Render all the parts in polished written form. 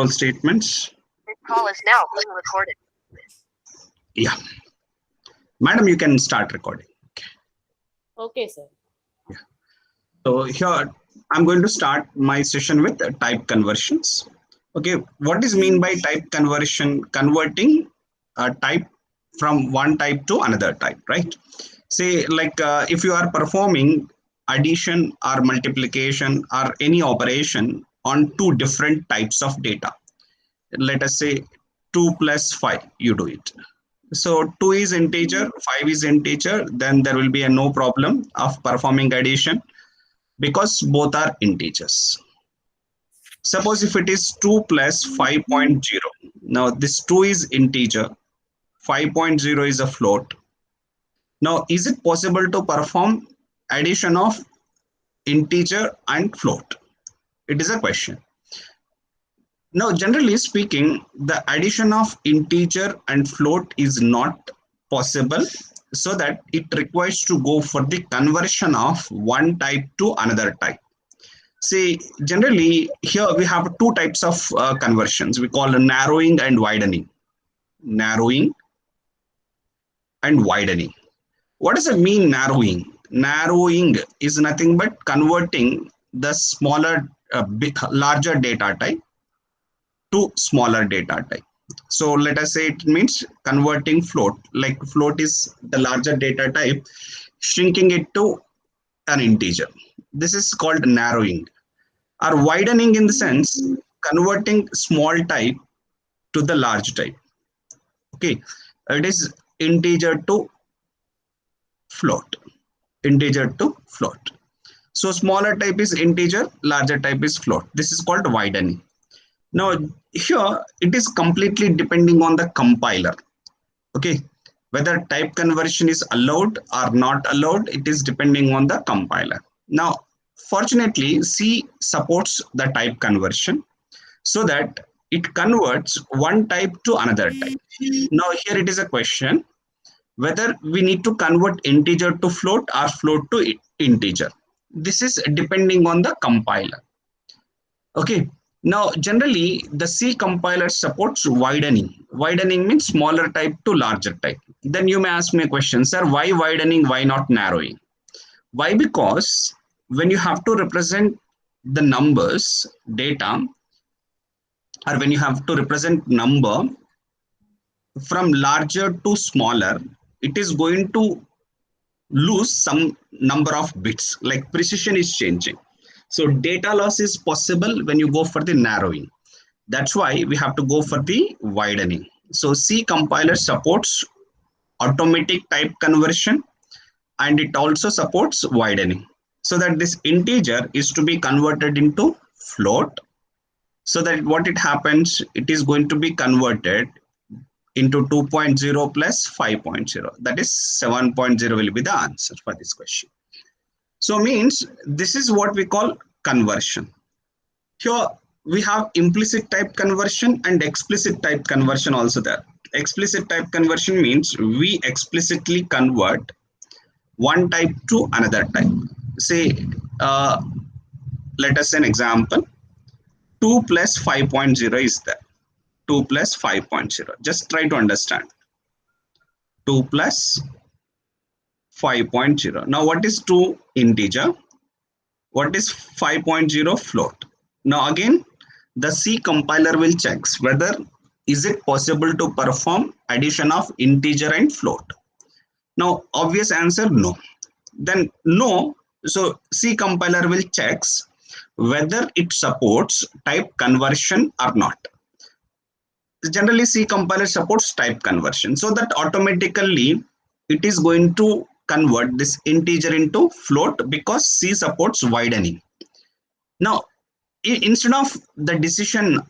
Statements. This call is now being recorded. Yeah, madam, you can start recording. Okay, sir. So here I'm going to start my session with type conversions. Okay, what is mean by type conversion? Converting a type from one type to another type, right? Say like if you are performing addition or multiplication or any operation on two different types of data. Let us say 2 plus 5, you do it. So 2 is integer, 5 is integer, then there will be a no problem of performing addition because both are integers. Suppose if it is 2 plus 5.0, now this 2 is integer, 5.0 is a float. Now is it possible to perform addition of integer and float? It is a question. Now, generally speaking, the addition of integer and float is not possible, so that it requires to go for the conversion of one type to another type. See, generally here we have two types of conversions. We call narrowing and widening. Narrowing and widening. What does it mean, narrowing? Narrowing is nothing but converting the smaller, larger data type to smaller data type. So let us say it means converting float, like float is the larger data type, shrinking it to an integer. This is called narrowing. Or widening in the sense converting small type to the large type. Okay, it is integer to float. Integer to float. So smaller type is integer, larger type is float. This is called widening. Now here it is completely depending on the compiler. Okay, whether type conversion is allowed or not allowed, it is depending on the compiler. Now fortunately C supports the type conversion, so that it converts one type to another type. Now here it is a question whether we need to convert integer to float or float to integer. This is depending on the compiler. Okay, now generally the C compiler supports widening. Widening means smaller type to larger type. Then you may ask me a question, sir, why widening, why not narrowing? Why? Because when you have to represent the numbers, data, or when you have to represent number from larger to smaller, it is going to lose some number of bits, like precision is changing. So data loss is possible when you go for the narrowing. That's why we have to go for the widening. So C compiler supports automatic type conversion, and it also supports widening, so that this integer is to be converted into float, so that what it happens, it is going to be converted into 2.0 plus 5.0, that is 7.0 will be the answer for this question. So means this is what we call conversion. Here we have implicit type conversion and explicit type conversion also there. Explicit type conversion means we explicitly convert one type to another type. Say, let us say an example, 2 plus 5.0 is there. 2 plus 5.0. Just try to understand. 2 plus 5.0. Now what is 2? Integer. What is 5.0? Float. Now again, the C compiler will check whether is it possible to perform addition of integer and float. Now obvious answer, no. Then no. So C compiler will check whether it supports type conversion or not. Generally C compiler supports type conversion, so that automatically it is going to convert this integer into float because C supports widening. Now instead of the decision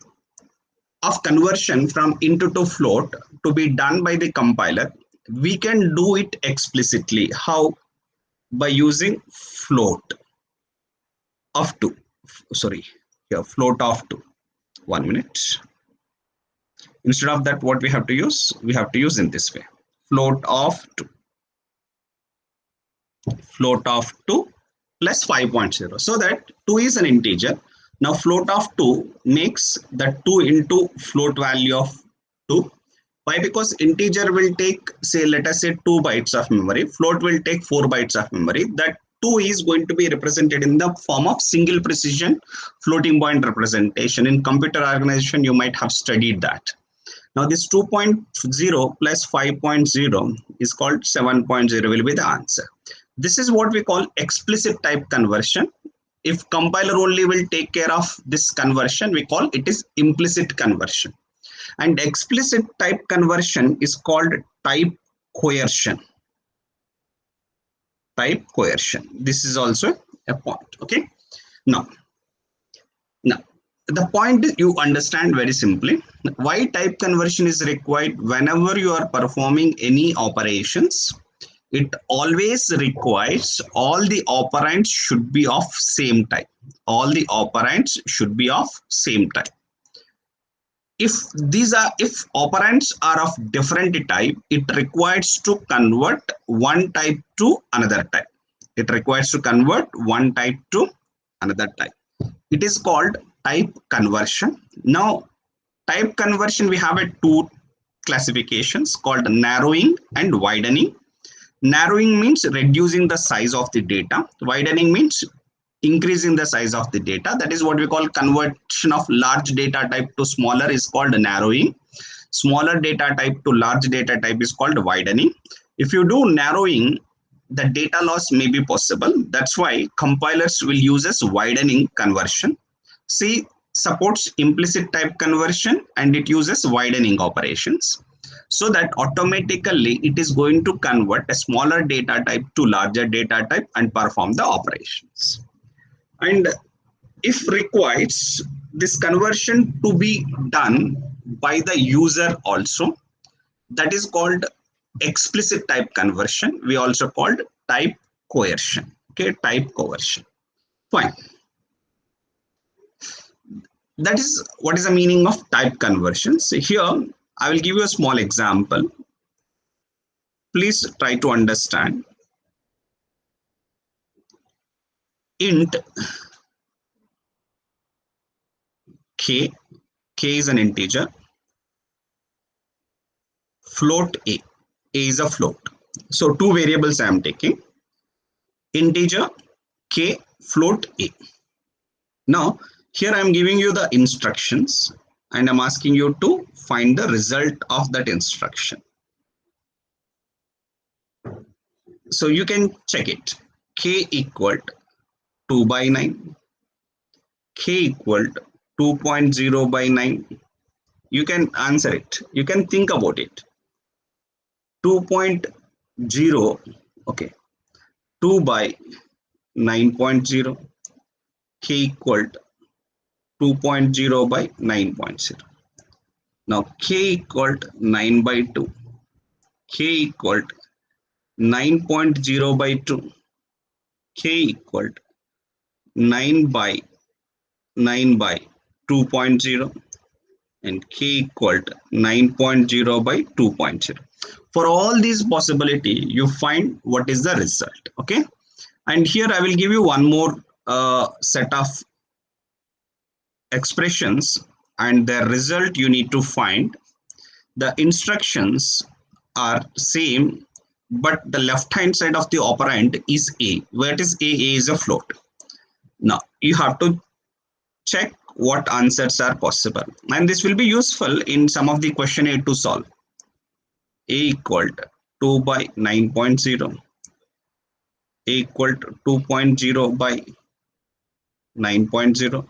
of conversion from into to float to be done by the compiler, we can do it explicitly. How? By using float of 2. Sorry, here float of 2. 1 minute. Instead of that, what we have to use? We have to use in this way. Float of 2. Float of 2 plus 5.0. So that 2 is an integer, Now float of 2 makes the 2 into float value of 2. Why? Because integer will take, say, let us say 2 bytes of memory. Float will take 4 bytes of memory. That 2 is going to be represented in the form of single precision floating point representation. In computer organization, you might have studied that. Now this 2.0 plus 5.0 is called 7.0 will be the answer. This is what we call explicit type conversion. If compiler only will take care of this conversion, we call it is implicit conversion. And explicit type conversion is called type coercion. Type coercion. This is also a point. Okay. Now the point you understand very simply why type conversion is required. Whenever you are performing any operations, it always requires all the operands should be of same type. All the operands should be of same type. If operands are of different type, it requires to convert one type to another type. It requires to convert one type to another type. It is called type conversion. Now, type conversion, we have a two classifications called narrowing and widening. Narrowing means reducing the size of the data. Widening means increasing the size of the data. That is what we call conversion of large data type to smaller is called narrowing. Smaller data type to large data type is called widening. If you do narrowing, the data loss may be possible. That's why compilers will use as widening conversion. C supports implicit type conversion and it uses widening operations, so that automatically it is going to convert a smaller data type to larger data type and perform the operations. And if requires this conversion to be done by the user also, that is called explicit type conversion. We also called type coercion. Okay, type coercion. Fine. That is what is the meaning of type conversion. So here I will give you a small example. Please try to understand. Int k is an integer. Float a is a float. So two variables I am taking. Integer k, float a. Now here I am giving you the instructions and I'm asking you to find the result of that instruction. So you can check it. K equaled 2 by 9. K equaled 2.0 by 9. You can answer it. You can think about it. 2.0, okay. 2 by 9.0. K equaled 2.0 by 9.0. Now K equaled 9 by 2. K equaled 9.0 by 2. K equaled 9 by 2.0 and K equaled 9.0 by 2.0. For all these possibility, you find what is the result. Okay. And here I will give you one more set of expressions and their result you need to find. The instructions are same, but the left hand side of the operand is A. Where it is A is a float. Now you have to check what answers are possible, and this will be useful in some of the question A to solve. A equaled 2 by 9.0. A equaled 2.0 by 9.0.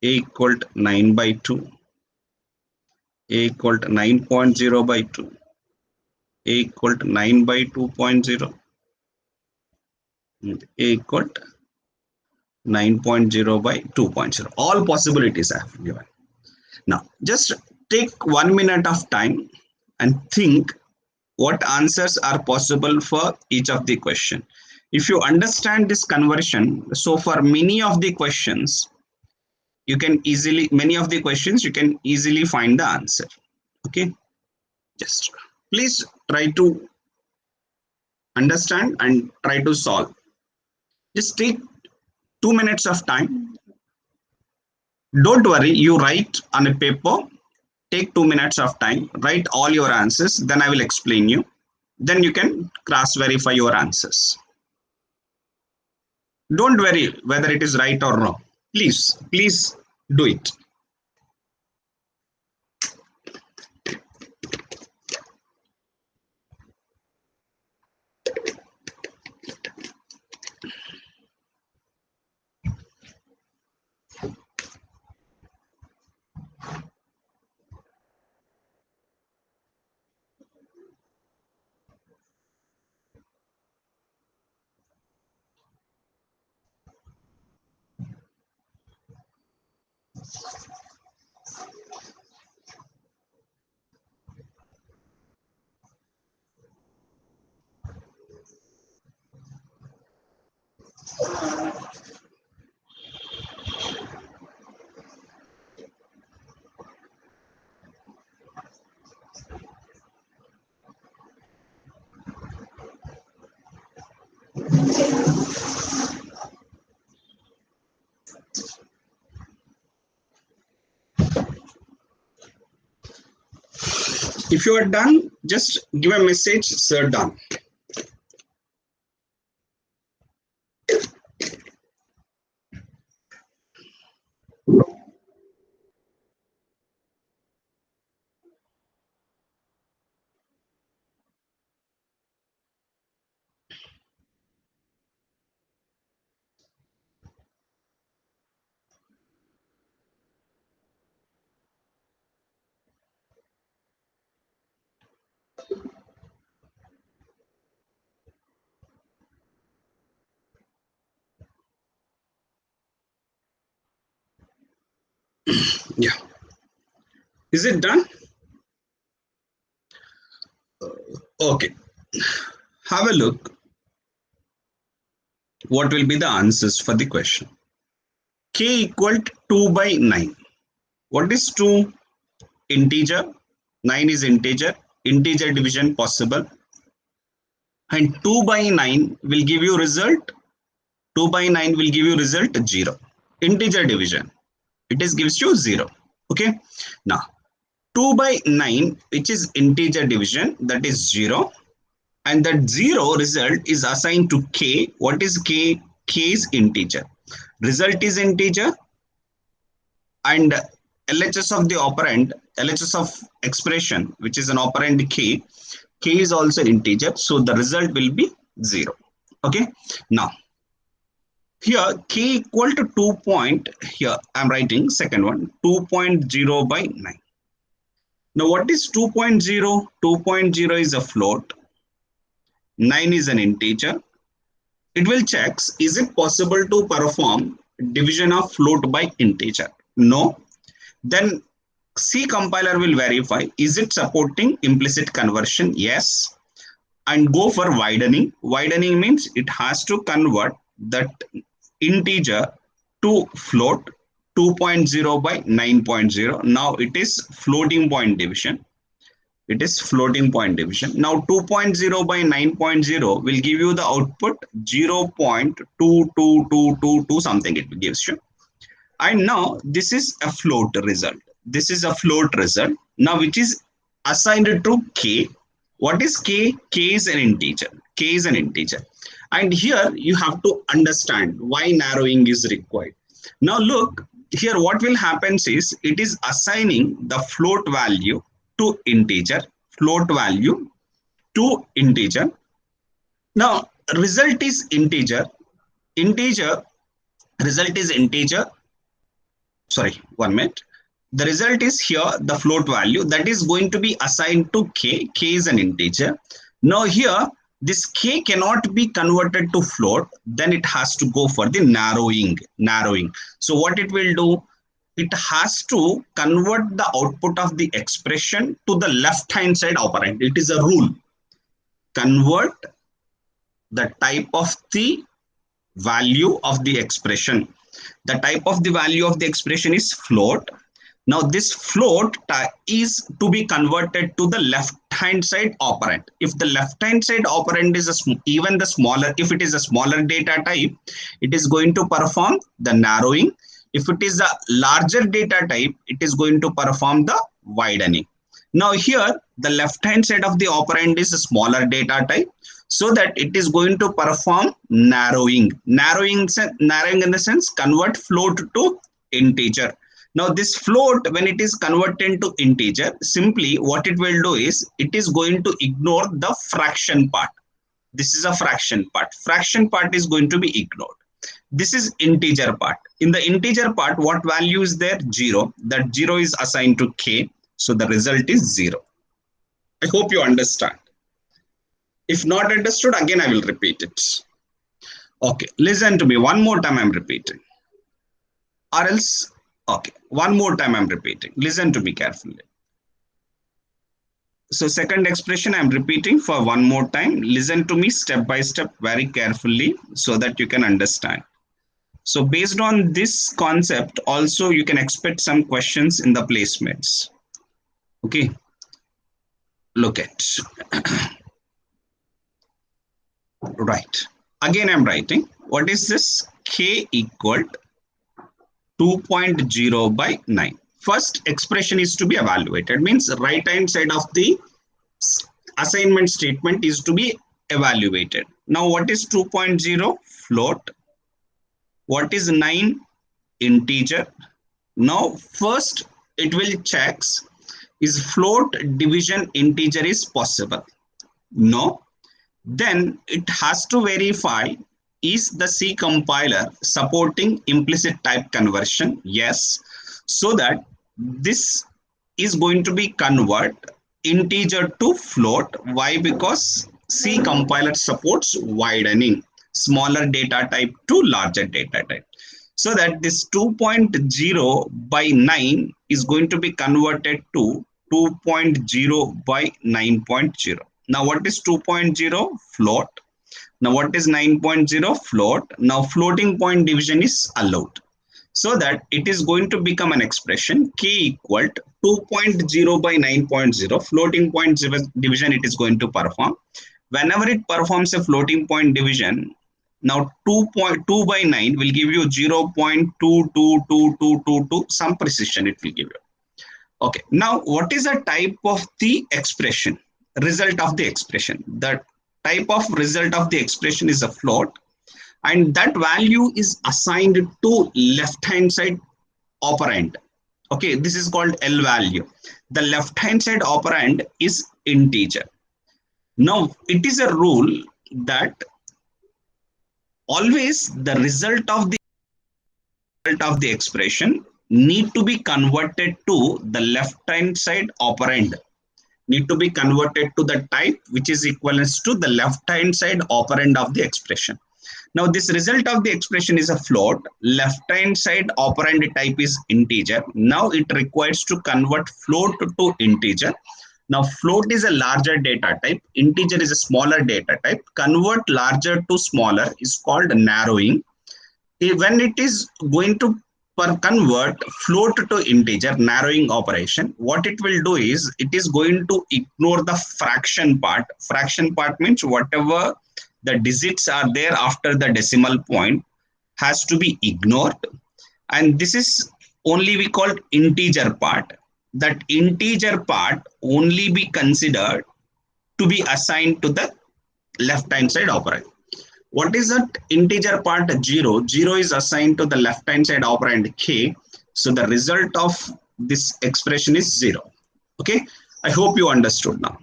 A equaled 9 by 2. A equaled 9.0 by 2. A equaled 9 by 2.0. A equaled 9.0 by 2.0. All possibilities I have given. Now just take 1 minute of time and think what answers are possible for each of the question. If you understand this conversion, so for many of the questions you can easily find the answer. Okay, just please try to understand and try to solve. Just take 2 minutes of time Don't worry, you write on a paper, take 2 minutes of time, write all your answers, then I will explain you. Then you can cross verify your answers. Don't worry whether it is right or no. Please do it. If you are done, just give a message, sir, done. Yeah. Is it done? Okay. Have a look. What will be the answers for the question? K equal to 2 by 9. What is 2? Integer. 9 is integer. Integer division possible. And 2 by 9 will give you result. 2 by 9 will give you result 0. Integer division. It is gives you 0. Okay. Now 2 by 9, which is integer division, that is 0. And that 0 result is assigned to k. What is k? K is integer. Result is integer. And LHS of the operand, LHS of expression, which is an operand k is also integer. So the result will be 0. Okay. Now, here k equal to 2 point, here I'm writing second one, 2.0 by 9. Now what is 2.0? 2.0 is a float. 9 is an integer. It will check, is it possible to perform division of float by integer? No. Then C compiler will verify, is it supporting implicit conversion? Yes. And go for widening. Widening means it has to convert that integer to float. 2.0 by 9.0. Now it is floating point division. It is floating point division. Now 2.0 by 9.0 will give you the output 0.22222 something it gives you. And now this is a float result. This is a float result. Now which is assigned to k. What is k? K is an integer. K is an integer. And here you have to understand why narrowing is required. Now look, here what will happen is it is assigning the float value to integer. Float value to integer. Now result is integer. Integer, result is integer. Sorry, 1 minute. The result is here the float value that is going to be assigned to k. K is an integer. Now here this k cannot be converted to float, then it has to go for the narrowing. So what it will do, it has to convert the output of the expression to the left hand side operand. It is a rule. Convert the type of the value of the expression. The type of the value of the expression is float. Now this float is to be converted to the left hand side operand. If the left hand side operand is even the smaller, if it is a smaller data type, it is going to perform the narrowing. If it is a larger data type, it is going to perform the widening. Now here, the left hand side of the operand is a smaller data type, so that it is going to perform narrowing. Narrowing in the sense, convert float to integer. Now this float, when it is converted to integer, simply what it will do is, it is going to ignore the fraction part. This is a fraction part. Fraction part is going to be ignored. This is integer part. In the integer part, what value is there? 0. That 0 is assigned to k. So the result is 0. I hope you understand. If not understood, again I will repeat it. Okay, listen to me. One more time I'm repeating. Or else, okay, one more time I'm repeating. Listen to me carefully. So second expression I'm repeating for one more time. Listen to me step by step very carefully so that you can understand. So based on this concept, also you can expect some questions in the placements. Okay, look at. Right. Again, I'm writing. What is this? K equal 2.0 by 9. First expression is to be evaluated. Means right hand side of the assignment statement is to be evaluated. Now, what is 2.0? Float. What is 9? Integer. Now, first it will checks is float division integer is possible. No. Then it has to verify, is the C compiler supporting implicit type conversion? Yes. So that this is going to be convert integer to float. Why? Because C compiler supports widening, smaller data type to larger data type. So that this 2.0 by 9 is going to be converted to 2.0 by 9.0. Now, what is 2.0? Float. Now, what is 9.0? Float. Now, floating point division is allowed. So that it is going to become an expression k equal to 2.0 by 9.0. Floating point division it is going to perform. Whenever it performs a floating point division, now 2.2 by 9 will give you 0.222222, some precision it will give you. Okay. Now, what is the type of the expression? Result of the expression. The type of result of the expression is a float, and that value is assigned to left hand side operand. Okay, this is called L value. The left hand side operand is integer. Now it is a rule that always the result of the expression need to be converted to the left hand side operand. Need to be converted to the type which is equivalent to the left hand side operand of the expression. Now this result of the expression is a float. Left hand side operand type is integer. Now it requires to convert float to integer. Now float is a larger data type. Integer is a smaller data type. Convert larger to smaller is called narrowing. When it is going to convert float to integer, narrowing operation, what it will do is it is going to ignore the fraction part. Fraction part means whatever the digits are there after the decimal point has to be ignored, and this is only we call integer part. That integer part only be considered to be assigned to the left hand side operand. What is that integer part? 0. 0 is assigned to the left hand side operand k. So the result of this expression is 0. Okay, I hope you understood now.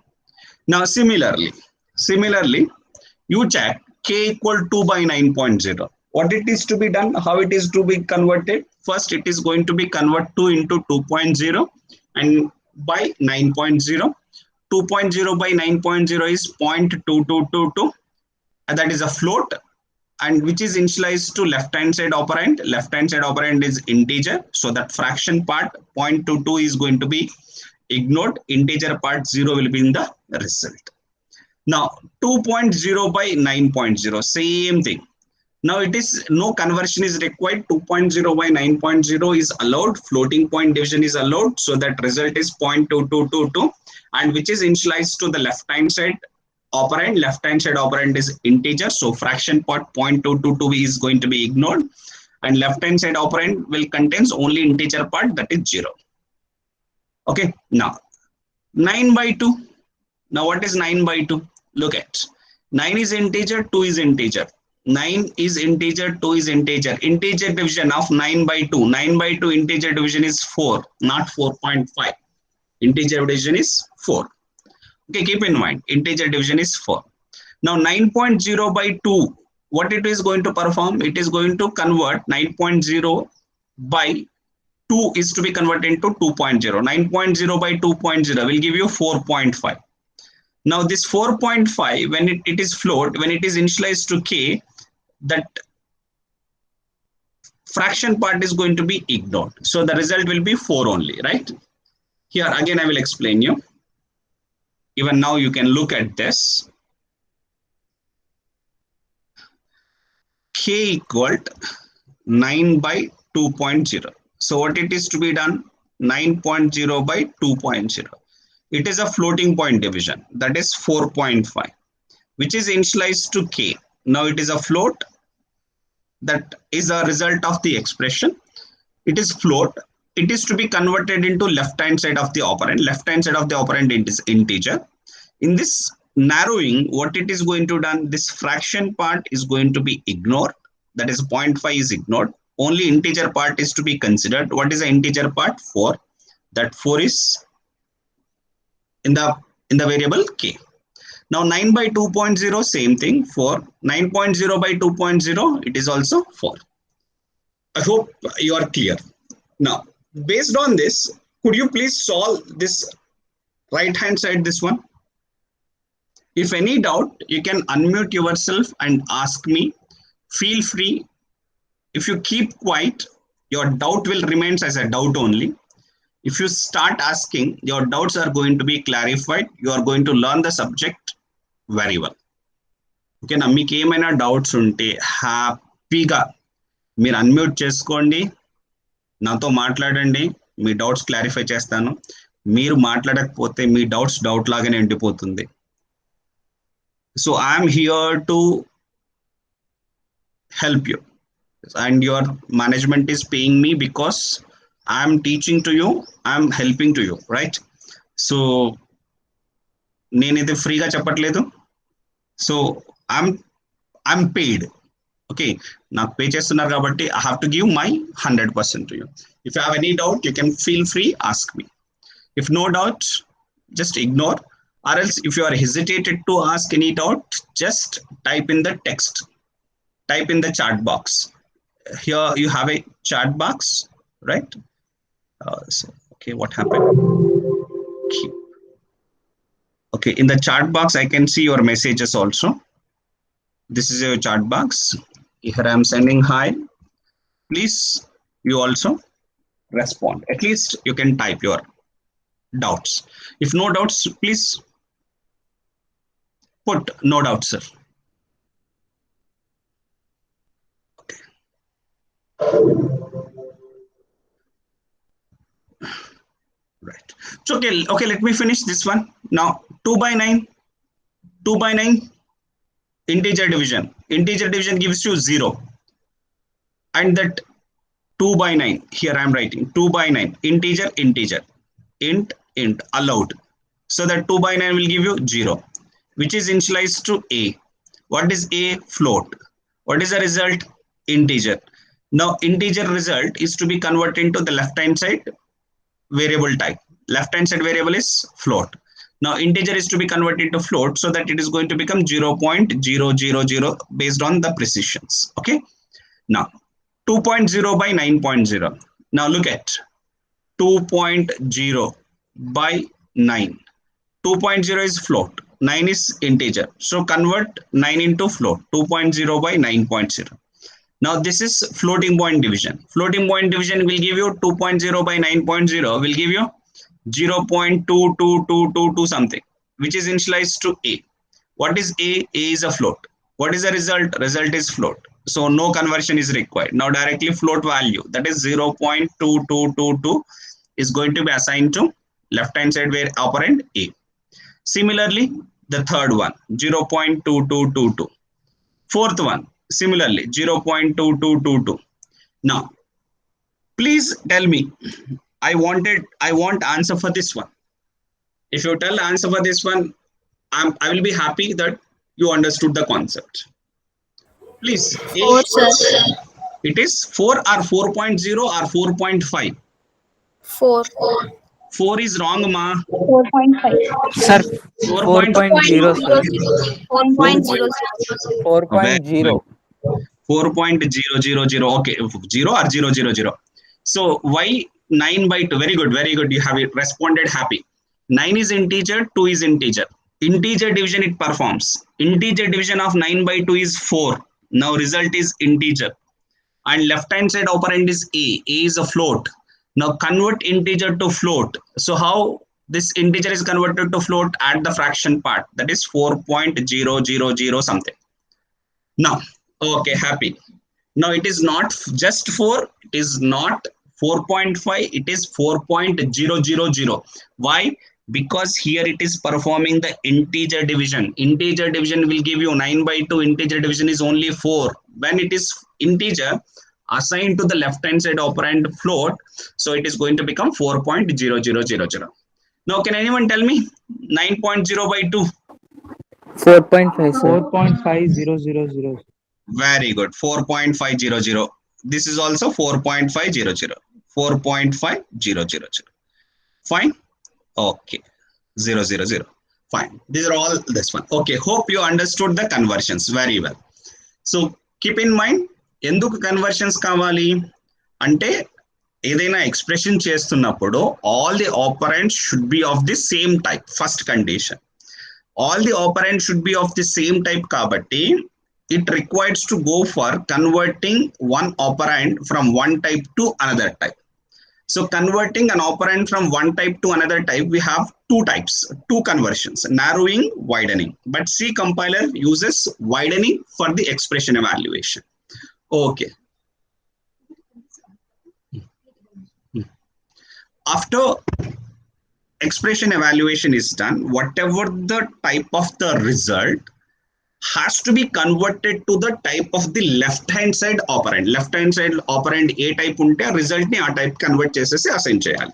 Now similarly, you check k equal 2 by 9.0. What it is to be done? How it is to be converted? First, it is going to be convert 2 into 2.0 and by 9.0. 2.0 by 9.0 is 0.2222. And that is a float, and which is initialized to left hand side operand. Left hand side operand is integer, so that fraction part 0.22 is going to be ignored. Integer part 0 will be in the result. Now 2.0 by 9.0, same thing. Now it is no conversion is required. 2.0 by 9.0 is allowed. Floating point division is allowed, so that result is 0.2222, and which is initialized to the left hand side operand. Left hand side operand is integer, so fraction part 0.222 is going to be ignored, and left hand side operand will contains only integer part, that is 0. Okay, now 9 by 2. Now what is 9 by 2? Look at 9 is integer, 2 is integer. 9 is integer, 2 is integer. Integer division of 9 by 2. 9 by 2 integer division is 4, not 4.5. Integer division is 4. Okay, keep in mind, integer division is 4. Now 9.0 by 2, what it is going to perform? It is going to convert 9.0 by 2 is to be converted into 2.0. 9.0 by 2.0 will give you 4.5. Now this 4.5, when it is float, when it is initialized to k, that fraction part is going to be ignored. So the result will be 4 only, right? Here again I will explain you. Even now you can look at this. K equaled 9 by 2.0. So what it is to be done? 9.0 by 2.0. It is a floating point division, that is 4.5, which is initialized to k. Now it is a float, that is a result of the expression. It is float. It is to be converted into left hand side of the operand. Left hand side of the operand is integer. In this narrowing, what it is going to done, this fraction part is going to be ignored. That is 0.5 is ignored. Only integer part is to be considered. What is the integer part? 4. That 4 is in the variable k. Now 9 by 2.0, same thing, 4. 9.0 by 2.0, it is also 4. I hope you are clear. Now, based on this, could you please solve this right hand side, this one? If any doubt, you can unmute yourself and ask me. Feel free. If you keep quiet, your doubt will remain as a doubt only. If you start asking, your doubts are going to be clarified. You are going to learn the subject very well. Okay, na meeku emaina doubts unte happy ga meer unmute cheskondi, nato maatladandi, mee doubts clarify chestanu. Meer maatladakapothe mee doubts doubt lagane undipotundi. So I am here to help you, and your management is paying me because I am teaching to you, I am helping to you, right? So నేనైతే ఫ్రీగా చెప్పట్లేదు. So I'm paid. Okay, నాకు pay చేస్తున్నారు కాబట్టి I have to give my 100% to you. If you have any doubt, you can feel free, ask me. If no doubt, just ignore, or else if you are hesitated to ask any doubt, just type in the text, type in the chat box. Here you have a chat box, right? So okay, what happened? Okay, in the chat box I can see your messages also. This is your chat box. Here I am sending hi. Please, you also respond. At least you can type your doubts. If no doubts, please put no doubts, sir. Okay. Right. So okay, let me finish this one. Now 2 by 9, 2 by 9 integer division. Integer division gives you 0. And that 2 by 9, here I am writing 2 by 9, integer, integer, int allowed. So that 2 by 9 will give you 0, which is initialized to a. What is a? Float. What is the result? Integer. Now integer result is to be converted into the left hand side variable type. Left hand side variable is float. Now integer is to be converted to float, so that it is going to become 0.000 based on the precisions. Okay. Now 2.0 by 9.0. Now look at 2.0 by 9. 2.0 is float, 9 is integer. So convert 9 into float. 2.0 by 9.0. Now this is floating point division. Floating point division will give you 2.0 by 9.0 will give you 0.2222 something, which is initialized to a. What is a? A is a float. What is the result? Result is float. So no conversion is required. Now directly float value, that is 0.2222 is going to be assigned to left hand side where operand a. Similarly, the third one 0.2222. Fourth one similarly 0.2222. Now, please tell me. I want answer for this one. If you tell answer for this one, I will be happy that you understood the concept. Please, A, 4, sir. it is 4 or 4.0 or 4.5. 4. 4 is wrong, ma. 4.5. Sir, 4.0. 4.0, sir. 4.00. 4. 4.0. 4.000. Okay, 0 or 000. So why 9 by 2? Very good, very good. You have responded happy. 9 is integer, 2 is integer. Integer division it performs. Integer division of 9 by 2 is 4. Now result is integer. And left hand side operand is A. A is a float. Now convert integer to float. So how this integer is converted to float? Add the fraction part. That is 4.000 something. Now, okay, happy. Now it is not just 4, it is not 4.5, it is 4.000. Why? Because here it is performing the integer division. Integer division will give you 9 by 2, integer division is only 4. When it is integer, assigned to the left hand side operand float, so it is going to become 4.0000. Now can anyone tell me 9.0 by 2? 4.5, sir. 4.5000. Very good. 4.500. This is also 4.500. 4.500. Fine. Okay. 000. Fine. These are all this one. Okay. Hope you understood the conversions very well. So keep in mind, ఎందుకు conversions కావాలి అంటే ఏదైనా expression చేస్తున్నప్పుడు all the operands should be of the same type. First condition, all the operands should be of the same type కాబట్టి it requires to go for converting one operand from one type to another type. So converting an operand from one type to another type, we have two types, two conversions, narrowing, widening. But C compiler uses widening for the expression evaluation. Okay. After expression evaluation is done, whatever the type of the result has to be converted to the type of the left hand side operand. Left hand side operand A type unte result ni aa type convert chesesi assign cheyali.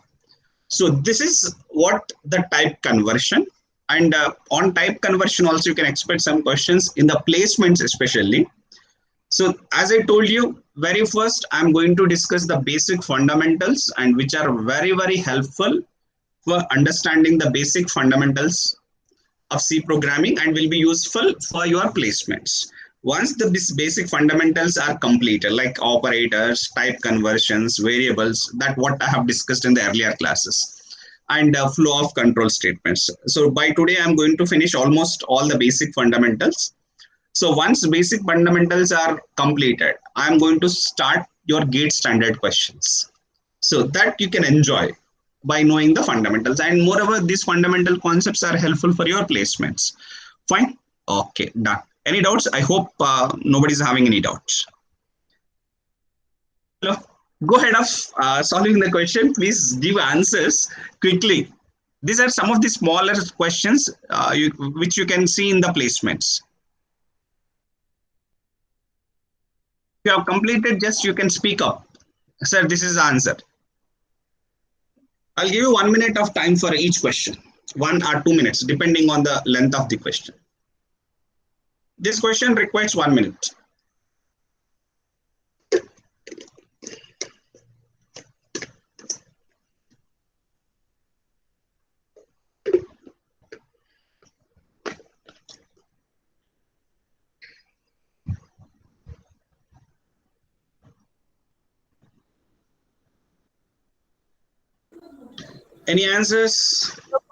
So this is what the type conversion. And on type conversion also you can expect some questions in the placements especially. So as I told you, very first I'm going to discuss the basic fundamentals, and which are very, very helpful for understanding the basic fundamentals of C programming and will be useful for your placements. Once the basic fundamentals are completed, like operators, type conversions, variables, that what I have discussed in the earlier classes, and flow of control statements. So by today, I'm going to finish almost all the basic fundamentals. So once basic fundamentals are completed, I'm going to start your gate standard questions so that you can enjoy by knowing the fundamentals. And moreover, these fundamental concepts are helpful for your placements. Fine. Okay, done. Any doubts? I hope nobody's having any doubts. Hello. Go ahead of solving the question. Please give answers quickly. These are some of the smaller questions which you can see in the placements. If you have completed, just you can speak up. Sir, this is the answer. I'll give you 1 minute of time for each question, 1 or 2 minutes, depending on the length of the question. This question requires 1 minute. Any answers?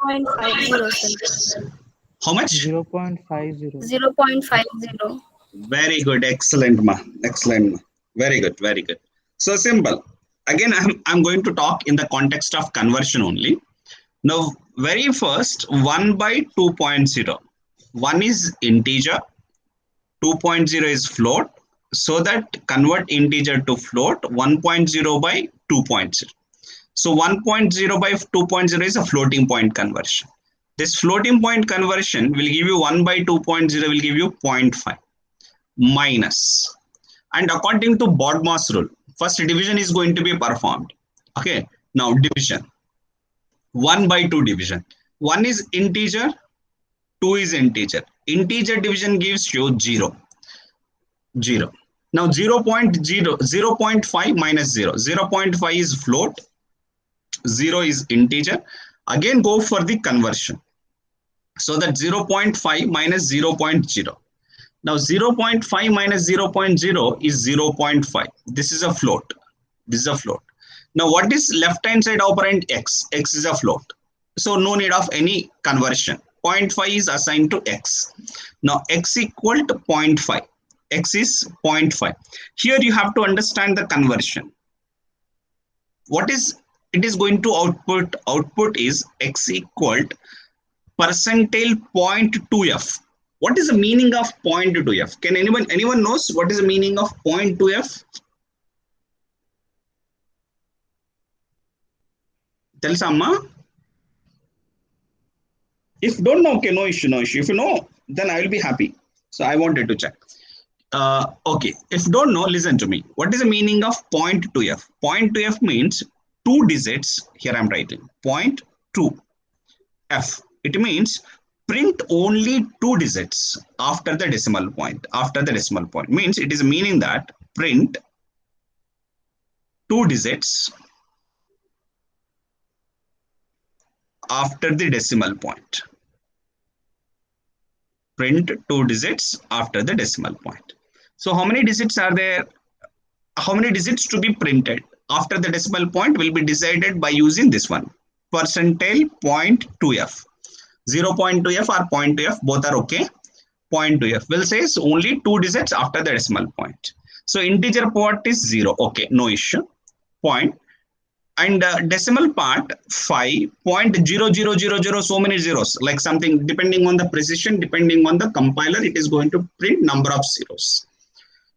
0.50, sir. How much? 0.50. 0.50. Very good. Excellent, ma. Excellent, ma. Very good. Very good. So simple. Again, I'm going to talk in the context of conversion only. Now, very first, 1 by 2.0. 1 is integer, 2.0 is float. So that convert integer to float, 1.0 by 2.0. So 1.0 by 2.0 is a floating point conversion. This floating point conversion will give you 1 by 2.0 will give you 0.5 minus. And according to BODMAS rule, First division is going to be performed. Okay, now division. 1 by 2 division. 1 is integer, 2 is integer. Integer division gives you 0. 0. Now 0, 0.5 minus 0. 0.5 is float, 0 is integer. Again go for the conversion. So that 0.5 minus 0.0. Now 0.5 minus 0.0 is 0.5. This is a float. This is a float. Now what is left hand side operand x? X is a float. So no need of any conversion. 0.5 is assigned to x. Now x equal to 0.5. X is 0.5. Here you have to understand the conversion. What is it is going to output? Output is x equal to percentile 0.2f. What is the meaning of 0.2f? Can anyone knows what is the meaning of 0.2f? Telsa amma? If don't know, okay, no issue, no issue. If you know, then I will be happy. So I wanted to check. Okay, if don't know, listen to me. What is the meaning of 0.2f? 0.2f means 2 digits. Here I am writing 0.2f. It means print only 2 digits after the decimal point. After the decimal point means it is meaning that print 2 digits after the decimal point. Print 2 digits after the decimal point. So how many digits are there? How many digits to be printed after the decimal point will be decided by using this one. Percentile 0.2f. 0.2f or 0.2f, both are okay. 0.2f will say only 2 digits after the decimal point. So integer part is 0. Okay, no issue. Point. And decimal part 5.0000, so many zeros, like something depending on the precision, depending on the compiler, it is going to print number of zeros.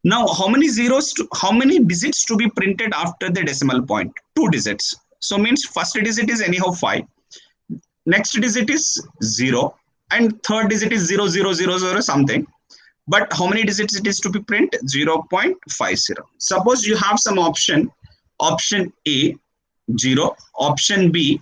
Now, how many digits to be printed after the decimal point? 2 digits. So means first digit is anyhow 5. Next digit is 0. And third digit is 0000 something. But how many digits it is to be print? 0.50. Suppose you have some option A, 0, option B,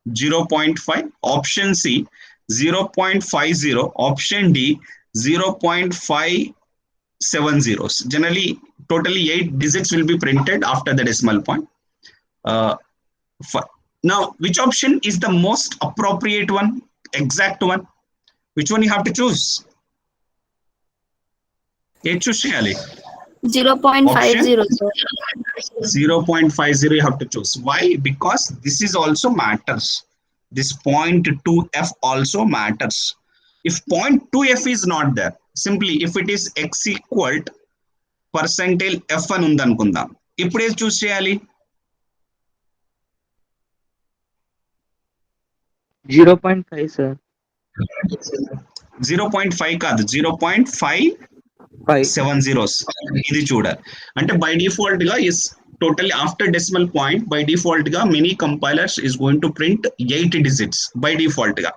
0.5, option C, 0.50, option D, 0.57 zeros. Generally, totally 8 digits will be printed after the decimal point. Now, which option is the most appropriate one, exact one? Which one you have to choose? Choose 0.50, sir. 0.50 you have to choose. Why? Because this is also matters. This 0.2f also matters. If 0.2f is not there, simply if it is x equal to percentile f అని ఉందనుకుందాం, ఇప్పుడు ఏది చూస్ చేయాలి? 0.5, sir. 0.5 కాదు, 0.570 ఇది చూడాలి. అంటే by default గా is totally after decimal point, by default ga many compilers is going to print 8 digits by default ga.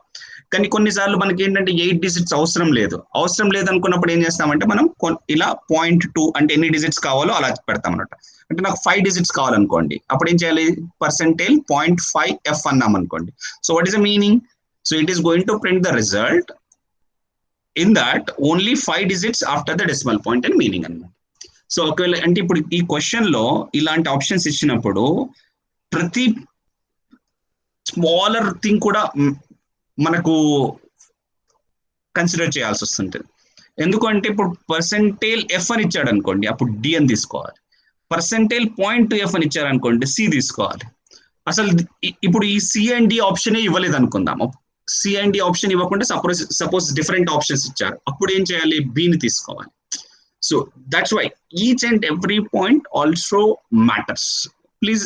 కానీ కొన్నిసార్లు మనకి ఏంటంటే 8 digits అవసరం లేదు అనుకున్నప్పుడు ఏం చేస్తామంటే మనం ఇలా 0.2 అంటే ఎన్ని డిజిట్స్ కావాలో అలా పెడతాం అన్నమాట. అంటే నాకు 5 digits కావాలనుకోండి, అప్పుడు ఏం చేయాలి? పర్సెంటైల్ 0.5f అన్నాం అనుకోండి. So what is the meaning? So it is going to print the result in that only 5 digits after the decimal point అని మీనింగ్ అన్నమాట. సో ఒకవేళ అంటే ఇప్పుడు ఈ క్వశ్చన్ లో ఇలాంటి ఆప్షన్స్ ఇచ్చినప్పుడు ప్రతి స్మాలర్ థింగ్ కూడా మనకు కన్సిడర్ చేయాల్సి వస్తుంటుంది. ఎందుకంటే ఇప్పుడు పర్సెంటైల్ ఎఫ్ అని ఇచ్చాడు అనుకోండి, అప్పుడు డి అని తీసుకోవాలి. పర్సెంటైల్ 0.2f అని ఇచ్చారు అనుకోండి, సి తీసుకోవాలి. అసలు ఇప్పుడు ఈ సి అండ్ డి ఆప్షన్ ఇవ్వలేదు అనుకుందాం. సి అండ్ డి ఆప్షన్ ఇవ్వకుండా సపోజ్ డిఫరెంట్ ఆప్షన్స్ ఇచ్చారు, అప్పుడు ఏం చేయాలి? బిని తీసుకోవాలి. So that's why each and every point also matters. Please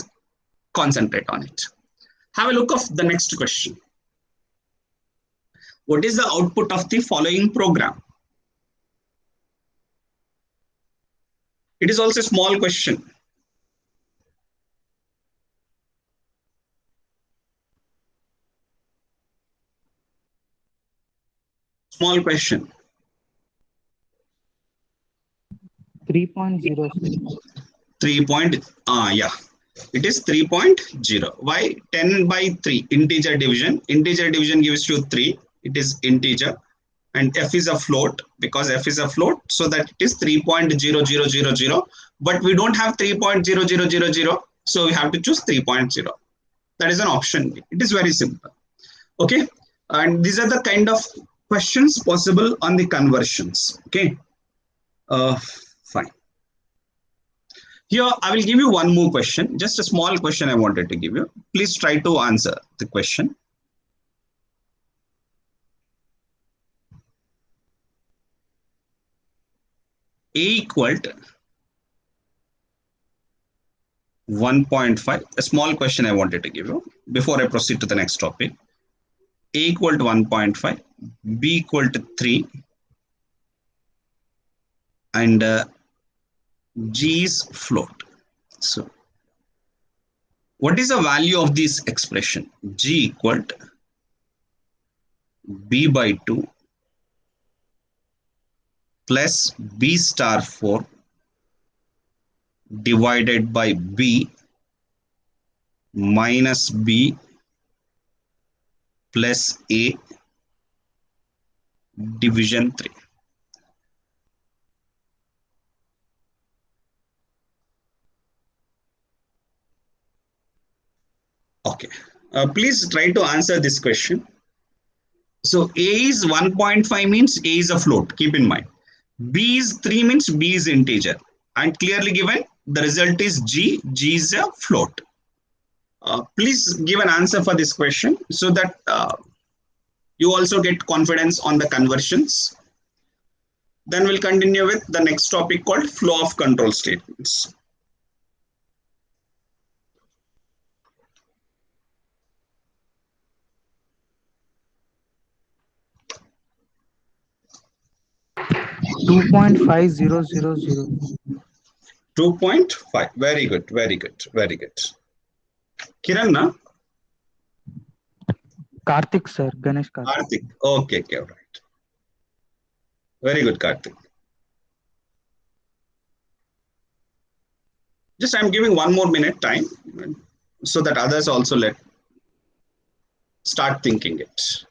concentrate on it. Have a look of the next question. What is the output of the following program? It is also a small question. Small question. 3.0. 3 point, yeah, it is 3.0. Why? 10 by 3 integer division. Integer division gives you 3. It is integer, and f is a float because f is a float, so that it is 3.0000. But we don't have 3.0000, so we have to choose 3.0. That is an option. It is very simple. Okay, and these are the kind of questions possible on the conversions. Okay, fine. Here, I will give you one more question, just a small question I wanted to give you. Please try to answer the question. A equal to 1.5, a small question I wanted to give you before I proceed to the next topic. A equal to 1.5, B equal to 3, and G is float. So, what is the value of this expression? G equal to B by 2 plus B star 4 divided by B minus B plus A division 3. Okay, please try to answer this question. So A is 1.5 means A is a float, keep in mind. B is 3 means B is integer, and clearly given the result is G. G is a float. Please give an answer for this question so that you also get confidence on the conversions. Then we'll continue with the next topic called flow of control statements. Two point 5,000. 2.5. Very good, very good, very good. Kiran, na? Karthik sir, Ganesh Karthik. Karthik. Okay, okay, all right. Very good, Karthik. Just I'm giving 1 more minute time so that others also start thinking it.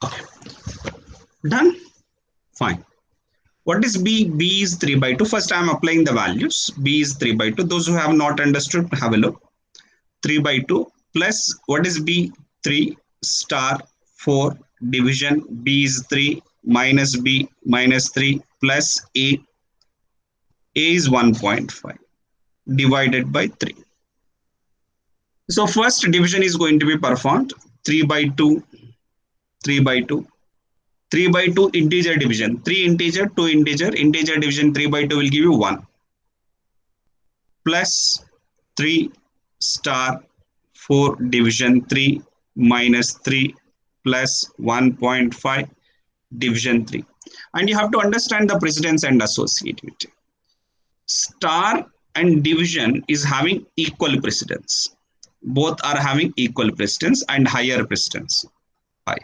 Okay. Done? Fine. What is B? B is 3 by 2. First, I am applying the values. B is 3 by 2. Those who have not understood, have a look. 3 by 2 plus what is B? 3 star 4 division. B is 3 minus B minus 3 plus A. A is 1.5 divided by 3. So first division is going to be performed. 3 by 2, 3 by 2. 3 by 2 integer division, 3 integer, 2 integer, integer division 3 by 2 will give you 1 plus 3 star 4 division 3 minus 3 plus 1.5 division 3. And you have to understand the precedence and associativity. Star and division is having equal precedence. Both are having equal precedence and higher precedence. High.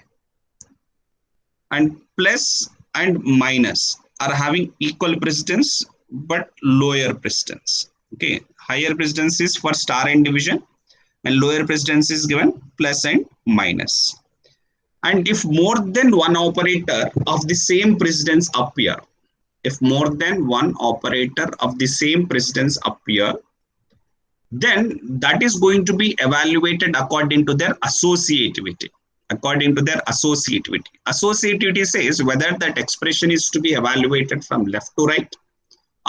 And plus and minus are having equal precedence but lower precedence. Okay, higher precedence is for star and division, and lower precedence is given plus and minus. And if more than one operator of the same precedence appear, if more than one operator of the same precedence appear, then that is going to be evaluated according to their associativity. According to their associativity. Associativity says whether that expression is to be evaluated from left to right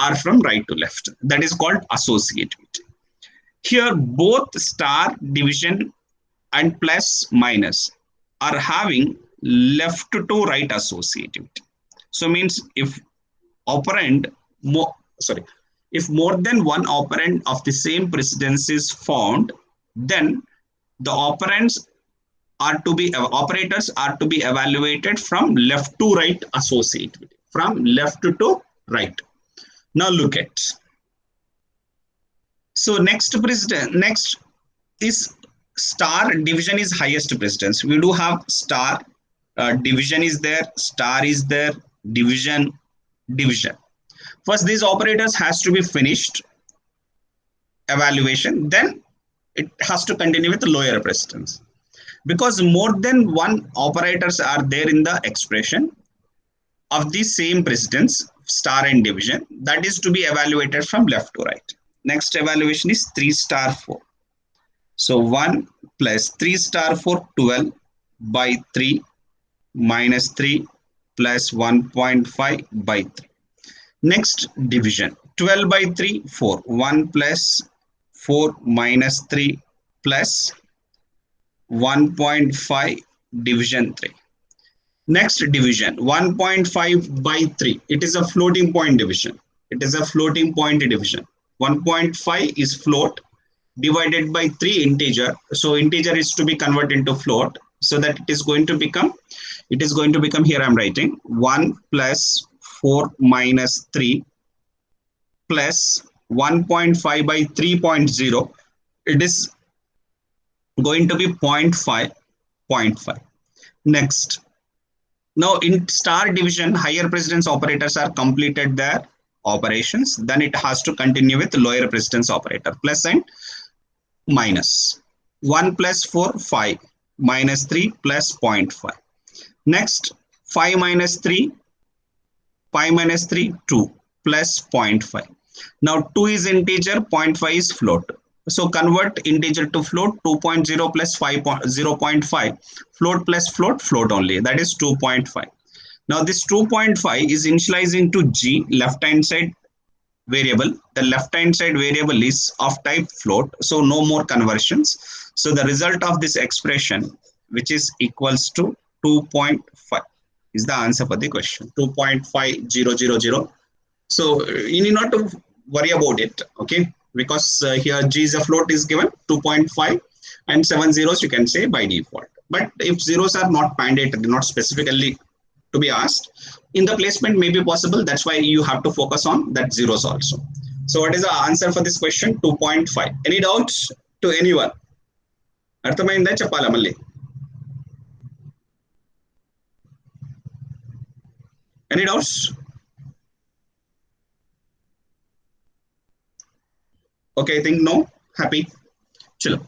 or from right to left. That is called associativity. Here, both star, division, and plus minus are having left to right associativity. So means if if more than one operand of the same precedence is found, then the operators are to be evaluated from left to right associativity, from left to right. Now look at. So next is star, division is highest precedence. We do have star, division is there, star is there, division. First, these operators has to be finished evaluation, then it has to continue with the lower precedence. Because more than one operators are there in the expression of the same precedence, star and division, that is to be evaluated from left to right. Next evaluation is 3 star 4. So 1 plus 3 star 4, 12 by 3 minus 3 plus 1.5 by 3. Next division, 12 by 3, 4. 1 plus 4 minus 3 plus 1.5 division 3. Next division, 1.5 by 3. It is a floating point division. It is a floating point division. 1.5 is float divided by 3 integer. So integer is to be converted into float. So that it is going to become here I'm writing 1 plus 4 minus 3 plus 1.5 by 3.0. It is going to be 0.5. Next. Now in star division, higher precedence operators are completed their operations. Then it has to continue with lower precedence operator. Plus and minus. 1 plus 4, 5. Minus 3 plus 0.5. Next, 5 minus 3, 2 plus 0.5. Now 2 is integer, 0.5 is float. So convert integer to float, 2.0 plus 0.5. Float plus float only. That is 2.5. Now this 2.5 is initializing to G, left hand side variable. The left hand side variable is of type float. So no more conversions. So the result of this expression, which is equals to 2.5, is the answer for the question. 2.5000. So you need not to worry about it, okay? Because here G is a float is given 2.5 and 7 zeros you can say by default. But if zeros are not mandated, not specifically to be asked, in the placement may be possible. That's why you have to focus on that zeros also. So what is the answer for this question? 2.5. Any doubts to anyone? అర్థమైందా చెప్పాలా మళ్ళీ? Any doubts? Okay, I think no. Happy. Chalo.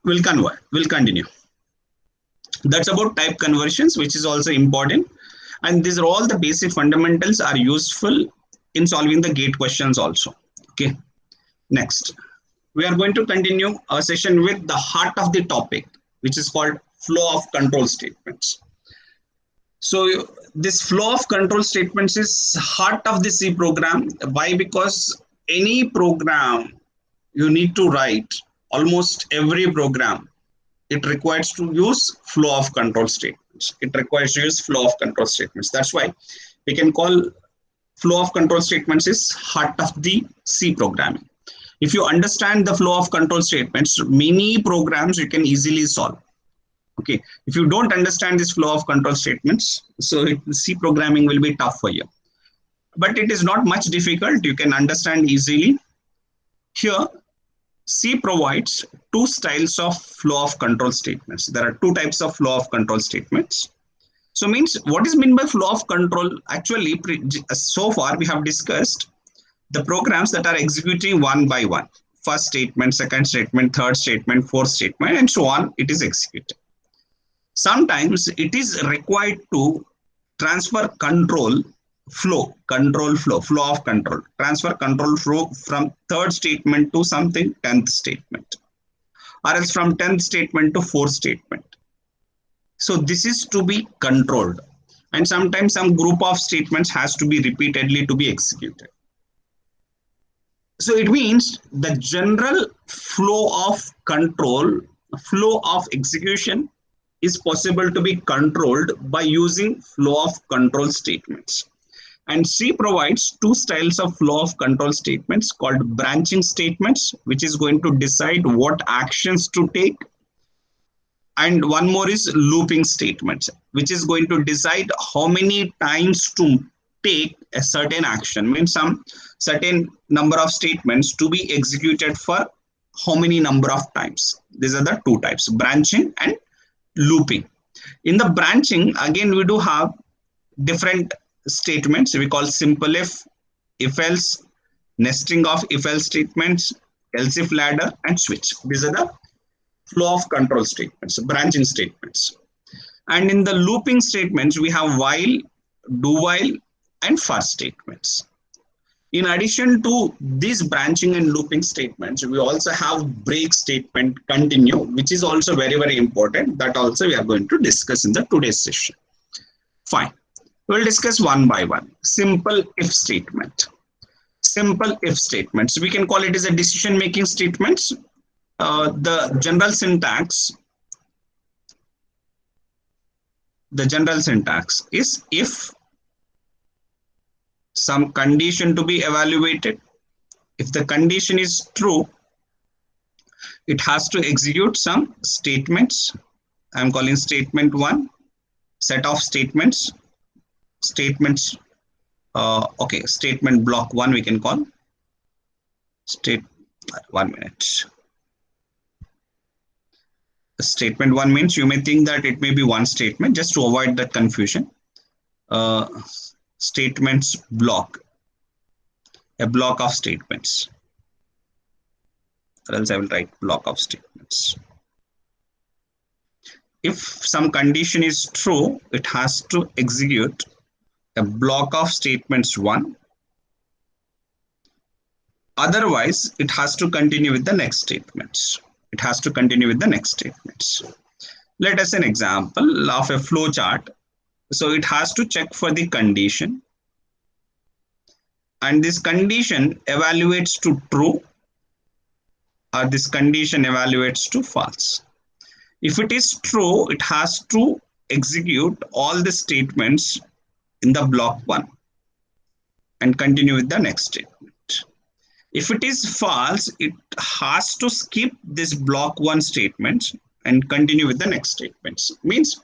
We'll continue. That's about type conversions, which is also important. And these are all the basic fundamentals are useful in solving the gate questions also. Okay. Next, we are going to continue our session with the heart of the topic, which is called flow of control statements. So this flow of control statements is heart of the C program. Why? Because any program you need to write, almost every program, it requires to use flow of control statements. It requires to use flow of control statements. That's why we can call flow of control statements is heart of the C programming. If you understand the flow of control statements, many programs you can easily solve. Okay. If you don't understand this flow of control statements, so C programming will be tough for you. But it is not much difficult. You can understand easily. Here, C provides two styles of flow of control statements. There are two types of flow of control statements. So means what is meant by flow of control? Actually, so far we have discussed the programs that are executing one by one. First statement, second statement, third statement, fourth statement, and so on, it is executed. Sometimes it is required to transfer control flow, control flow, flow of control, transfer control flow from third statement to something 10th statement, or else from 10th statement to fourth statement. So this is to be controlled, and sometimes some group of statements has to be repeatedly to be executed. So it means the general flow of control, flow of execution is possible to be controlled by using flow of control statements. And C provides two styles of flow of control statements called branching statements, which is going to decide what actions to take. And one more is looping statements, which is going to decide how many times to take a certain action, means some certain number of statements to be executed for how many number of times. These are the two types, branching and looping. In the branching, again, we do have different statements we call simple if else, nesting of if else statements, Elsif ladder, and switch. These are the flow of control statements, branching statements. And in the looping statements, we have while, do while, and for statements. In addition to these branching and looping statements, we also have break statement, continue, which is also very, very important. That also we are going to discuss in the today's session. Fine. We'll discuss one by one. Simple if statement. Simple if statements. We can call it as a decision-making statements. The general syntax is if some condition to be evaluated. If the condition is true, it has to execute some statements. I'm calling statement one, set of statements. Statements, okay, statement block one we can call. One minute. Statement one means you may think that it may be one statement, just to avoid that confusion. Statements block, a block of statements, or else I will write block of statements. If some condition is true, it has to execute a block of statements one. Otherwise, it has to continue with the next statements. It has to continue with the next statements. Let us an example of a flow chart. So it has to check for the condition, and this condition evaluates to true, or this condition evaluates to false. If it is true, it has to execute all the statements in the block one and continue with the next statement. If it is false, it has to skip this block one statement and continue with the next statements. Means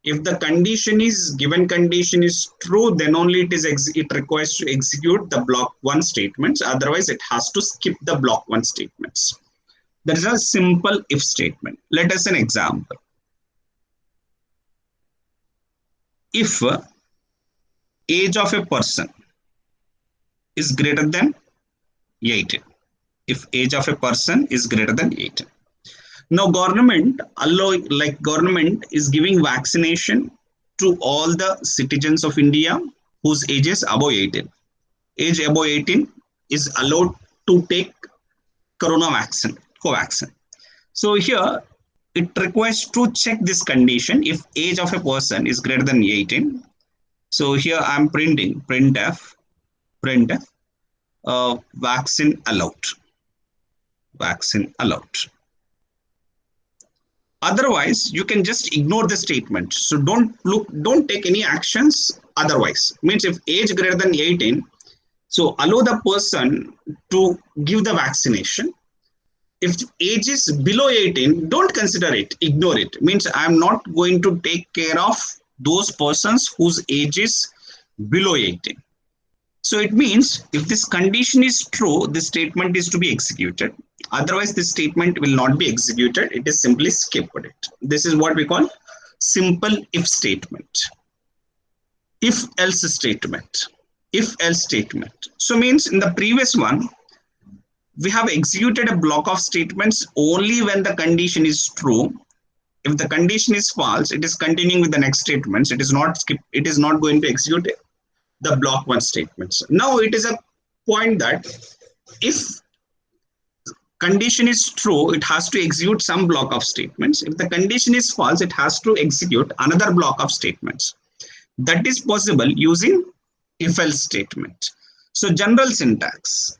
if the condition is given condition is true, then only it requires to execute the block one statements. Otherwise, it has to skip the block one statements. That is a simple if statement. Let us an example. If age of a person is greater than 18. If age of a person is greater than 18. Now government is giving vaccination to all the citizens of India whose age is above 18. Age above 18 is allowed to take corona vaccine, Covaxin. So here it requires to check this condition if age of a person is greater than 18. So here I am printing printf vaccine allowed. Vaccine allowed. Otherwise, you can just ignore the statement. So don't take any actions otherwise. Means if age greater than 18, so allow the person to give the vaccination. If age is below 18, don't consider it, ignore it. Means I'm not going to take care of those persons whose age is below 18. So it means if this condition is true, this statement is to be executed. Otherwise, this statement will not be executed. It is simply skipped. This is what we call simple if statement. If else statement. If else statement. So means in the previous one, we have executed a block of statements only when the condition is true. If the condition is false, it is continuing with the next statements. It is not going to execute the block 1 statements. Now it is a point that if condition is true, it has to execute some block of statements. If the condition is false, it has to execute another block of statements. That is possible using if-else statement. So general syntax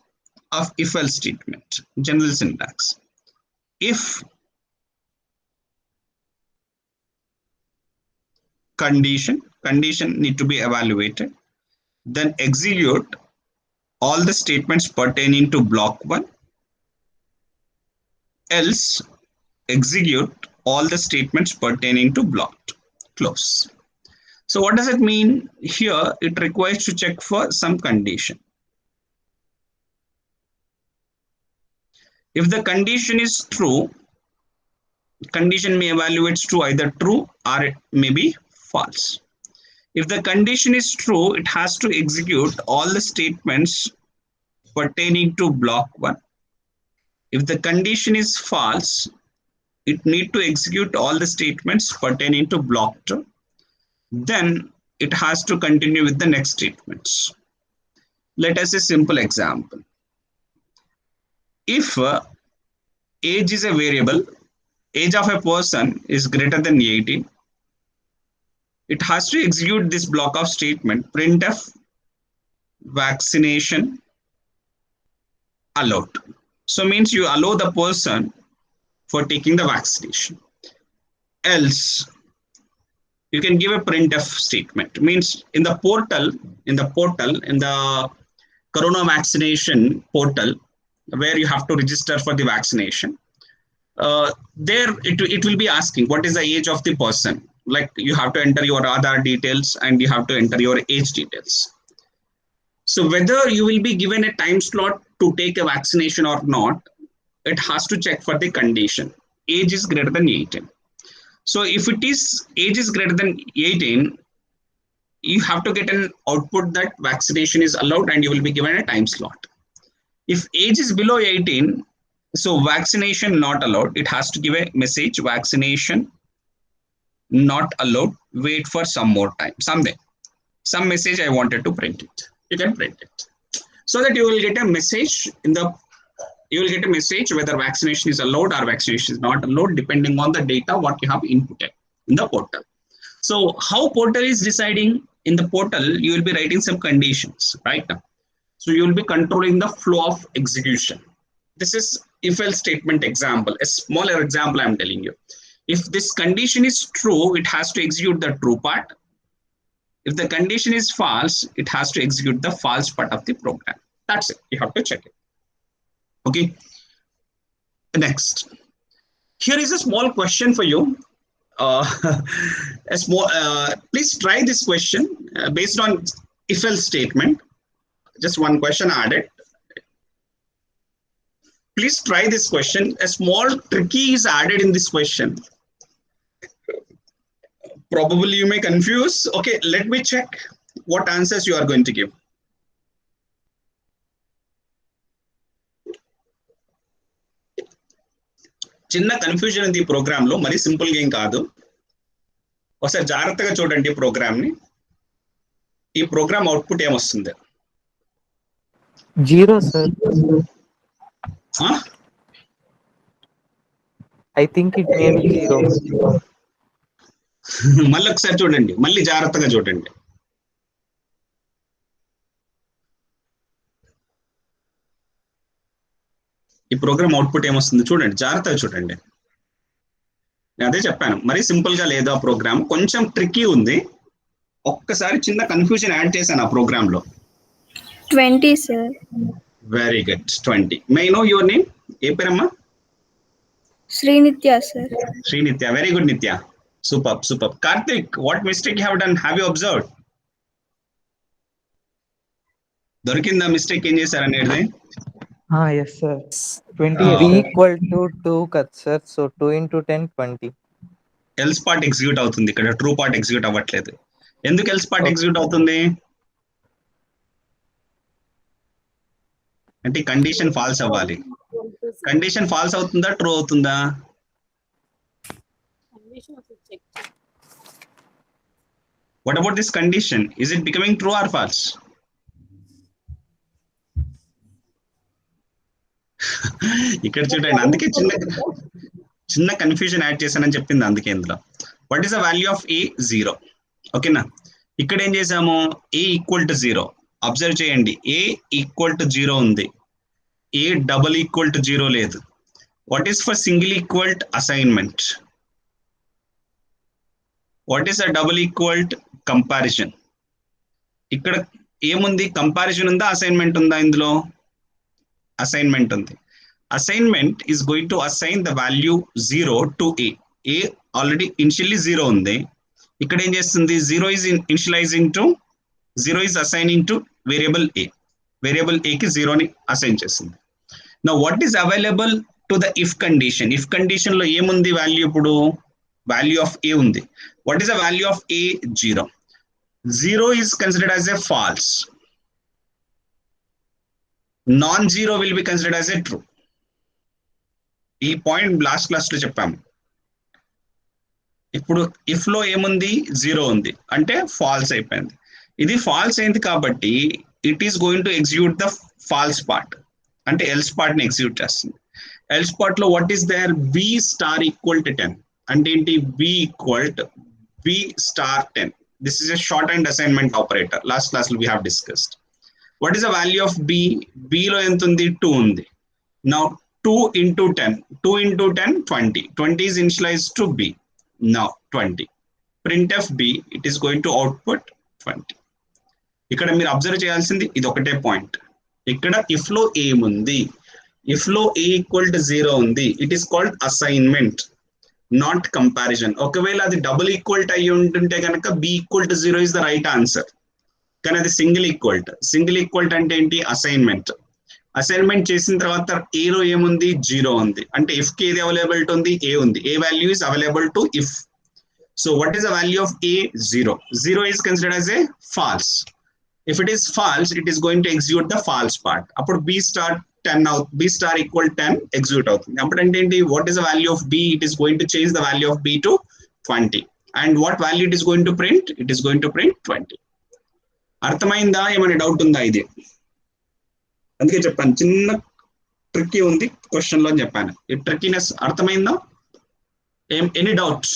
of if-else statement, general syntax. If condition need to be evaluated, then execute all the statements pertaining to block 1, else execute all the statements pertaining to block 2. Close. So what does it mean? Here it requires to check for some condition. If the condition is true, condition may evaluate to either true or it may be false. If the condition is true, it has to execute all the statements pertaining to block 1. If the condition is false, it need to execute all the statements pertaining to block 2. Then it has to continue with the next statements. Let us see a simple example. If age is a variable, age of a person is greater than 18, it has to execute this block of statement, printf vaccination allowed. So means you allow the person for taking the vaccination. Else you can give a printf statement. Means in the corona vaccination portal, where you have to register for the vaccination, there it will be asking what is the age of the person. Like you have to enter your Aadhaar details and you have to enter your age details. So whether you will be given a time slot to take a vaccination or not, it has to check for the condition. Age is greater than 18. So if it is age is greater than 18, you have to get an output that vaccination is allowed and you will be given a time slot. If age is below 18, so vaccination not allowed, it has to give a message, vaccination not allowed, wait for some more time, some message I wanted to print it. You can print it. So that you will get a message whether vaccination is allowed or vaccination is not allowed, depending on the data what you have inputted in the portal. So how portal is deciding? In the portal, you will be writing some conditions, right? So you will be controlling the flow of execution. This is if-else statement example, a smaller example I'm telling you. If this condition is true, it has to execute the true part. If the condition is false, it has to execute the false part of the program. That's it. You have to check it. Okay. Next. Here is a small question for you. Please try this question based on if-else statement. Just one question added. Please try this question. A small tricky is added in this question. Probably you may confuse. Okay, let me check what answers you are going to give. చిన్న confusion ఉంది ఈ programme లో, మరి simple గా ఏం కాదు. ఒకసారి జాగ్రత్తగా చూడండి ప్రోగ్రామ్ ని. ఈ ప్రోగ్రామ్ అవుట్పుట్ ఏమొస్తుంది? 0 sir. I think it may be 0. మళ్ళీ ఒకసారి చూడండి, మళ్ళీ జాగ్రత్తగా చూడండి. ఈ ప్రోగ్రామ్ అవుట్పుట్ ఏమొస్తుంది చూడండి, జాగ్రత్తగా చూడండి. నేను అదే చెప్పాను, మరి సింపుల్ గా లేదు ఆ ప్రోగ్రామ్, కొంచెం ట్రిక్కీ ఉంది. ఒక్కసారి చిన్న కన్ఫ్యూజన్ యాడ్ చేశాను ఆ ప్రోగ్రామ్ లో. 20 sir. Very good. 20. May I know your name? ఏ పేరమ్మా? Srinitya sir. Srinitya. Very good Nitya. Super super. Karthik, what mistake you have done? Have you observed? దొరికిందా మిస్టేక్ ఏం చేశారు అనేది? Yes sir. 20 b equal to 2 kat sir, so 2 into 10 20. Else part execute అవుతుంది ఇక్కడ, true part execute అవ్వట్లేదు. ఎందుకు ఎల్స్ పార్ట్ ఎగ్జిక్యూట్ అవుతుంది అంటే కండిషన్ ఫాల్స్ అవ్వాలి. కండిషన్ ఫాల్స్ అవుతుందా, ట్రూ అవుతుందా? What about this condition? Is it becoming true or false? ఇక్కడ చూడండి, అందుకే చిన్న కన్ఫ్యూజన్ యాడ్ చేశానని చెప్పింది అందుకే ఇందులో. What is the value of a? 0. ఓకేనా? ఇక్కడ ఏం చేసాము, ఏ ఈక్వల్ టు 0. అబ్జర్వ్ చేయండి, ఏ ఈక్వల్ టు 0 ఉంది, ఏ డబుల్ ఈక్వల్ టు 0 లేదు. What is for single equalled? Assignment. What is a double equalled? Comparison. ఇక్కడ ఏముంది, కంపారిజన్ ఉందా అసైన్మెంట్ ఉందా? ఇందులో అసైన్మెంట్ ఉంది. Assignment is going to assign the value 0 to a. A already initially 0 ఉంది, ఇక్కడ ఏం చేస్తుంది, 0 is initialising to 0 is assigning to variable a. Variable a కి 0ని అసైన్ చేస్తుంది. Now what is available to the if condition? If condition లో ఏముంది value? ఇప్పుడు వాల్యూ ఆఫ్ ఏ ఉంది. What is the value of a? 0. 0 is considered as a false. Non-zero will be considered as a true. ఈ point last class లో చెప్పాము. ఇప్పుడు if లో ఏముంది, 0 ఉంది, అంటే ఫాల్స్ అయిపోయింది. ఇది ఫాల్స్ అయింది కాబట్టి it is going to execute the false part, అంటే ఎల్స్ పార్ట్ ని ఎగ్జిక్యూట్ చేస్తుంది. ఎల్స్ పార్ట్ లో what is there? B star equal to 10. అంటే ఏంటి? B equal to B star 10. This is a shorthand assignment operator. Last class we have discussed. What is the value of b? B lo entundi? 2 undi. Now 2 into 10. 2 into 10, 20. 20 is initialized to b. Now 20. Printf b, it is going to output 20. ఇక్కడ మీరు observe చేయాల్సింది ఇది ఒకటే point. ఇక్కడ if లో ఏముంది? If లో a equal to 0 ఉంది. It is called assignment, not comparison. ఒకవేళ అది డబుల్ ఈక్వల్ట్ అయ్యి ఉంటుంటే కనుక B equal to 0 is the right answer. కానీ అది సింగిల్ ఈక్వల్ట్. సింగిల్ ఈక్వల్ట్ అంటే ఏంటి? అసైన్మెంట్. అసైన్మెంట్ చేసిన తర్వాత ఏలో ఏముంది? 0 ఉంది, అంటే ఇఫ్ కి ఏది అవైలబుల్ ఉంది? ఏ ఉంది. A value is available to if. So what is the value of a? 0. 0 is considered as a false. If it is false, it is going to execute the false part. అప్పుడు b star 10 out, b star equal 10 execute అవుతుంది. అప్పుడు అంటే ఏంటి? what is the value of b? It is going to change the value of b to 20. And what value it is going to print? It is going to print 20. అర్థమైందా? ఏమైనా doubt ఉందా? ఇది అందుకే చెప్పాను, చిన్న ట్రిక్కీ ఉంది question లో అని చెప్పాను. ఈ ట్రిక్కీనెస్ అర్థమైందా? Any doubts?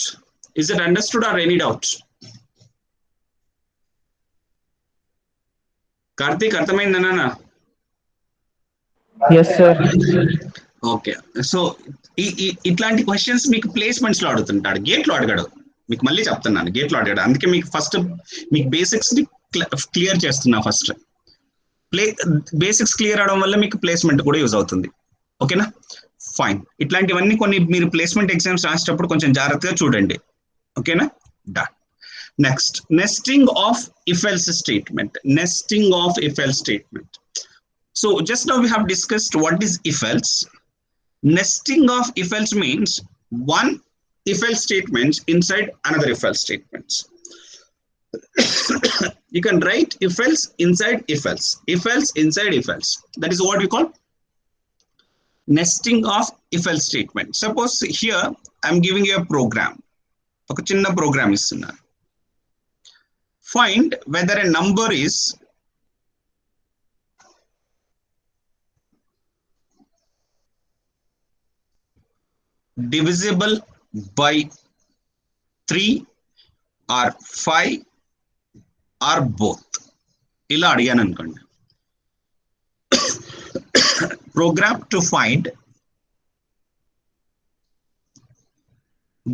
Is it understood or any doubts? Karthik అర్థమైందనా? Yes, sir. ఓకే. సో ఇట్లాంటి క్వశ్చన్స్ మీకు ప్లేస్మెంట్స్ లో అడుగుతుంటాడు, గేట్ లో అడగడు. మీకు మళ్ళీ చెప్తున్నాను, గేట్ లో అడగడు. అందుకే మీకు ఫస్ట్ మీకు బేసిక్స్ ని క్లియర్ చేస్తున్నా. ఫస్ట్ బేసిక్స్ క్లియర్ అవడం వల్ల మీకు ప్లేస్మెంట్ కూడా యూజ్ అవుతుంది. ఓకేనా? ఫైన్. ఇట్లాంటివన్నీ కొన్ని మీరు ప్లేస్మెంట్ ఎగ్జామ్స్ రాసేటప్పుడు కొంచెం జాగ్రత్తగా చూడండి. ఓకేనా? Done. Next, nesting of if else statement. Nesting of if else statement. So just now we have discussed what is if else. Nesting of if else means one if else statements inside another if else statements. You can write if else inside if else, if else inside if else. That is what we call nesting of if else statement. Suppose here I am giving you a program. Oka chinna program istunna. Find whether a number is divisible by 3 or 5 or both. ఇలా అడిగాను అనుకోండి. Program to find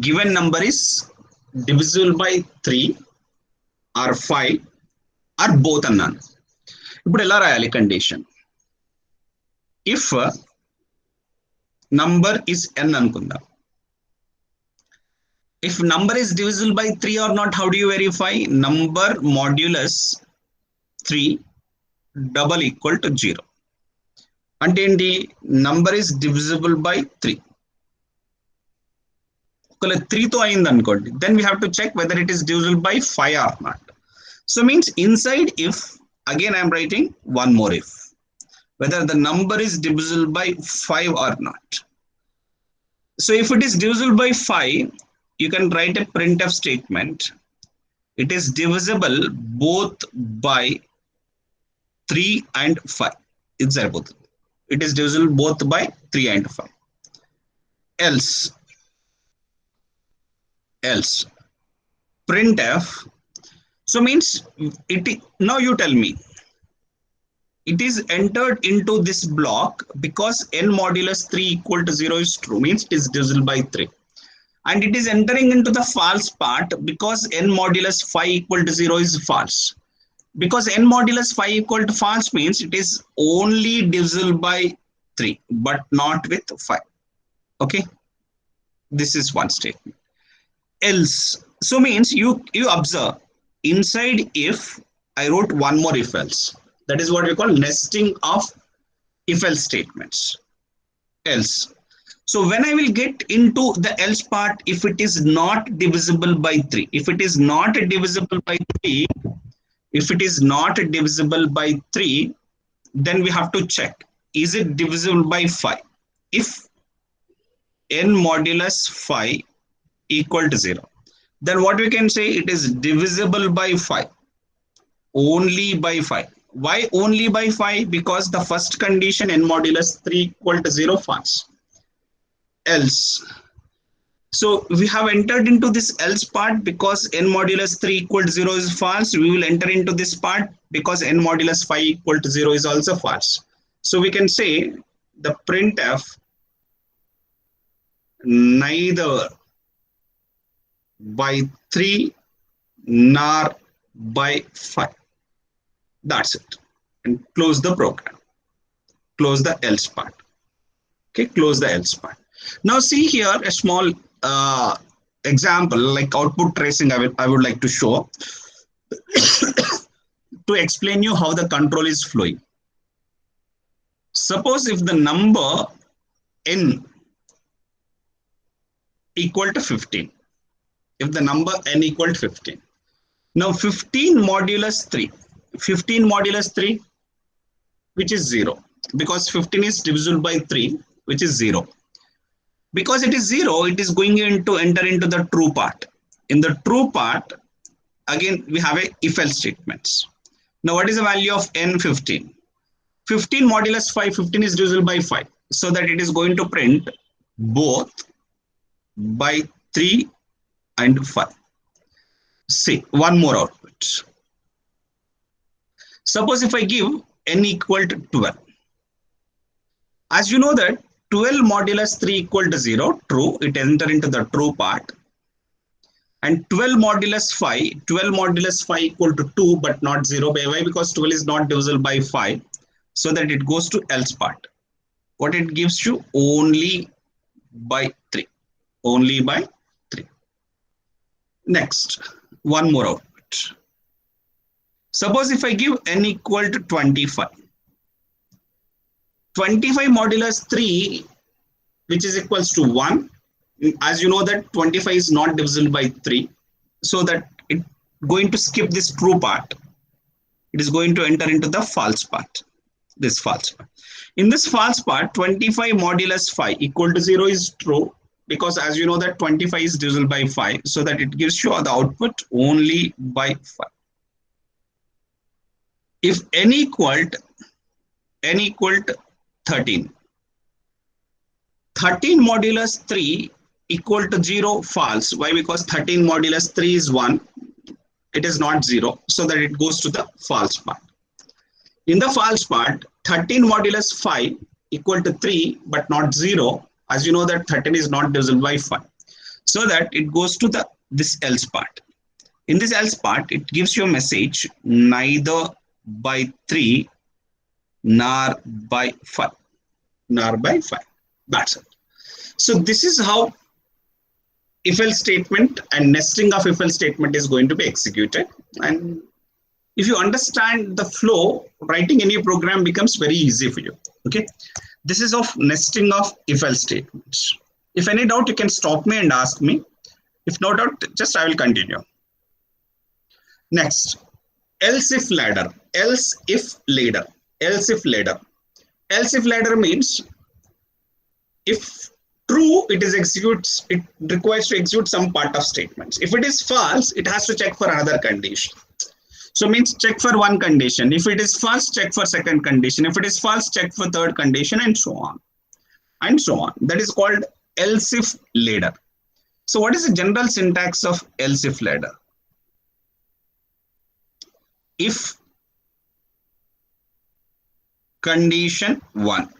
given number is divisible by 3 or 5 or both అన్నాను. ఇప్పుడు ఎలా రాయాలి condition? If number is n అనుకుందాం. If number is divisible by 3 or not, how do you verify? Number modulus 3 double equal to 0. అంటే ఏంటి? number is divisible by 3. ఒకవేళ 3 తో అయింది అనుకోండి, then we have to check whether it is divisible by 5 or not. So means inside if, again I am writing one more if, whether the number is divisible by 5 or not. So if it is divisible by 5, you can write a printf statement. It is divisible both by 3 and 5. It's there both. It is divisible both by 3 and 5. Else printf. So means it. Now you tell me. It is entered into this block because n modulus 3 equal to 0 is true, means it is divisible by 3. And it is entering into the false part because n modulus 5 equal to 0 is false. Because n modulus 5 equal to false means it is only divisible by 3, but not with 5. Okay. This is one statement. Else. So means you observe inside if I wrote one more if else. That is what we call nesting of if else statements. Else. So when I will get into the else part, if it is not divisible by 3, if it is not divisible by 3, then we have to check, is it divisible by 5? If n modulus 5 equal to 0, then what we can say, it is divisible by 5, only by 5. Why only by 5? Because the first condition n modulus 3 equal to 0 false. Else. So we have entered into this else part because n modulus 3 equal to 0 is false. We will enter into this part because n modulus 5 equal to 0 is also false. So we can say the printf neither by 3 nor by 5. That's it. And close the program. Close the else part. Okay, close the else part. Now see here a small example like output tracing I would like to show to explain you how the control is flowing. Suppose if the number n equal to 15. If the number n equal to 15. Now 15 modulus 3. 15 modulus 3, which is 0. Because 15 is divisible by 3, which is 0. Because it is 0, it is going to enter into the true part. In the true part, again, we have a if else statements. Now, what is the value of n 15? 15 modulus 5, 15 is divisible by 5. So that it is going to print both by 3 and 5. See, one more output. Suppose if I give n equal to 12. As you know that 12 modulus 3 equal to 0, true, it enter into the true part. And 12 modulus 5 equal to 2 but not 0. Why? Because 12 is not divisible by 5. So that it goes to else part. What it gives you? Only by 3. Only by 3. Next, one more output. Suppose if I give n equal to 25. 25 modulus 3, which is equals to 1. As you know that 25 is not divisible by 3. So that it going to skip this true part. It is going to enter into the false part. This false part. In this false part, 25 modulus 5 equal to 0 is true. Because as you know that 25 is divisible by 5. So that it gives you the output only by 5. If n equal to 13. 13 modulus 3 equal to 0 false. Why? Because 13 modulus 3 is 1. It is not 0. So that it goes to the false part. In the false part, 13 modulus 5 equal to 3 but not 0. As you know that 13 is not divisible by 5. So that it goes to this else part. In this else part, it gives you a message neither by 3 nor by 5. Nor by 5. That's it. So this is how if else statement and nesting of if else statement is going to be executed. And if you understand the flow, writing any program becomes very easy for you. Okay. This is of nesting of if else statements. If any doubt, you can stop me and ask me. If no doubt, just I will continue. Next, Elsif ladder. Elsif ladder. Elsif ladder. Elsif ladder means if true, it requires to execute some part of statements. If it is false, it has to check for another condition. So means check for one condition. If it is false, check for second condition. If it is false, check for third condition, and so on. And so on. That is called Elsif Ladder. So what is the general syntax of Elsif Ladder? If condition 1.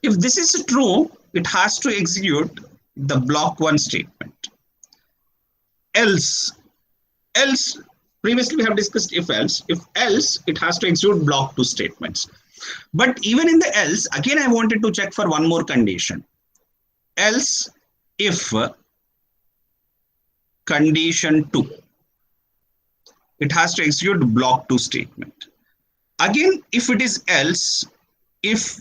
If this is true, it has to execute the block 1 statement. Else, previously we have discussed if else, it has to execute block 2 statements. But even in the else, again I wanted to check for one more condition. Else if condition 2, it has to execute block 2 statement. Again, if it is else, if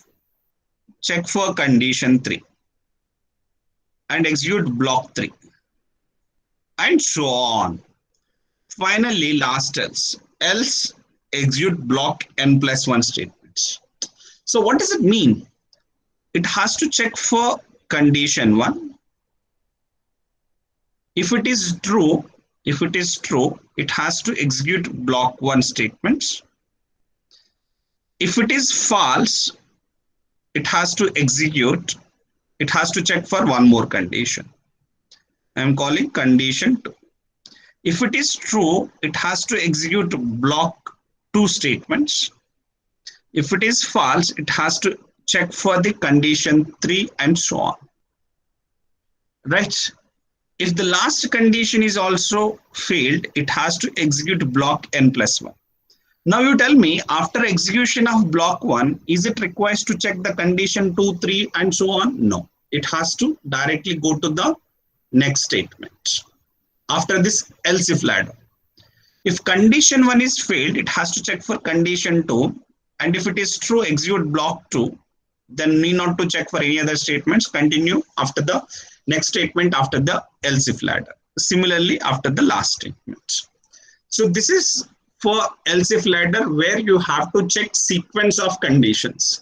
check for condition 3 and execute block 3 and so on. Finally, last else execute block n+1 statements. So what does it mean? It has to check for condition 1. If it is true, it has to execute block 1 statements. If it is false, it has to check for one more condition. I am calling condition 2. If it is true, it has to execute block 2 statements. If it is false, it has to check for the condition 3 and so on. Right? If the last condition is also failed, it has to execute block n+1. Now you tell me, after execution of block 1, is it required to check the condition 2, 3 and so on? No. It has to directly go to the next statement. After this Elsif ladder. If condition 1 is failed, it has to check for condition 2. And if it is true, execute block 2. Then need not to check for any other statements. Continue after the next statement after the Elsif ladder. Similarly, after the last statement. So this is for Elsif ladder where you have to check sequence of conditions.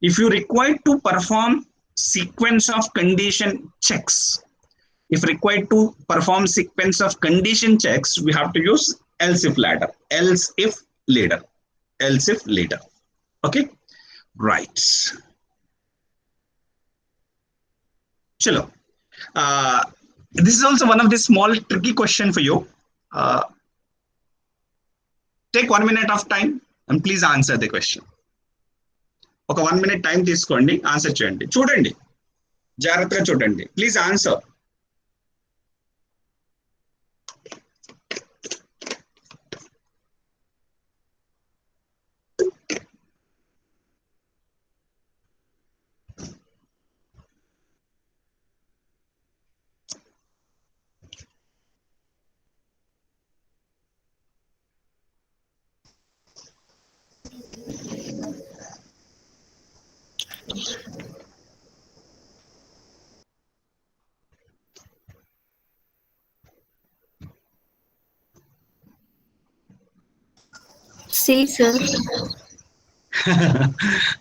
If you require to perform sequence of condition checks, we have to use Elsif ladder. Elsif ladder. Okay, right. Chalo. This is also one of the small tricky question for you. Take 1 minute of time and please answer the question. Okay, 1 minute time తీసుకోండి, answer చేయండి. చూడండి, జాగ్రత్తగా చూడండి. Please answer. C sir.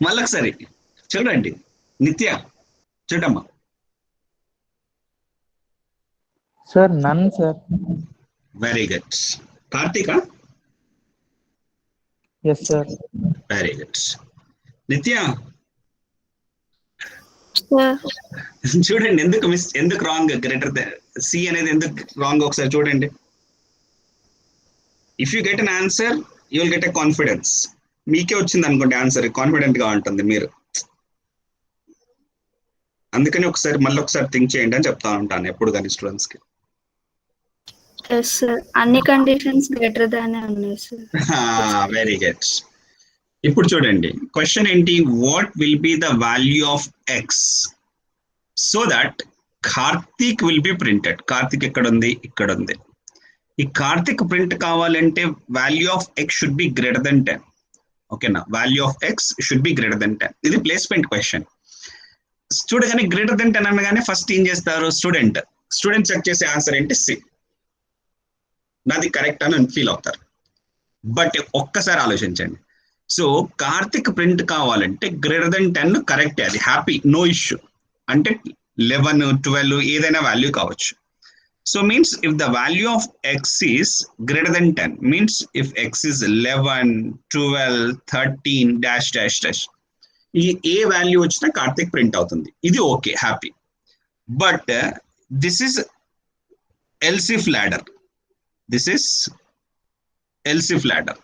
మళ్ళొకసారి చూడండి. నిత్య చూడమ్మా. Sir, none, sir. Very good. Karthika? Yes, sir. Very good. Nithya sir. చూడండి, ఎందుకు రాంగ్? గ్రేటర్ సి అనేది ఎందుకు రాంగ్ ఒకసారి చూడండి. If you get an answer you will get a confidence. మీకే వచ్చింది అనుకోండి ఆన్సర్, కాన్ఫిడెంట్ గా ఉంటుంది మీరు. అందుకని మళ్ళీ ఒకసారి థింక్ చేయండి అని చెప్తా ఉంటాను ఎప్పుడు కానీ స్టూడెంట్స్ కి. ఎస్ సార్, అన్ని కండిషన్స్ గ్రేటర్ దానే ఉన్నాయి సార్. Very good. ఇప్పుడు చూడండి, క్వశ్చన్ ఏంటి? What will be the value of X so that Karthik will be printed. Karthik ఎక్కడ ఉంది? ఇక్కడ ఉంది. ఈ కార్తీక్ ప్రింట్ కావాలంటే value of X should be greater than 10. ఓకేనా? Value of X should be greater than 10. ఇది ప్లేస్మెంట్ క్వశ్చన్. చూడగానే గ్రేటర్ దెన్ 10 అనగానే ఫస్ట్ ఏం చేస్తారు? స్టూడెంట్ చెక్ చేసే ఆన్సర్ ఏంటి? సి. నాది కరెక్ట్ అని ఫీల్ అవుతారు. బట్ ఒక్కసారి ఆలోచించండి. సో కార్తీక్ ప్రింట్ కావాలంటే గ్రేటర్ దెన్ 10 కరెక్టే, అది హ్యాపీ, నో ఇష్యూ. అంటే 11, 12 ఏదైనా వాల్యూ కావచ్చు. So means if the value of x is greater than 10, means if x is 11, 12, 13 dash dash dash, ఈ ఏ వాల్యూ వచ్చినా కార్తిక్ ప్రింట్ అవుతుంది. ఇది okay, happy. But this is Elsif ladder. This is Elsif ladder.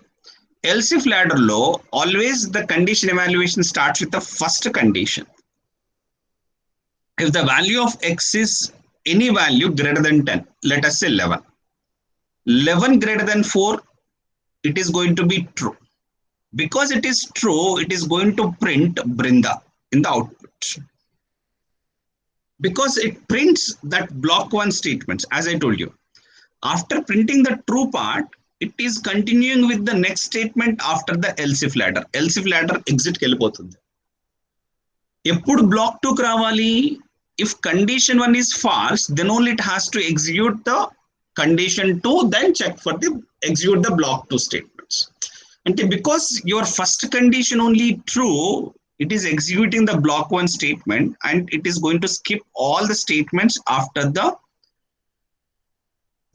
Elsif ladder లో always the condition evaluation starts with the first condition. If the value of x is any value greater than 10, let us say 11. 11 greater than 4, it is going to be true. Because it is true, it is going to print Brinda in the output. Because it prints that block 1 statements, as I told you. After printing the true part, it is continuing with the next statement after the Elsif ladder. Elsif ladder exit kellipotundi. Eppudu block 2 ku ravali? If condition 1 is false, then only it has to execute the condition 2, then check for the execute the block 2 statements. And because your first condition only true, it is executing the block 1 statement and it is going to skip all the statements after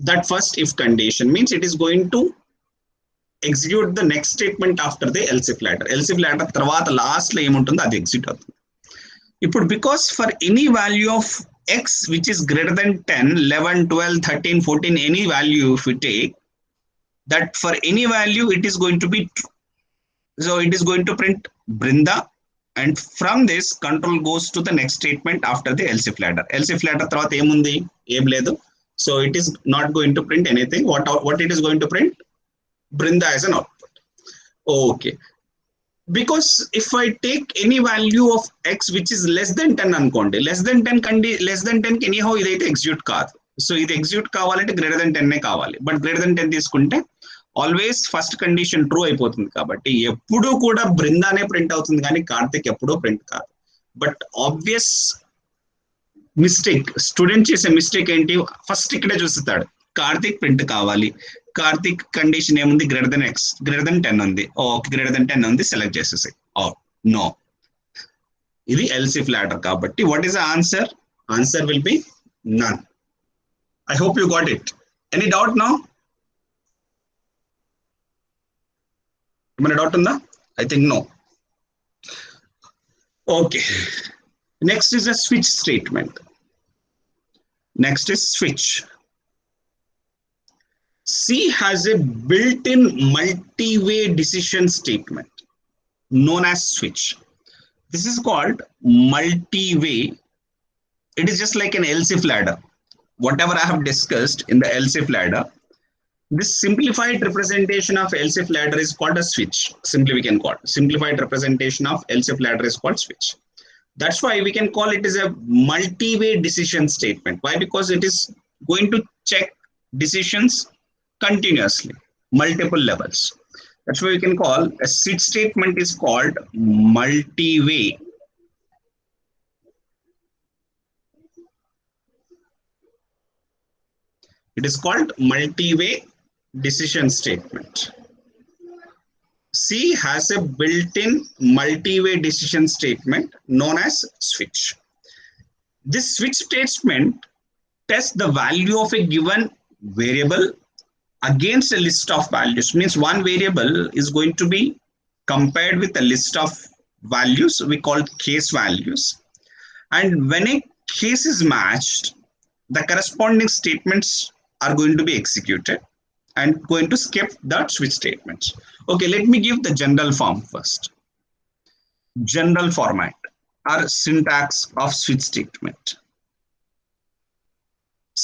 that first if condition. Means it is going to execute the next statement after the Elsif ladder. Elsif ladder tarvata last lo em untundo adi execute avutundi. Ippudu because for any value of x which is greater than 10, 11, 12, 13, 14, any value if we take, that for any value it is going to be true. So it is going to print Brinda. And from this, control goes to the next statement after the Elsif ladder. Elsif ladder tarvata emundi em ledu. So it is not going to print anything. What it is going to print? Brinda as an output. Okay. Because if I take any value of x which is less than 10 ankondi, less than 10 anyhow idaithe execute kaadu. So ఇది execute కావాలంటే greater than 10 కావాలి. But greater than 10 తీసుకుంటే always first condition true అయిపోతుంది. కాబట్టి ఎప్పుడు కూడా బృందానే print అవుతుంది, కానీ కార్తిక్ ఎప్పుడూ ప్రింట్ కాదు. బట్ ఆబ్వియస్ మిస్టేక్, స్టూడెంట్ చేసే మిస్టేక్ ఏంటి, ఫస్ట్ ఇక్కడే చూస్తాడు కార్తిక్ ప్రింట్ కావాలి, కార్తిక్ కండిషన్ ఏముంది greater than X, greater than 10 ఉంది, ఓకే గ్రేటర్ దెన్ 10 ఉంది, సెలెక్ట్ చేసేసి నో. ఇది ఎల్సిఫ్ లాడర్. కాబట్టి what is the answer? Answer will be none. I hope you got it. Any doubt now? ఏమైనా డౌట్ ఉందా? I think no. Okay, next is a switch statement. Next is switch. C has a built-in multi-way decision statement known as switch. This is called multi-way. It is just like an Elsif ladder. Whatever I have discussed in the Elsif ladder, this simplified representation of Elsif ladder is called a switch. Simply we can call it. Simplified representation of Elsif ladder is called switch. That's why we can call it as a multi-way decision statement. Why? Because it is going to check decisions continuously, multiple levels. That's why we can call a switch statement is called multi-way. It is called multi-way decision statement. C has a built-in multi-way decision statement known as switch. This switch statement tests the value of a given variable against a list of values. Means one variable is going to be compared with a list of values we call case values, and when a case is matched, the corresponding statements are going to be executed and going to skip the switch statements. Okay, let me give the general form first. General format or syntax of switch statement.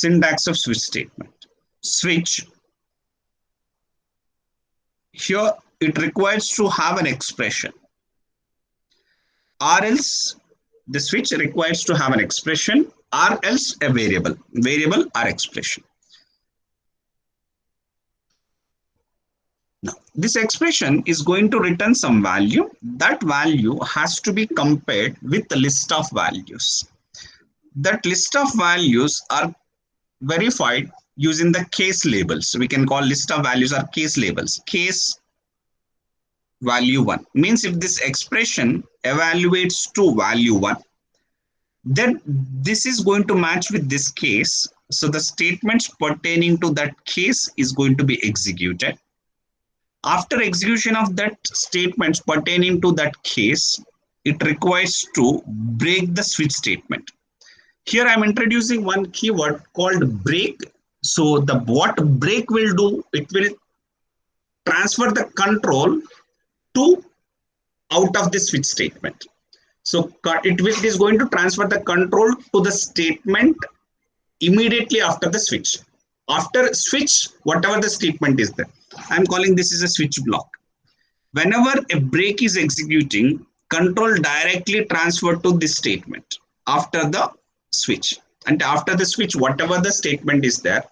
Syntax of switch statement. Switch. Here it requires to have an expression, or else the switch requires to have an expression, or else a variable or expression. Now this expression is going to return some value. That value has to be compared with the list of values. That list of values are verified using the case labels. We can call list of values or case labels. Case value 1 means if this expression evaluates to value 1, then this is going to match with this case. So the statements pertaining to that case is going to be executed. After execution of that statements pertaining to that case, it requires to break the switch statement. Here I'm introducing one keyword called break. So the what break will do, it will transfer the control to out of the switch statement. So it is going to transfer the control to the statement immediately after the switch. After switch, whatever the statement is there, I'm calling this is a switch block. Whenever a break is executing, control directly transfer to this statement after the switch. And after the switch, whatever the statement is there,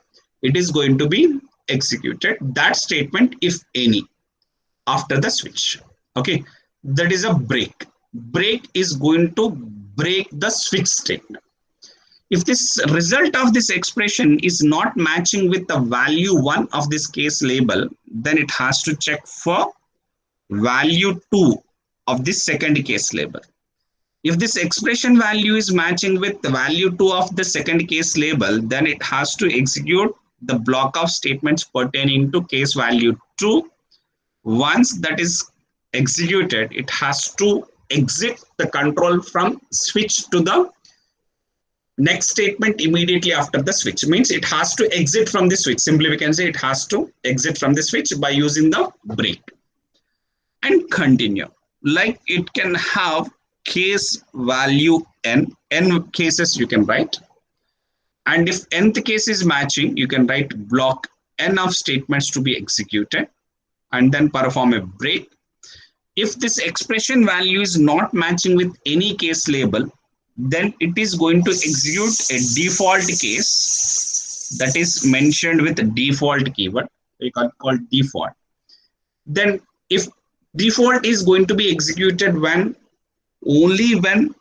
it is going to be executed. That statement, if any, after the switch. Okay, that is a break. Break is going to break the switch statement. If this result of this expression is not matching with the value 1 of this case label, then it has to check for value 2 of this second case label. If this expression value is matching with the value 2 of the second case label, then it has to execute the block of statements pertaining to case value 2. Once that is executed, it has to exit the control from switch to the next statement immediately after the switch. Means it has to exit from the switch. Simply we can say it has to exit from the switch by using the break. And continue. Like it can have case value n cases you can write. And if nth case is matching, you can write block n of statements to be executed and then perform a break. If this expression value is not matching with any case label, then it is going to execute a default case that is mentioned with the default keyword. We can call default. Then if default is going to be executed when only when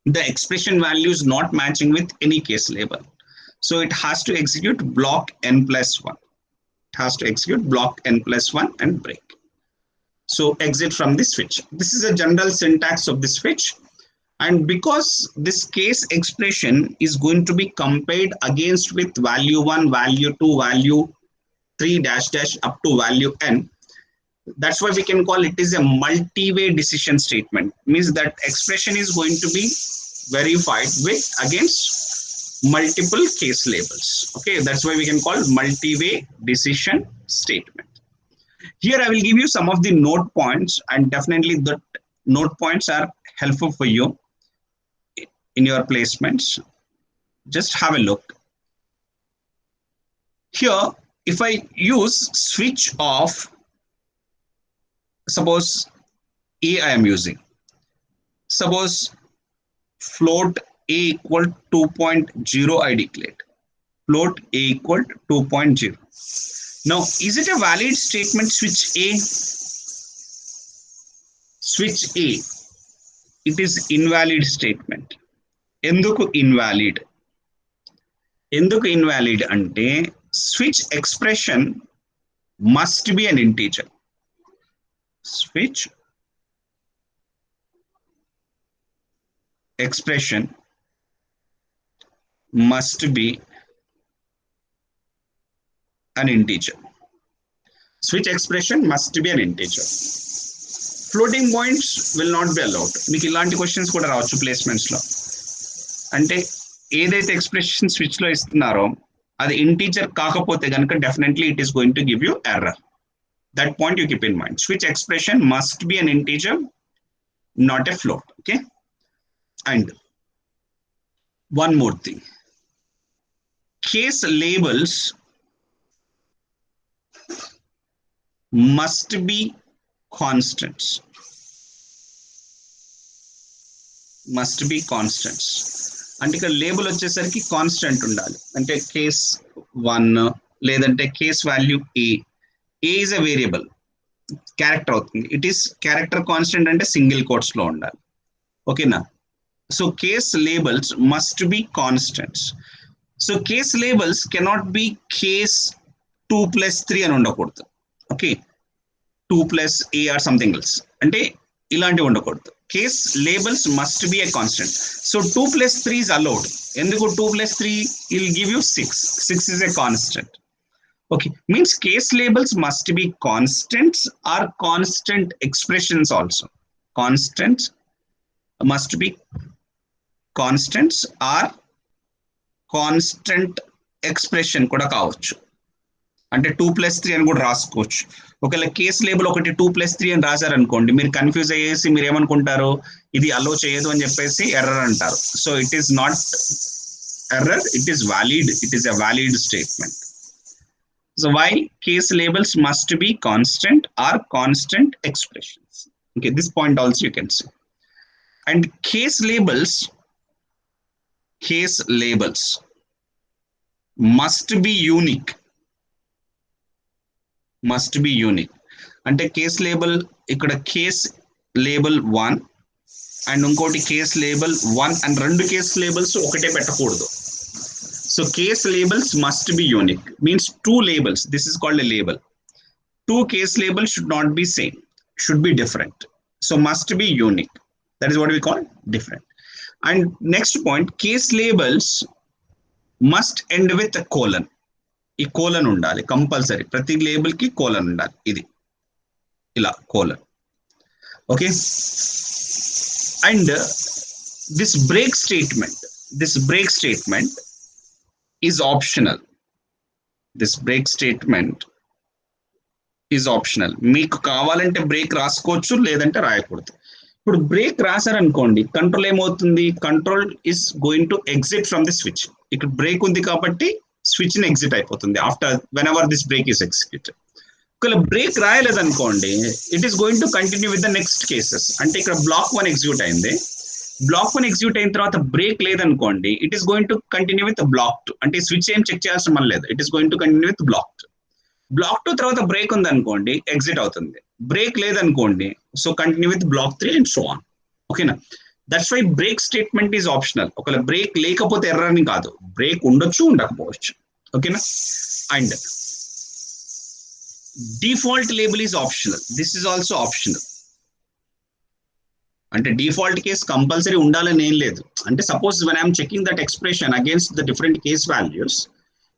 the expression value is not matching with any case label. So it has to execute block n plus 1. It has to execute block n plus 1 and break. So exit from the switch. This is a general syntax of the switch. And because this case expression is going to be compared against with value 1, value 2, value 3 dash dash up to value n, that's why we can call it is a multi-way decision statement. Means that expression is going to be verified with against multiple case labels. Okay, that's why we can call multi-way decision statement. Here I will give you some of the note points, and definitely the note points are helpful for you in your placements. Just have a look. Here, if I use switch off, suppose A I am using. Suppose float A equal 2.0 I declared. Float A equal 2.0. Now, is it a valid statement switch A? Switch A. It is invalid statement. Enduku invalid? Enduku invalid ante switch expression must be an integer. Switch expression must be an integer. Switch expression must be an integer. Floating points will not be allowed. మీకు ఇలాంటి questions కూడా రావచ్చు placements లో. అంటే ఏదైతే expression switch లో ఇస్తున్నారో అది ఇంటీజర్ కాకపోతే కనుక definitely it is going to give you error. That point you keep in mind. Switch expression must be an integer, not a float. Okay. And one more thing. Case labels must be constants. Must be constants. అంటే ఇక్కడ label వచ్చేసరికి constant ఉండాలి. అంటే case 1 లేదంటే case value A. A is a variable. Character అవుతుంది. It is character constant అంటే single quotes లో ఉండాలి. ఓకేనా? So case labels must be constants. So case labels cannot be case 2 plus 3 అని ఉండకూడదు. Okay. 2 plus A or something else. అంటే ఇలాంటివి ఉండకూడదు. case labels must be a constant. So 2 plus 3 is allowed. Enduku 2 plus 3 will give you 6. 6 is a constant. Okay, means case labels must be constants or constant expressions also. Constants must be constants or constant expression కూడా కావచ్చు. అంటే 2 plus 3 అని కూడా రాసుకోవచ్చు. ఒకవేళ case label ఒకటి 2 plus 3 అని రాశారనుకోండి, మీరు కన్ఫ్యూజ్ అయ్యేసి మీరు ఏమనుకుంటారు, ఇది అలో చేయదు అని చెప్పేసి ఎర్రర్ అంటారు. So it is not error, it is valid, it is a valid statement. So while case labels must be constant or constant expressions. Okay, this point also you can see. And case labels must be unique. Must be unique. అంటే case label ఇక్కడ case label 1 and ఇంకోటి case label 1 and రెండు case labels ఒకటే పెట్టకూడదు. So case labels must be unique, means two labels. This is called a label. Two case labels should not be same, should be different. So must be unique. That is what we call different. And next point, case labels must end with a colon. ఈ colon ఉండాలి compulsory, ప్రతి label కి colon ఉండాలి. ఇది ఇలా colon. Okay, and this break statement is optional. This break statement is optional. మీకు కావాలంటే break రాసుకోవచ్చు, లేదంటే రాయకూడదు. ఇప్పుడు బ్రేక్ రాశారనుకోండి, కంట్రోల్ ఏమవుతుంది, control is going to exit from the switch. ఇక్కడ బ్రేక్ ఉంది కాబట్టి స్విచ్ ని ఎగ్జిట్ అయిపోతుంది after whenever this break is executed. ఒకవేళ బ్రేక్ రాయలేదనుకోండి, it is going to continue with the next cases. అంటే ఇక్కడ బ్లాక్ 1 ఎగ్జిక్యూట్ అయింది, బ్లాక్ 1 ఎగ్జిక్యూట్ అయిన తర్వాత బ్రేక్ లేదనుకోండి, it is going to continue with block 2. అంటే స్విచ్ ఏం చెక్ చేయాల్సిన పని లేదు, it is going to continue with block 2. Block 2 తర్వాత బ్రేక్ ఉంది అనుకోండి, ఎగ్జిట్ అవుతుంది. బ్రేక్ లేదనుకోండి, so continue with block 3 and so on. ఓకేనా, that's why break statement is optional. ఒకవేళ బ్రేక్ లేకపోతే ఎర్రర్ అని కాదు, బ్రేక్ ఉండొచ్చు ఉండకపోవచ్చు. ఓకేనా, and default label is optional. This is also optional. అంటే డిఫాల్ట్ కేస్ కంపల్సరీ ఉండాలని ఏం లేదు. అంటే suppose when I'm checking that expression against the different case values,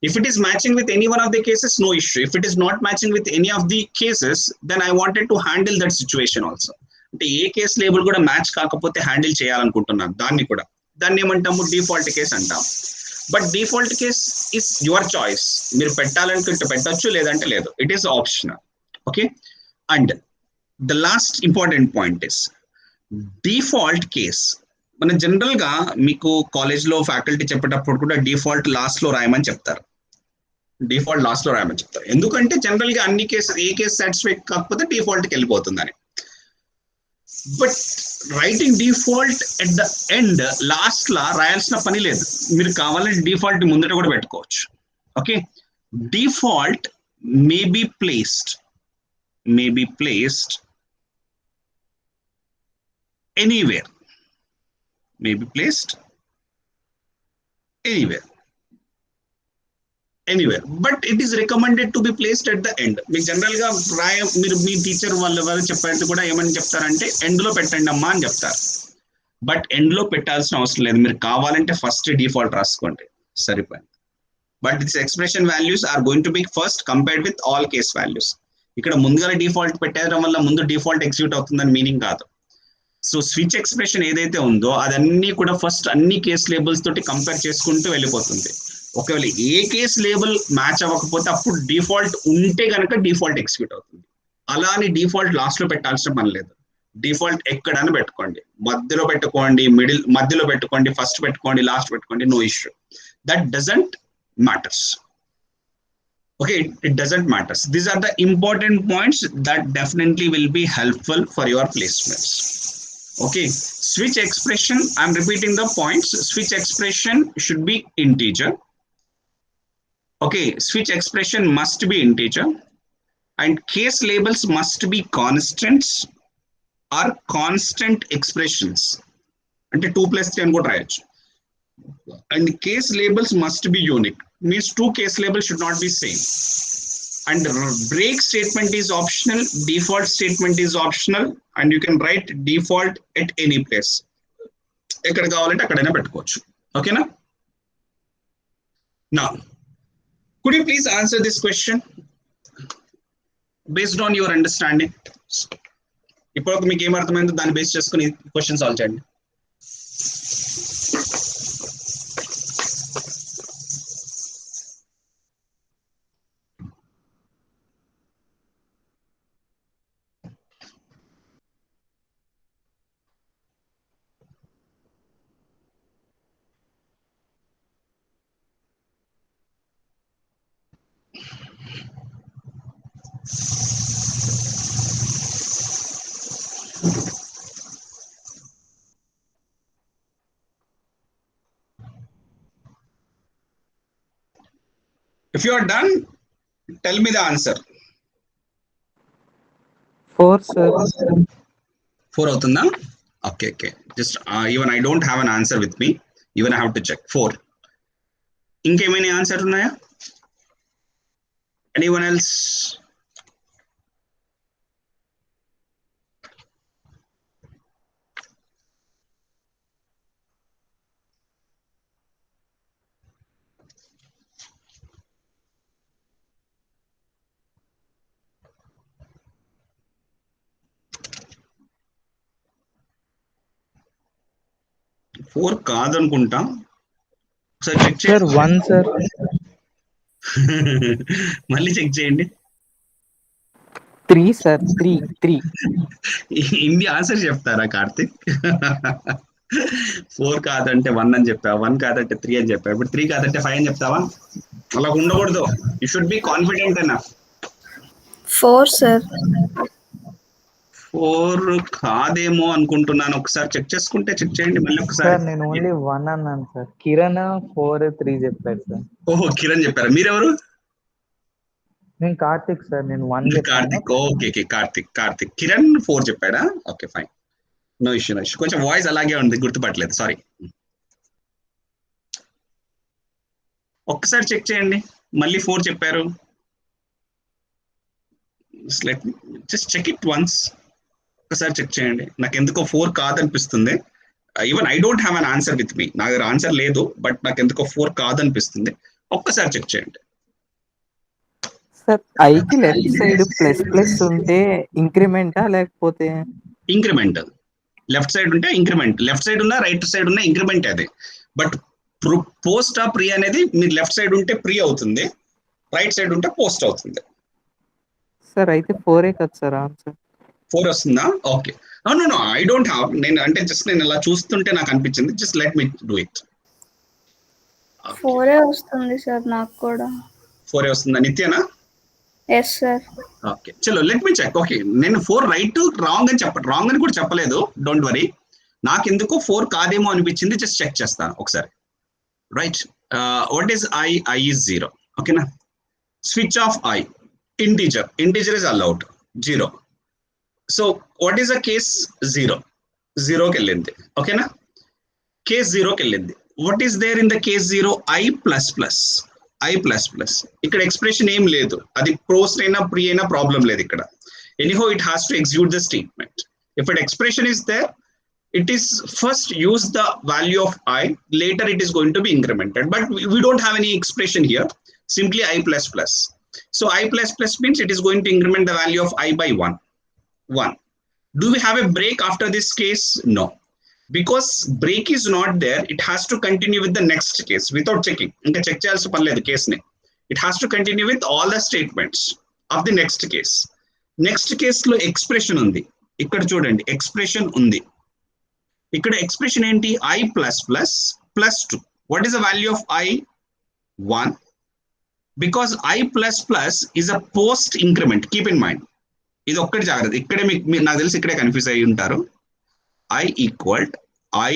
if it is matching with any one of the cases, no issue. If it is not matching with any of the cases, then I wanted to handle that situation also. అంటే ఏ case label కూడా match కాకపోతే handle చేయాలనుకుంటున్నాను, దాన్ని ఏమంటాము, default case అంటాం. But default case is your choice. మీరు పెట్టాలనుకుంటే పెట్టచ్చు, లేదంటే లేదు. It is optional. Okay, and the last important point is default case. మన జనరల్ గా మీకు కాలేజ్ లో ఫ్యాకల్టీ చెప్పేటప్పుడు కూడా డిఫాల్ట్ లాస్ట్ లో రాయమని చెప్తారు. ఎందుకంటే జనరల్ గా అన్ని కేసు ఏ కేసు సాటిస్ఫై కాకపోతే డిఫాల్ట్ కి వెళ్ళిపోతుందని. But writing default at the end, last లా రాయాల్సిన పని లేదు. మీరు కావాలంటే డిఫాల్ట్ ముందట కూడా పెట్టుకోవచ్చు. Okay, default may be placed anywhere, may be placed anywhere, but it is recommended to be placed at the end. మీకు జనరల్ గా మీరు మీ టీచర్ వాళ్ళు చెప్పేది కూడా ఏమని చెప్తారంటే ఎండ్ లో పెట్టండి అమ్మా అని చెప్తారు. బట్ ఎండ్ లో పెట్టాల్సిన అవసరం లేదు, మీరు కావాలంటే ఫస్ట్ డిఫాల్ట్ రాసుకోండి, సరిపోయింది. But this expression values are going to be first compared with all case values. ఇక్కడ ముందుగా డిఫాల్ట్ పెట్టడం వల్ల ముందు డిఫాల్ట్ ఎగ్జిక్యూట్ అవుతుందని మీనింగ్ కాదు. సో స్విచ్ ఎక్స్ప్రెషన్ ఏదైతే ఉందో అదన్నీ కూడా ఫస్ట్ అన్ని కేస్ లేబుల్స్ తోటి కంపేర్ చేసుకుంటూ వెళ్ళిపోతుంది. ఒకవేళ ఏ కేస్ లేబుల్ మ్యాచ్ అవ్వకపోతే అప్పుడు డిఫాల్ట్ ఉంటే కనుక డిఫాల్ట్ ఎగ్జిక్యూట్ అవుతుంది. అలా అని డిఫాల్ట్ లాస్ట్ లో పెట్టాల్సిన పని లేదు. డిఫాల్ట్ ఎక్కడైనా పెట్టుకోండి, మధ్యలో పెట్టుకోండి, మధ్యలో పెట్టుకోండి, ఫస్ట్ పెట్టుకోండి, లాస్ట్ పెట్టుకోండి, no issue. That doesn't matters. Okay, it doesn't matter. These are the important points that definitely will be helpful for your placements. Okay, switch expression, I'm repeating the points. Switch expression should be integer. Okay, switch expression must be integer, and case labels must be constants or constant expressions. And 2 plus 3 and go try it. And case labels must be unique, means two case labels should not be same. And break statement is optional, default statement is optional, and you can write default at any place. ఎక్కడ కావాలంటే అక్కడైనా పెట్టుకోవచ్చు. ఓకేనా? Now, could you please answer this question based on your understanding? ఇప్పుడు మీకు ఏం అర్థమైందో దాన్ని బేస్ చేసుకుని క్వశ్చన్ సాల్వ్ చేయండి. If you are done, tell me the answer. 4, sir. 4 అవుతుందా? Okay. Just even I don't have an answer with me. Even I have to check. 4. ఇంకేమైనా answer ఉన్నాయా? Anyone else? ఫోర్ కాదనుకుంటా. ఒకసారి check Sir, చేయండి. 1, sir. మళ్ళీ check చేయండి. 3, sir. 3. ఇన్ని answer చెప్తారా కార్తిక్? 4 కాదంటే 1 అని చెప్పా, 1 కాదంటే 3 అని చెప్పా, ఇప్పుడు 3 కాదంటే 5 అని చెప్తావా? అలా ఉండకూడదు. You should be confident enough. 4, sir. 4 కాదేమో అనుకుంటున్నాను. ఒకసారి చెక్ చేసుకుంటే చెక్ చేయండి మళ్ళీ ఒకసారి. సార్ నేను ఓన్లీ 1 అన్నాను సార్. కిరణ్ 4, 3 చెప్పారు సార్. ఓహో, కిరణ్ చెప్పారా? మీరెవరు? నేను కార్తిక్ సార్. నేను 1 చెప్పాను. కార్తిక్. ఓకే, కార్తిక్. కిరణ్ 4 చెప్పాడా? Okay, fine. No issue. కొంచెం వాయిస్ అలాగే ఉంది, గుర్తుపట్టలేదు, సారీ. ఒక్కసారి చెక్ చేయండి. మళ్ళీ 4 చెప్పారు. Just check it once. ఒకసారి చెక్ చేయండి. నాకు ఎందుకో 4 కాదనిపిస్తుంది. Even I don't have an answer with me. నా దగ్గర ఆన్సర్ లేదు, బట్ నాకు ఎందుకో 4 కాదనిపిస్తుంది. ఒక్కసారి చెక్ చేయండి. సార్ ఐకి లెఫ్ట్ సైడ్ ప్లస్ ఉంటే ఇంక్రిమెంటా లేకపోతే? ఇంక్రిమెంట్. లెఫ్ట్ సైడ్ ఉంటే ఇంక్రిమెంట్. లెఫ్ట్ సైడ్ ఉన్నా రైట్ సైడ్ ఉన్నా ఇంక్రిమెంట్ అది. బట్ పోస్ట్ ఆ ప్రీ అనేది మీరు లెఫ్ట్ సైడ్ ఉంటే ప్రీ అవుతుంది, రైట్ సైడ్ ఉంటే పోస్ట్ అవుతుంది. సార్ అయితే 4 కదా సార్ ఆన్సర్. 4 వస్తుందా? Okay. No I don't have. నేను అంటే జస్ట్ నేను ఇలా చూస్తుంటే నాకు అనిపించింది. Just let me do it. 4 వస్తుంది సార్ నాకు కూడా. 4 వస్తుందా? నిత్యనా? Yes sir. ఓకే, చలో లెట్ మీ చెక్. ఓకే, నేను 4 రైట్ రాంగ్ అని కూడా చెప్పలేదు. Don't worry. నాకు ఎందుకో 4 కాదేమో అనిపించింది. జస్ట్ చెక్ చేస్తాను ఒకసారి. Right. What is I? I is 0. ఓకేనా? Switch of I. Integer is allowed 0. So what is the case? 0కి వెళ్ళింది. ఓకేనా? కేస్ 0కి వెళ్ళింది. What is there in the case 0? I++. ఇక్కడ ఎక్స్ప్రెషన్ ఏం లేదు. అది పోస్ట్ అయినా ప్రీ అయినా ప్రాబ్లం లేదు ఇక్కడ. Anyhow it has to execute the statement. If it expression is there, it is first use the value of I, later it is going to be incremented, but we don't have any expression here, simply I++. So I++ means it is going to increment the value of I by 1. Do we have a break after this case? No, because break is not there. It has to continue with the next case without checking. Inka check cheyalsi panledu case ni. It has to continue with all the statements of the next case. Next case lo expression undi. Ikkada chudandi, expression undi. ఇక్కడ expression ఏంటి? I++ +2. What is the value of I? 1. Because I++ is a post increment. Keep in mind, ఇది ఒక్కటి జాగ్రత్త. ఇక్కడే మీకు నాకు తెలిసి ఇక్కడే కన్ఫ్యూజ్ అయ్యి ఉంటారు. I = I++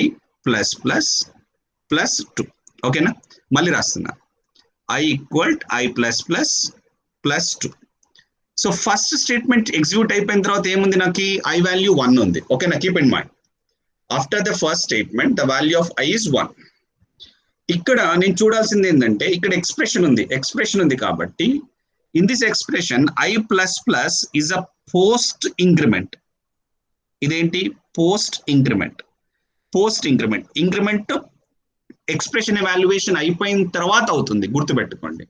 +2. ఓకేనా? మళ్ళీ రాస్తున్నా. I = I++ +2. So first statement execute అయిపోయిన తర్వాత ఏముంది? నాకు I వాల్యూ 1 ఉంది. ఓకేనా? Keep in mind, after the first statement the value of I is 1. ఇక్కడ నేను చూడాల్సింది ఏంటంటే ఇక్కడ ఎక్స్ప్రెషన్ ఉంది కాబట్టి In this expression, I plus plus is a post increment. ఇదేంటి post increment. Increment expression evaluation అయిపోయిన తర్వాత అవుతుంది, గుర్తుపెట్టుకోండి.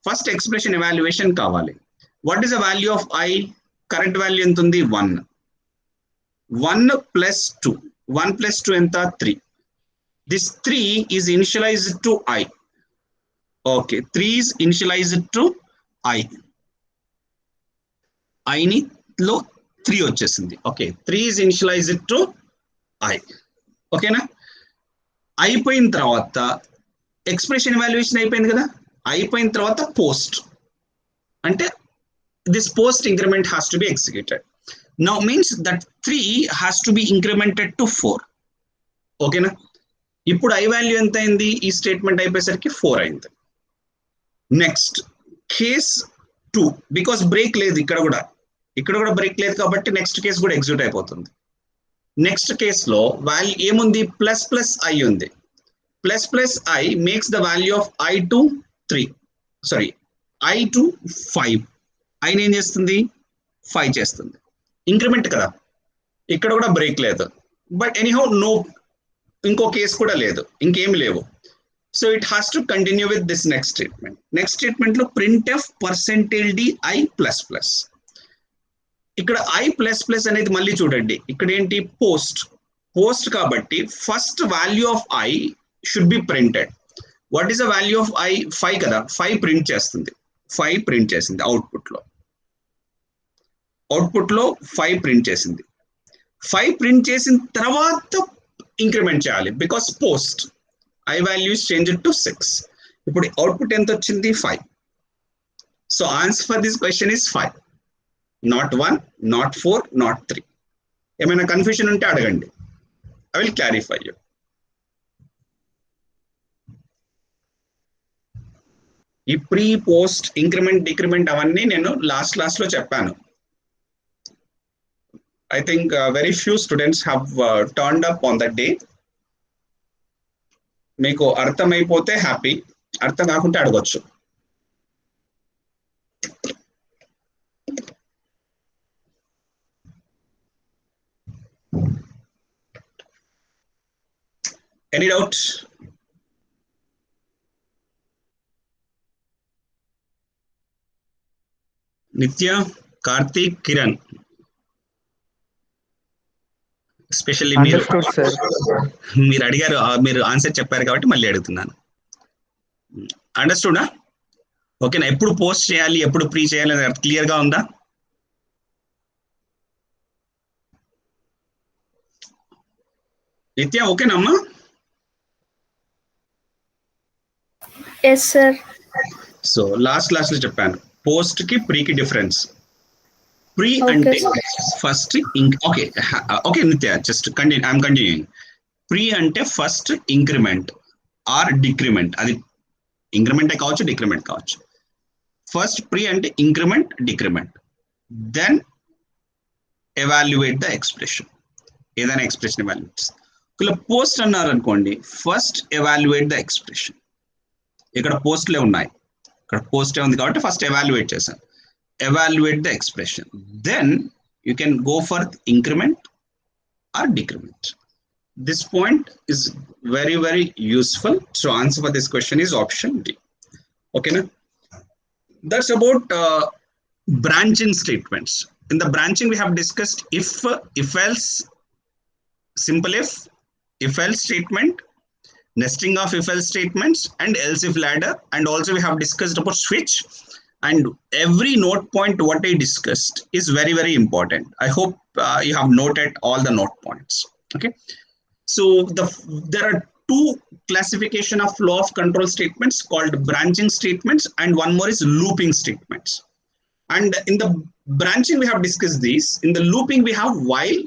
ఫస్ట్ ఎక్స్ప్రెషన్ ఎవాల్యుయేషన్ కావాలి. What is the value of I? Current value ఎంత ఉంది? 1. 1 plus 2. 1 plus 2 ఎంత? 3. This 3 is initialized to I. Okay, 3 is initialized to I. I ని లో 3 వచ్చేసింది. Okay, 3 is initialized to I. ఓకేనా? అయిపోయిన తర్వాత ఎక్స్ప్రెషన్ ఎవాల్యుయేషన్ అయిపోయింది కదా, అయిపోయిన తర్వాత పోస్ట్ అంటే this post increment has to be executed. Now means that 3 has to be incremented to 4. ఓకేనా? ఇప్పుడు I వాల్యూ ఎంత అయింది? ఈ స్టేట్మెంట్ అయిపోయేసరికి 4 అయింది. నెక్స్ట్ కేస్ 2, బికాస్ బ్రేక్ లేదు ఇక్కడ కూడా బ్రేక్ లేదు కాబట్టి నెక్స్ట్ కేస్ కూడా ఎగ్జిక్యూట్ అయిపోతుంది. నెక్స్ట్ కేసులో వాల్యూ ఏముంది? ప్లస్ ప్లస్ ఐ ఉంది. Plus plus I makes the value of I to 3, sorry I to 5. ఐని ఏం చేస్తుంది? 5 చేస్తుంది. ఇంక్రిమెంట్ కదా, ఇక్కడ కూడా బ్రేక్ లేదు. బట్ ఎనీహౌ నో, ఇంకో కేసు కూడా లేదు, ఇంకేమి లేవు. So it has to continue with this next statement. Next statement లో printf %d i plus plus. ఇక్కడ ఐ ప్లస్ ప్లస్ అనేది మళ్ళీ చూడండి, ఇక్కడ ఏంటి? పోస్ట్ కాబట్టి first value of I should be printed. What is the value of I? 5 కదా, 5 print చేస్తుంది. 5 ప్రింట్ చేసింది అవుట్పుట్ లో 5 ప్రింట్ చేసింది. 5 ప్రింట్ చేసిన తర్వాత ఇంక్రిమెంట్ చేయాలి, because post I values change to 6. ఇప్పుడు అవుట్పుట్ ఎంత వచ్చింది? 5. So answer for this question is 5, not 1, not 4, not 3. ఏమైనా కన్ఫ్యూషన్ ఉంటే అడగండి, ఐ విల్ క్లారిఫై యూ. ఈ ప్రీ పోస్ట్ ఇంక్రిమెంట్ డిక్రిమెంట్ అవన్నీ నేను లాస్ట్ లో చెప్పాను. I think very few students have turned up on that day. మీకు అర్థమైపోతే హ్యాపీ, అర్థం కాకుంటే అడగొచ్చు. Any doubt? నిత్య, కార్తీక్, కిరణ్, ఎస్పెషల్లీ మీరు అడిగారు, మీరు ఆన్సర్ చెప్పారు కాబట్టి మళ్ళీ అడుగుతున్నాను. అండర్స్టూడా? ఓకేనా? ఎప్పుడు పోస్ట్ చేయాలి, ఎప్పుడు ప్రీ చేయాలి అనేది క్లియర్ గా ఉందా? నిత్య ఓకేనమ్మా? Yes sir. సో లాస్ట్ లో చెప్పాను పోస్ట్ కి ప్రీకి డిఫరెన్స్. ప్రీ అంటే first okay Nithya, just I'm continuing. Pre అంటే ఫస్ట్ ఇంక్రిమెంట్ ఆర్ డిక్రిమెంట్, అది ఇంక్రిమెంటే కావచ్చు, డిక్రిమెంట్ కావచ్చు. ఫస్ట్ ప్రీ అంటే increment, decrement, then evaluate the expression, ఏదైనా ఎక్స్ప్రెషన్ ఎవాల్యుయేట్. ఇలా పోస్ట్ అన్నారు అనుకోండి, ఫస్ట్ ఎవాల్యుయేట్ ద ఎక్స్ప్రెషన్. ఇక్కడ పోస్ట్లే ఉన్నాయి, ఇక్కడ పోస్టే ఉంది కాబట్టి ఫస్ట్ ఎవాల్యుయేట్ చేశాను. Evaluate the expression, then you can go for increment or decrement. This point is very useful. So answer for this question is option D. Okay na? That's about branching statements. In the branching we have discussed if else, simple if else statement, nesting of if else statements, and Elsif ladder, and also we have discussed about switch. And every note point what I discussed is very important. I hope you have noted all the note points. Okay, so there are two classification of flow of control statements called branching statements, and one more is looping statements. And in the branching we have discussed these. In the looping we have while,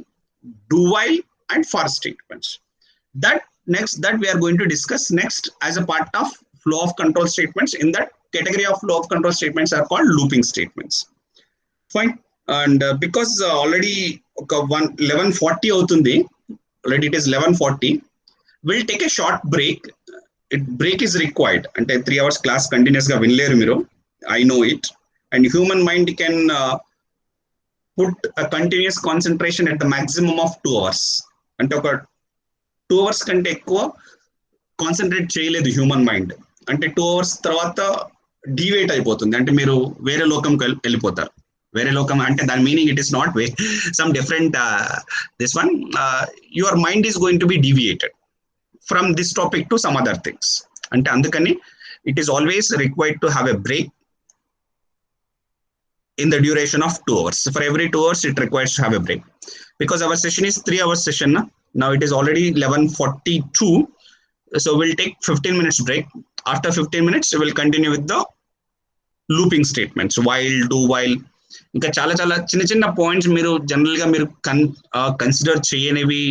do while, and for statements. That we are going to discuss next as a part of flow of control statements. In that category of flow of control statements are called looping statements. Fine. And because already 11:40 అవుతుంది, already it is 11:40, we'll take a short break. Break is required. అంటే 3 hours class continuous గా వినలేరు మీరు, I know it. and human mind can put a continuous concentration at the maximum of 2 hours. అంటే ఒక 2 hours కంటే ఎక్కువ concentrate చేయలేదు human mind. అంటే 2 hours తర్వాత డివేట్ అయిపోతుంది, అంటే మీరు వేరే లోకంకి వెళ్ళిపోతారు. వేరే లోకం అంటే దాని meaning it is not way some different this one, your mind is going to B deviated from this topic to some other things. అంటే అందుకని it is always required to have a break in the duration of 2 hours. So for every 2 hours, it requires to have a break. Because our session is 3 hour session. Now it is already 11:42. So we'll take 15 minutes break. After 15 minutes, we will continue with the looping statements. While, do, while. ఇంకా చాలా చాలా చిన్న చిన్న points మీరు జనరల్గా మీరు consider చేయనివి,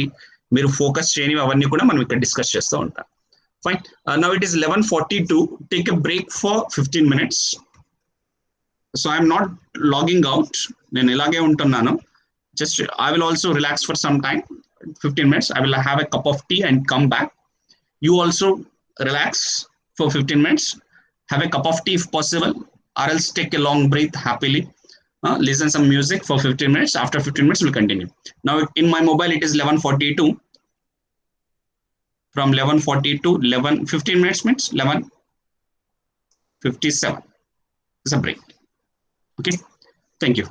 మీరు focus చేయనివి, అవన్నీ కూడా మనం ఇక్కడ డిస్కస్ చేస్తూ ఉంటాం. Fine. Now it is 11:42. Take a break for 15 minutes. So I'm not logging out. నేను ఇలాగే ఉంటున్నాను. Just I will also relax for some time, 15 minutes. I will have a cup of tea and come back. You also relax for 15 minutes. Have a cup of tea if possible, or else take a long breath happily. Listen some music for 15 minutes. After 15 minutes, we'll continue. Now in my mobile, it is 11:42. From 11:42, 15 minutes means 11:57. It's a break. Okay, thank you.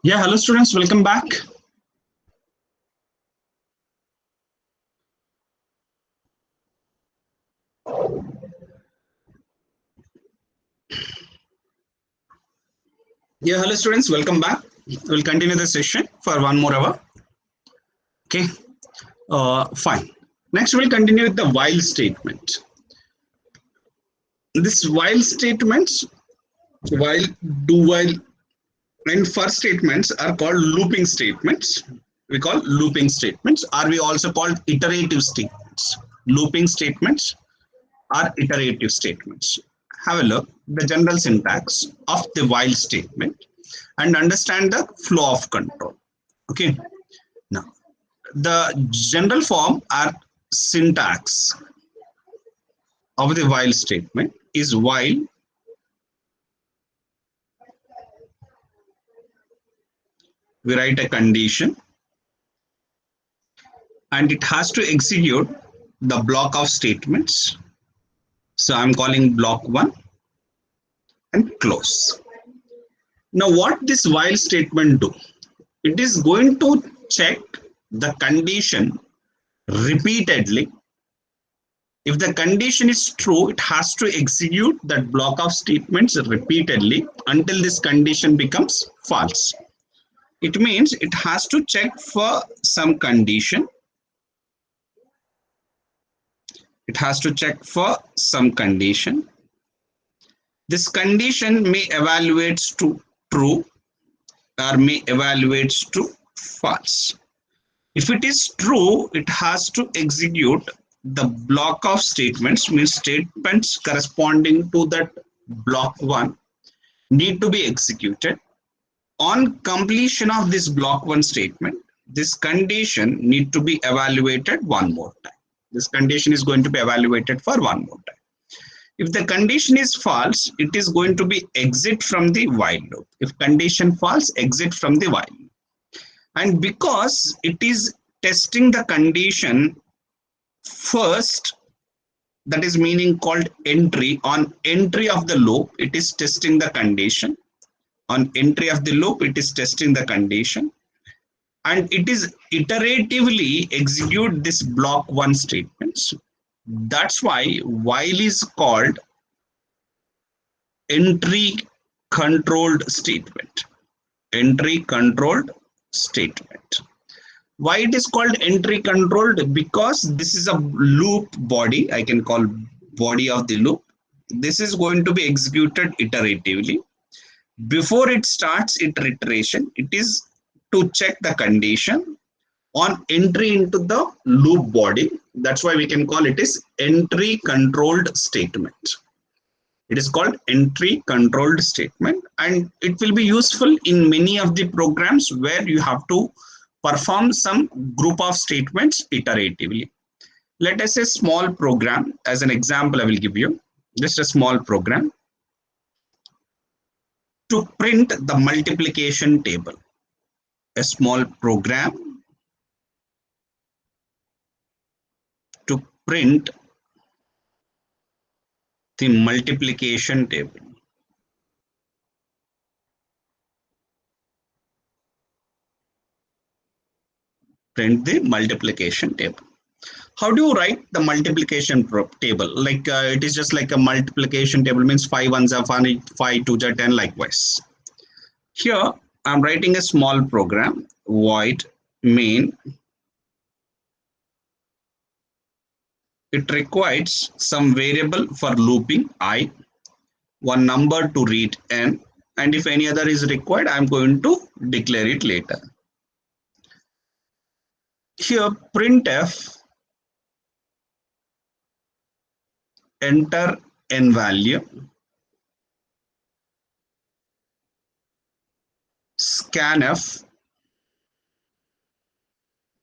Yeah, hello students, welcome back. Yeah, hello students, welcome back. We'll continue the session for 1 more hour. Okay, fine. Next, we'll continue with the while statement. This while statements, while, do while, and for statements are called looping statements. We call looping statements, or we also call iterative statements. Looping statements are iterative statements. Have a look the general syntax of the while statement and understand the flow of control. Okay. Now, the general form or syntax of the while statement is while we write a condition and it has to execute the block of statements. So I'm calling block 1 and close. Now what this while statement do? It is going to check the condition repeatedly. If the condition is true, it has to execute that block of statements repeatedly until this condition becomes false. It means it has to check for some condition. It has to check for some condition. This condition may evaluate to true or may evaluate to false. If it is true, it has to execute the block of statements, means statements corresponding to that block 1 need to be executed. On completion of this block 1 statement, this condition need to be evaluated one more time. This condition is going to be evaluated for one more time. If the condition is false, it is going to be exit from the while loop. If condition false, exit from the while loop. And because it is testing the condition first, that is meaning called entry. On entry of the loop, it is testing the condition. On entry of the loop, it is testing the condition. And it is iteratively execute this block 1 statements. That's why while is called entry controlled statement. Entry controlled statement. Why it is called entry controlled? Because this is a loop body. I can call body of the loop. This is going to be executed iteratively. Before it starts iteration, it is to check the condition on entry into the loop body. That's why we can call it as entry controlled statement. It is called entry controlled statement, and it will be useful in many of the programs where you have to perform some group of statements iteratively. Let us say small program. As an example, I will give you just a small program to print the multiplication table. A small program to print the multiplication table. Print the multiplication table. How do you write the multiplication table? Like it is just like a multiplication table, means 5 ones are 5, 5 2s are 10, likewise. Here I'm writing a small program, void main. It requires some variable for looping I, one number to read n, and if any other is required, I'm going to declare it later. Here printf enter n value, scanf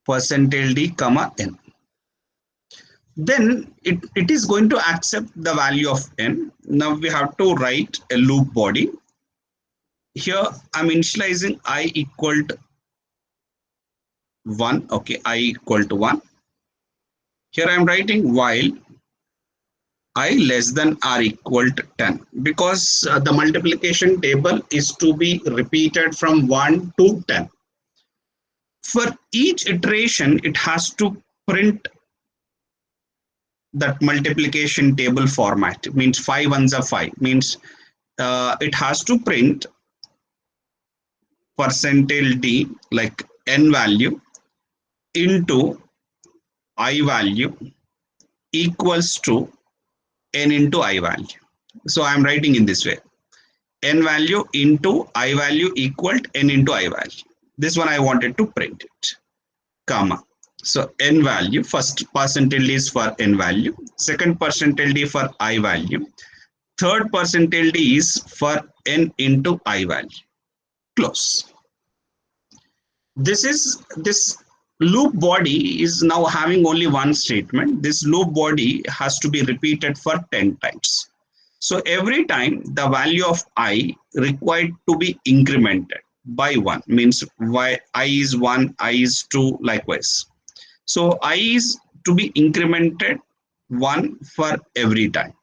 %d comma n. Then it is going to accept the value of n. Now we have to write a loop body. Here I'm initializing I equal to 1. Okay, I equal to 1. Here I'm writing while I less than or equal to 10, because the multiplication table is to be repeated from 1 to 10. For each iteration, it has to print that multiplication table format. It means 5 ones are 5, means it has to print percentile d, like n value, into I value equals to n into I value. So I'm writing in this way: n value into I value equal to n into I value. This one I wanted to print it, comma. So n value, first percentile d is for n value, second percentile d for I value, third percentile d is for n into I value. Close. This loop body is now having only one statement. This loop body has to be repeated for 10 times. So every time the value of I required to be incremented by 1, means I is 1, I is 2, likewise. So I is to be incremented 1 for every time.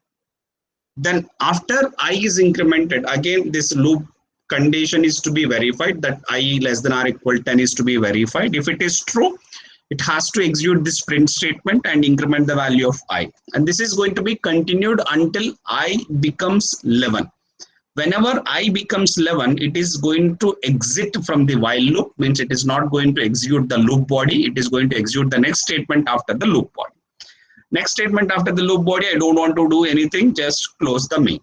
Then after I is incremented, again this loop condition is to be verified, that I less than or equal to 10 is to be verified. If it is true, it has to execute this print statement and increment the value of I. And this is going to be continued until I becomes 11. Whenever I becomes 11, it is going to exit from the while loop, means it is not going to execute the loop body. It is going to execute the next statement after the loop body. Next statement after the loop body, I don't want to do anything, just close the main.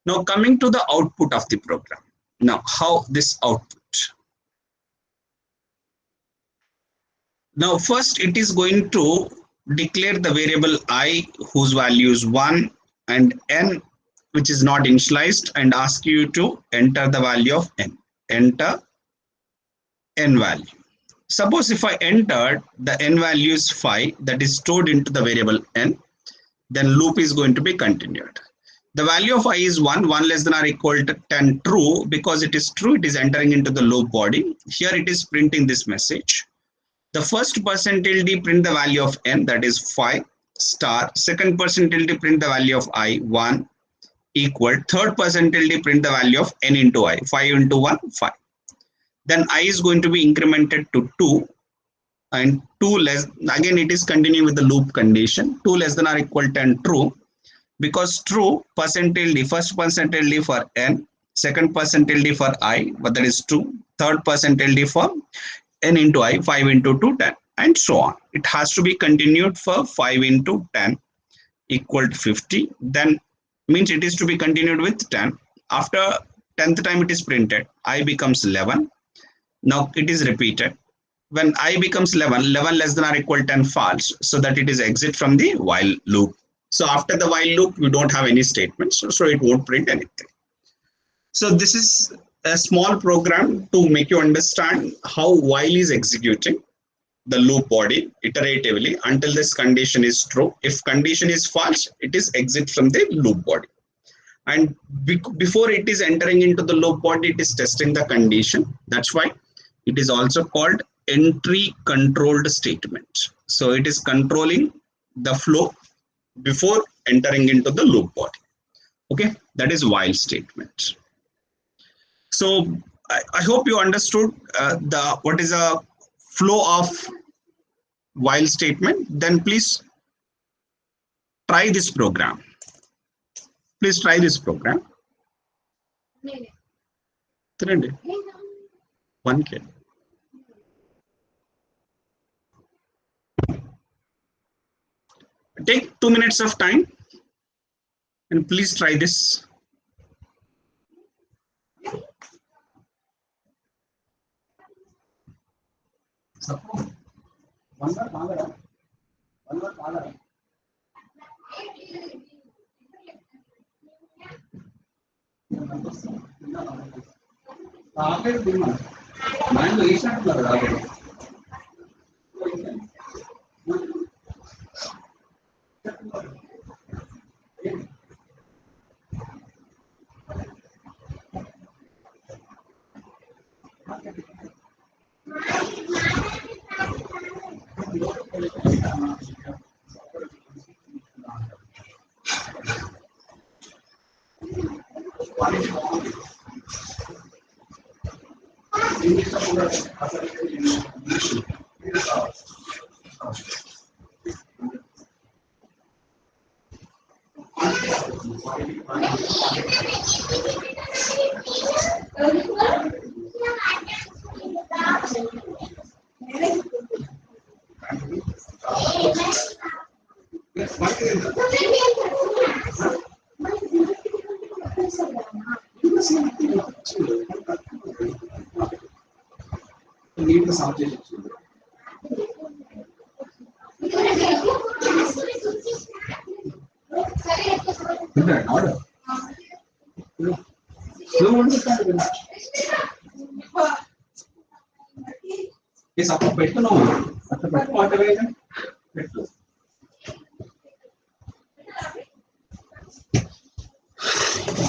Now coming to the output of the program. Now how this output? Now first it is going to declare the variable I whose value is 1 and n which is not initialized, and ask you to enter the value of n. Enter n value. Suppose if I entered the n value is 5, that is stored into the variable n, then loop is going to be continued. The value of I is 1 less than or equal to 10 true, because it is true, it is entering into the loop body. Here it is printing this message. The first percentile d print the value of n, that is 5 star. Second percentile d print the value of I, 1 equal. Third percentile d print the value of n into I, 5 into 1, 5. Then I is going to be incremented to 2, and 2 less, again it is continuing with the loop condition, 2 less than or equal to 10 true, because true percentile d, first percentile d for n, second percentile d for I, but that is 2, third percentile d for n into I, 5 into 2, 10, and so on. It has to be continued for 5 into 10 equal to 50. Then means it is to be continued with 10. After 10th time it is printed, I becomes 11. Now it is repeated. When I becomes 11, 11 less than or equal to 10 false, so that it is exit from the while loop. So after the while loop, we don't have any statements, so it won't print anything. So this is a small program to make you understand how while is executing the loop body iteratively until this condition is true. If condition is false, it is exit from the loop body. And before it is entering into the loop body, it is testing the condition. That's why it is also called entry controlled statement. So it is controlling the flow before entering into the loop body. Okay, that is while statement. So I hope you understood what is a flow of while statement. Then please try this program. Please try this program. 1K. Take 2 minutes of time and please try this.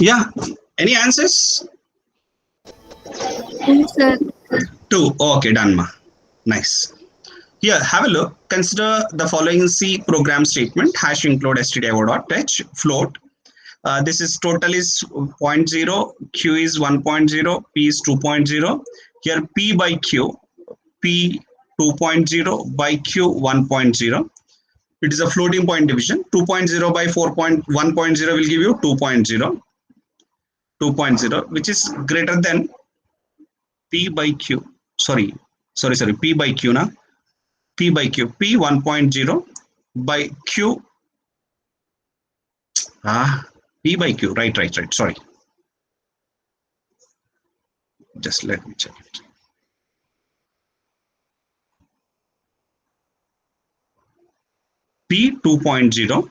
Yeah. Any answers? Yes, sir. 2. Okay, done, ma. Nice. Here, have a look. Consider the following C program statement. Hash include stdio.h float. This is total is 0.0, Q is 1.0, P is 2.0. Here P by Q, P 2.0 by Q 1.0. It is a floating point division. 2.0 by 4.1.0 will give you 2.0. 2.0, which is greater than P by Q. Sorry, P by Q na. P by Q. P 1.0 by Q. P by Q. Right. Sorry. Just let me check it. P 2.0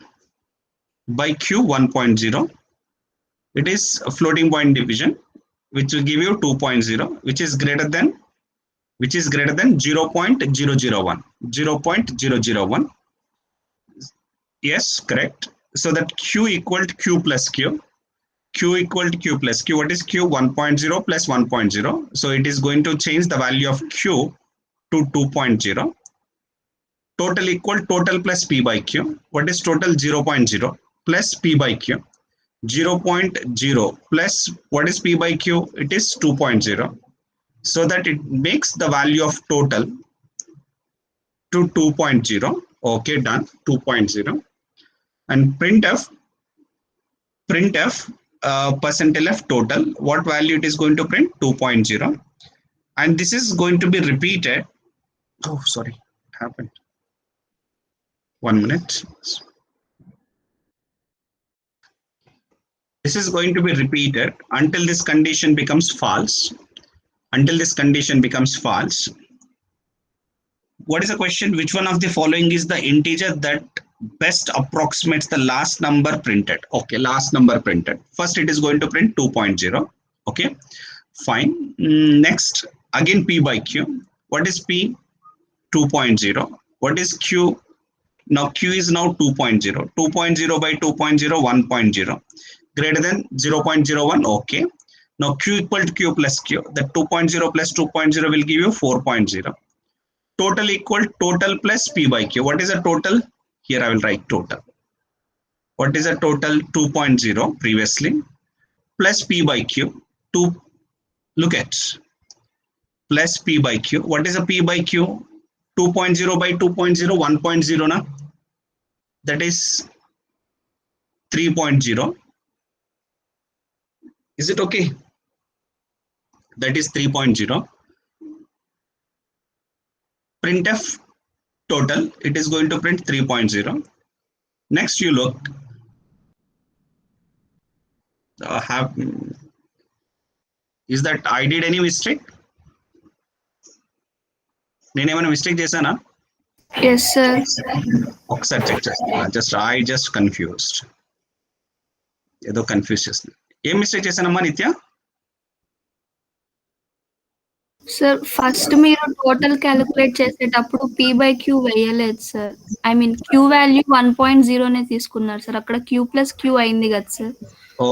by Q 1.0. It is a floating point division, which will give you 2.0, which is greater than 0.001. 0.001. Yes, correct. So that Q equal to Q plus Q. Q equal to Q plus Q. What is Q? 1.0 plus 1.0. So it is going to change the value of Q to 2.0. Total equal total plus P by Q. What is total? 0.0 plus P by Q. 0.0 plus what is P by Q? It is 2.0. So that it makes the value of total to 2.0. Okay, done. 2.0. And printf %lf total. What value it is going to print? 2.0. And this is going to be repeated. Oh, sorry, it happened. 1 minute. This is going to be repeated until this condition becomes false. Until this condition becomes false. What is the question? Which one of the following is the integer that best approximates the last number printed? Okay, last number printed. First, it is going to print 2.0. Okay, fine. Next, again P by Q. What is P? 2.0. What is Q? Now Q is now 2.0. 2.0 by 2.0, 1.0. Greater than 0.01. Okay. Now Q equal to Q plus Q. The 2.0 plus 2.0 will give you 4.0. Total equal total plus P by Q. What is a total? Here I will write total. What is a total? 2.0 previously plus P by Q. Look at plus P by Q. What is a P by Q? 2.0 by 2.0, 1.0 na? That is 3.0. Is it okay? That is 3.0. Printf total, it is going to print 3.0. Next you look, is that I did any mistake? నేను ఏమైనా mistake చేశానా? Yes, sir. ఒకసారి check చేస్తాను. Just confused. ఏదో confuse చేస్తుంది. ఏం mistake చేశానమ్మా Nitya? Sir first మీరు టోటల్ క్యాలిక్యులేట్ చేసేటప్పుడు P by Q వేయలేదు sir. I mean Q value 1.0నే తీసుకున్నారు సార్. అక్కడ Q plus Q అయింది కదా సార్.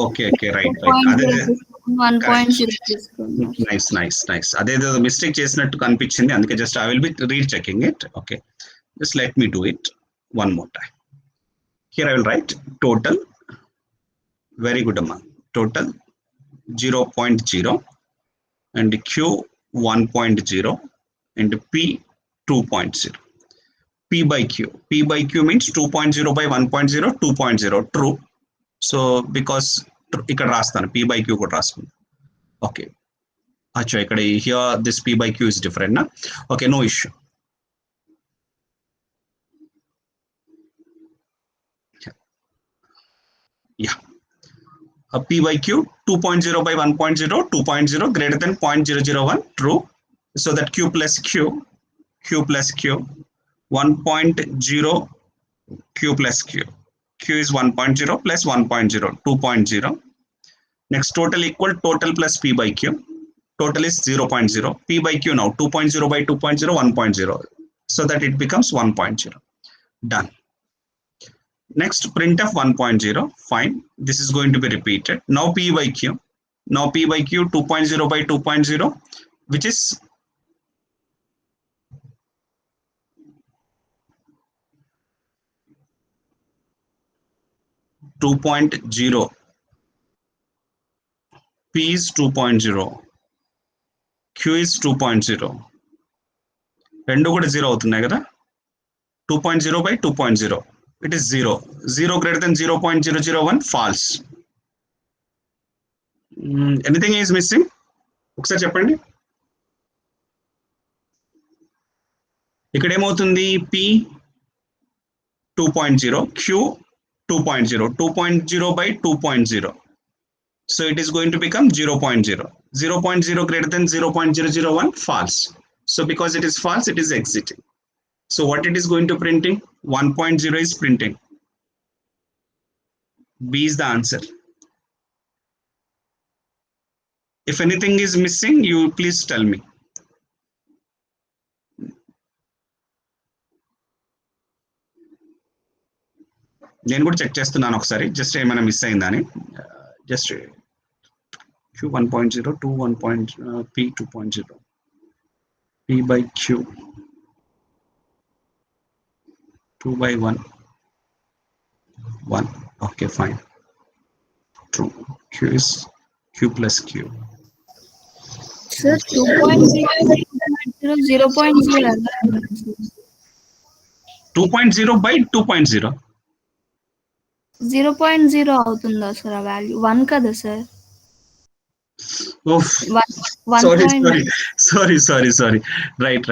Okay right. అదే 1.0 తీసుకున్నారు. నైస్. అదేదో మిస్టేక్ చేసినట్టు కనిపించింది. అందుకే just I will be rechecking it. Okay, just let me do it one more time. Here I will write total. Very good, amma. Total 0.0 and Q 1.0 and P 2.0. P by Q. P by Q means 2.0 by 1.0, 2.0. True. So because ఇక్కడ రాస్తాను P by Q కూడా రాస్తాను. Okay. Acha, here this P by Q is different. Na? Okay, no issue. Yeah. P by Q 2.0 by 1.0, 2.0 greater than 0.001. True. So that Q plus Q, Q plus Q, 1.0 Q plus Q. Q is 1.0 plus 1.0, 2.0. Next, total equal total plus P by Q. Total is 0.0. P by Q now 2.0 by 2.0, 1.0. So that it becomes 1.0. Done. Next, printf 1.0. Fine. This is going to be repeated. Now P by Q. Now P by Q 2.0 by 2.0, which is (2.0). P is 2.0. Q is 2.0. రెండు కూడా 0 అవుతున్నాయి కదా 2.0 by 2.0. It is 0. 0 greater than 0.001 false. Anything is missing? ఒకసారి చెప్పండి. ఇక్కడ ఏమవుతుంది P 2.0, Q 2.0, 2.0 by 2.0. So it is going to become 0.0. 0.0 greater than 0.001 false. So because it is false, it is exiting. So what it is going to printing? 1.0 is printing. B is the answer. If anything is missing, you please tell me. నేను కూడా check చేస్తున్నాను ఒకసారి just ఏమైనా miss అయిందని just Q 1.0, 2 1. P 2.0. P by Q 2 by 1. 1. Okay, fine. True. Q is Q plus Q. Sir, 2.0 0.0. 2.0 by 2.0. 0.0 అవుతుందా sir ఆ value 1 కదా sir Oof. 1. Sorry. Right.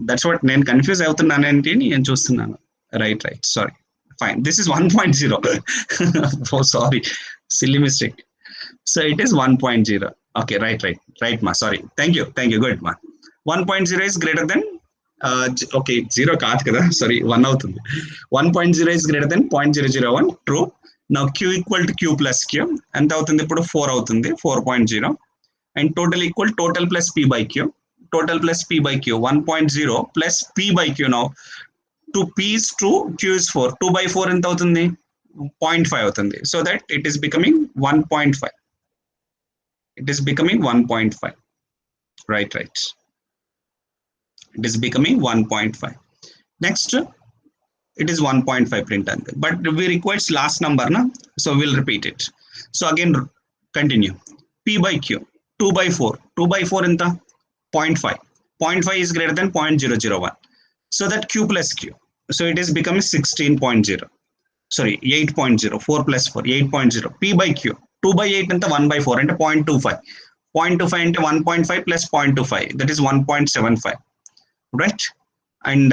That's what నేను కన్ఫ్యూజ్ అవుతున్నానంటే నేను చూస్తున్నాను. Right. Sorry. Fine. This is 1.0. Oh, sorry. Silly mistake. So it is 1.0. Okay, right, ma. Sorry. Thank you. Good, ma. 1.0 is greater than okay, 0 కాదు కదా. Sorry, 1 అవుతుంది. 1.0 is greater than 0.001. True. Now Q equal to Q plus Q. ఎంత అవుతుంది ఇప్పుడు 4 అవుతుంది. 4.0. And total equal total plus P by Q. Total plus P by Q. 1.0 plus P by Q now. 2 P is 2, Q is 4. 2 by 4 ఎంత అవుతుంది 0.5 అవుతుంది. So that it is becoming 1.5. It is becoming 1.5. Right. It is becoming 1.5. Next, it is 1.5 print. But we require last number, na? So we'll repeat it. So again, continue. P by Q, 2 by 4. 2 by 4 enta 0.5. 0.5 is greater than 0.001. So that Q plus Q. So it is becoming 16.0. Sorry, 8.0. 4 plus 4, 8.0. P by Q. 2 by 8 anta 1 by 4 ante 0.25. 0.25 into 1.5 plus 0.25. That is 1.75. Right? And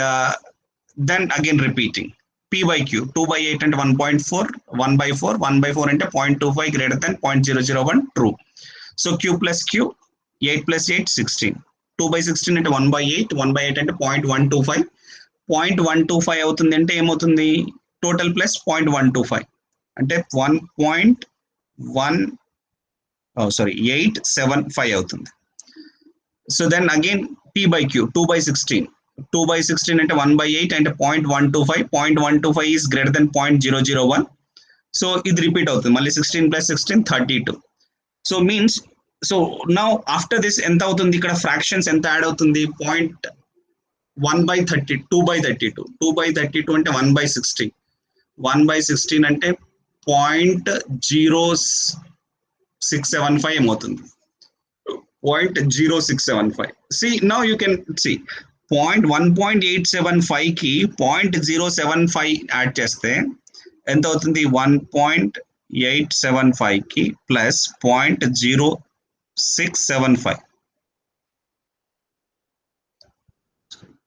then again repeating. P by Q. 2 by 8 into 1.4. 1 by 4. 1 by 4 into 0.25 greater than 0.001. True. So Q plus Q. 8 plus 8, 16. 2 by 16 into 1 by 8. 1 by 8 into 0.125. 0.125 అవుతుంది అంటే ఏమవుతుంది total plus 0.125 అంటే 875 అవుతుంది. So then again P by Q 2 by 16. 2 by 16 అంటే 1 by 8 అంటే 0.125. 0.125 is greater than 0.001. So ఇది repeat అవుతుంది మళ్ళీ 16 plus 16 32. So means so now after this ఎంత అవుతుంది ఇక్కడ ఫ్రాక్షన్స్ ఎంత యాడ్ అవుతుంది 1 by 30, 2 by 32. 2 by 32 అంటే 1 by 16. 1 by 16 అంటే 0.0 0.0675 ఏమవుతుంది 0.0675. See, now you can see 1.875 కి 0.075 యాడ్ చేస్తే ఎంత అవుతుంది 1.875 కి ప్లస్ 0.0675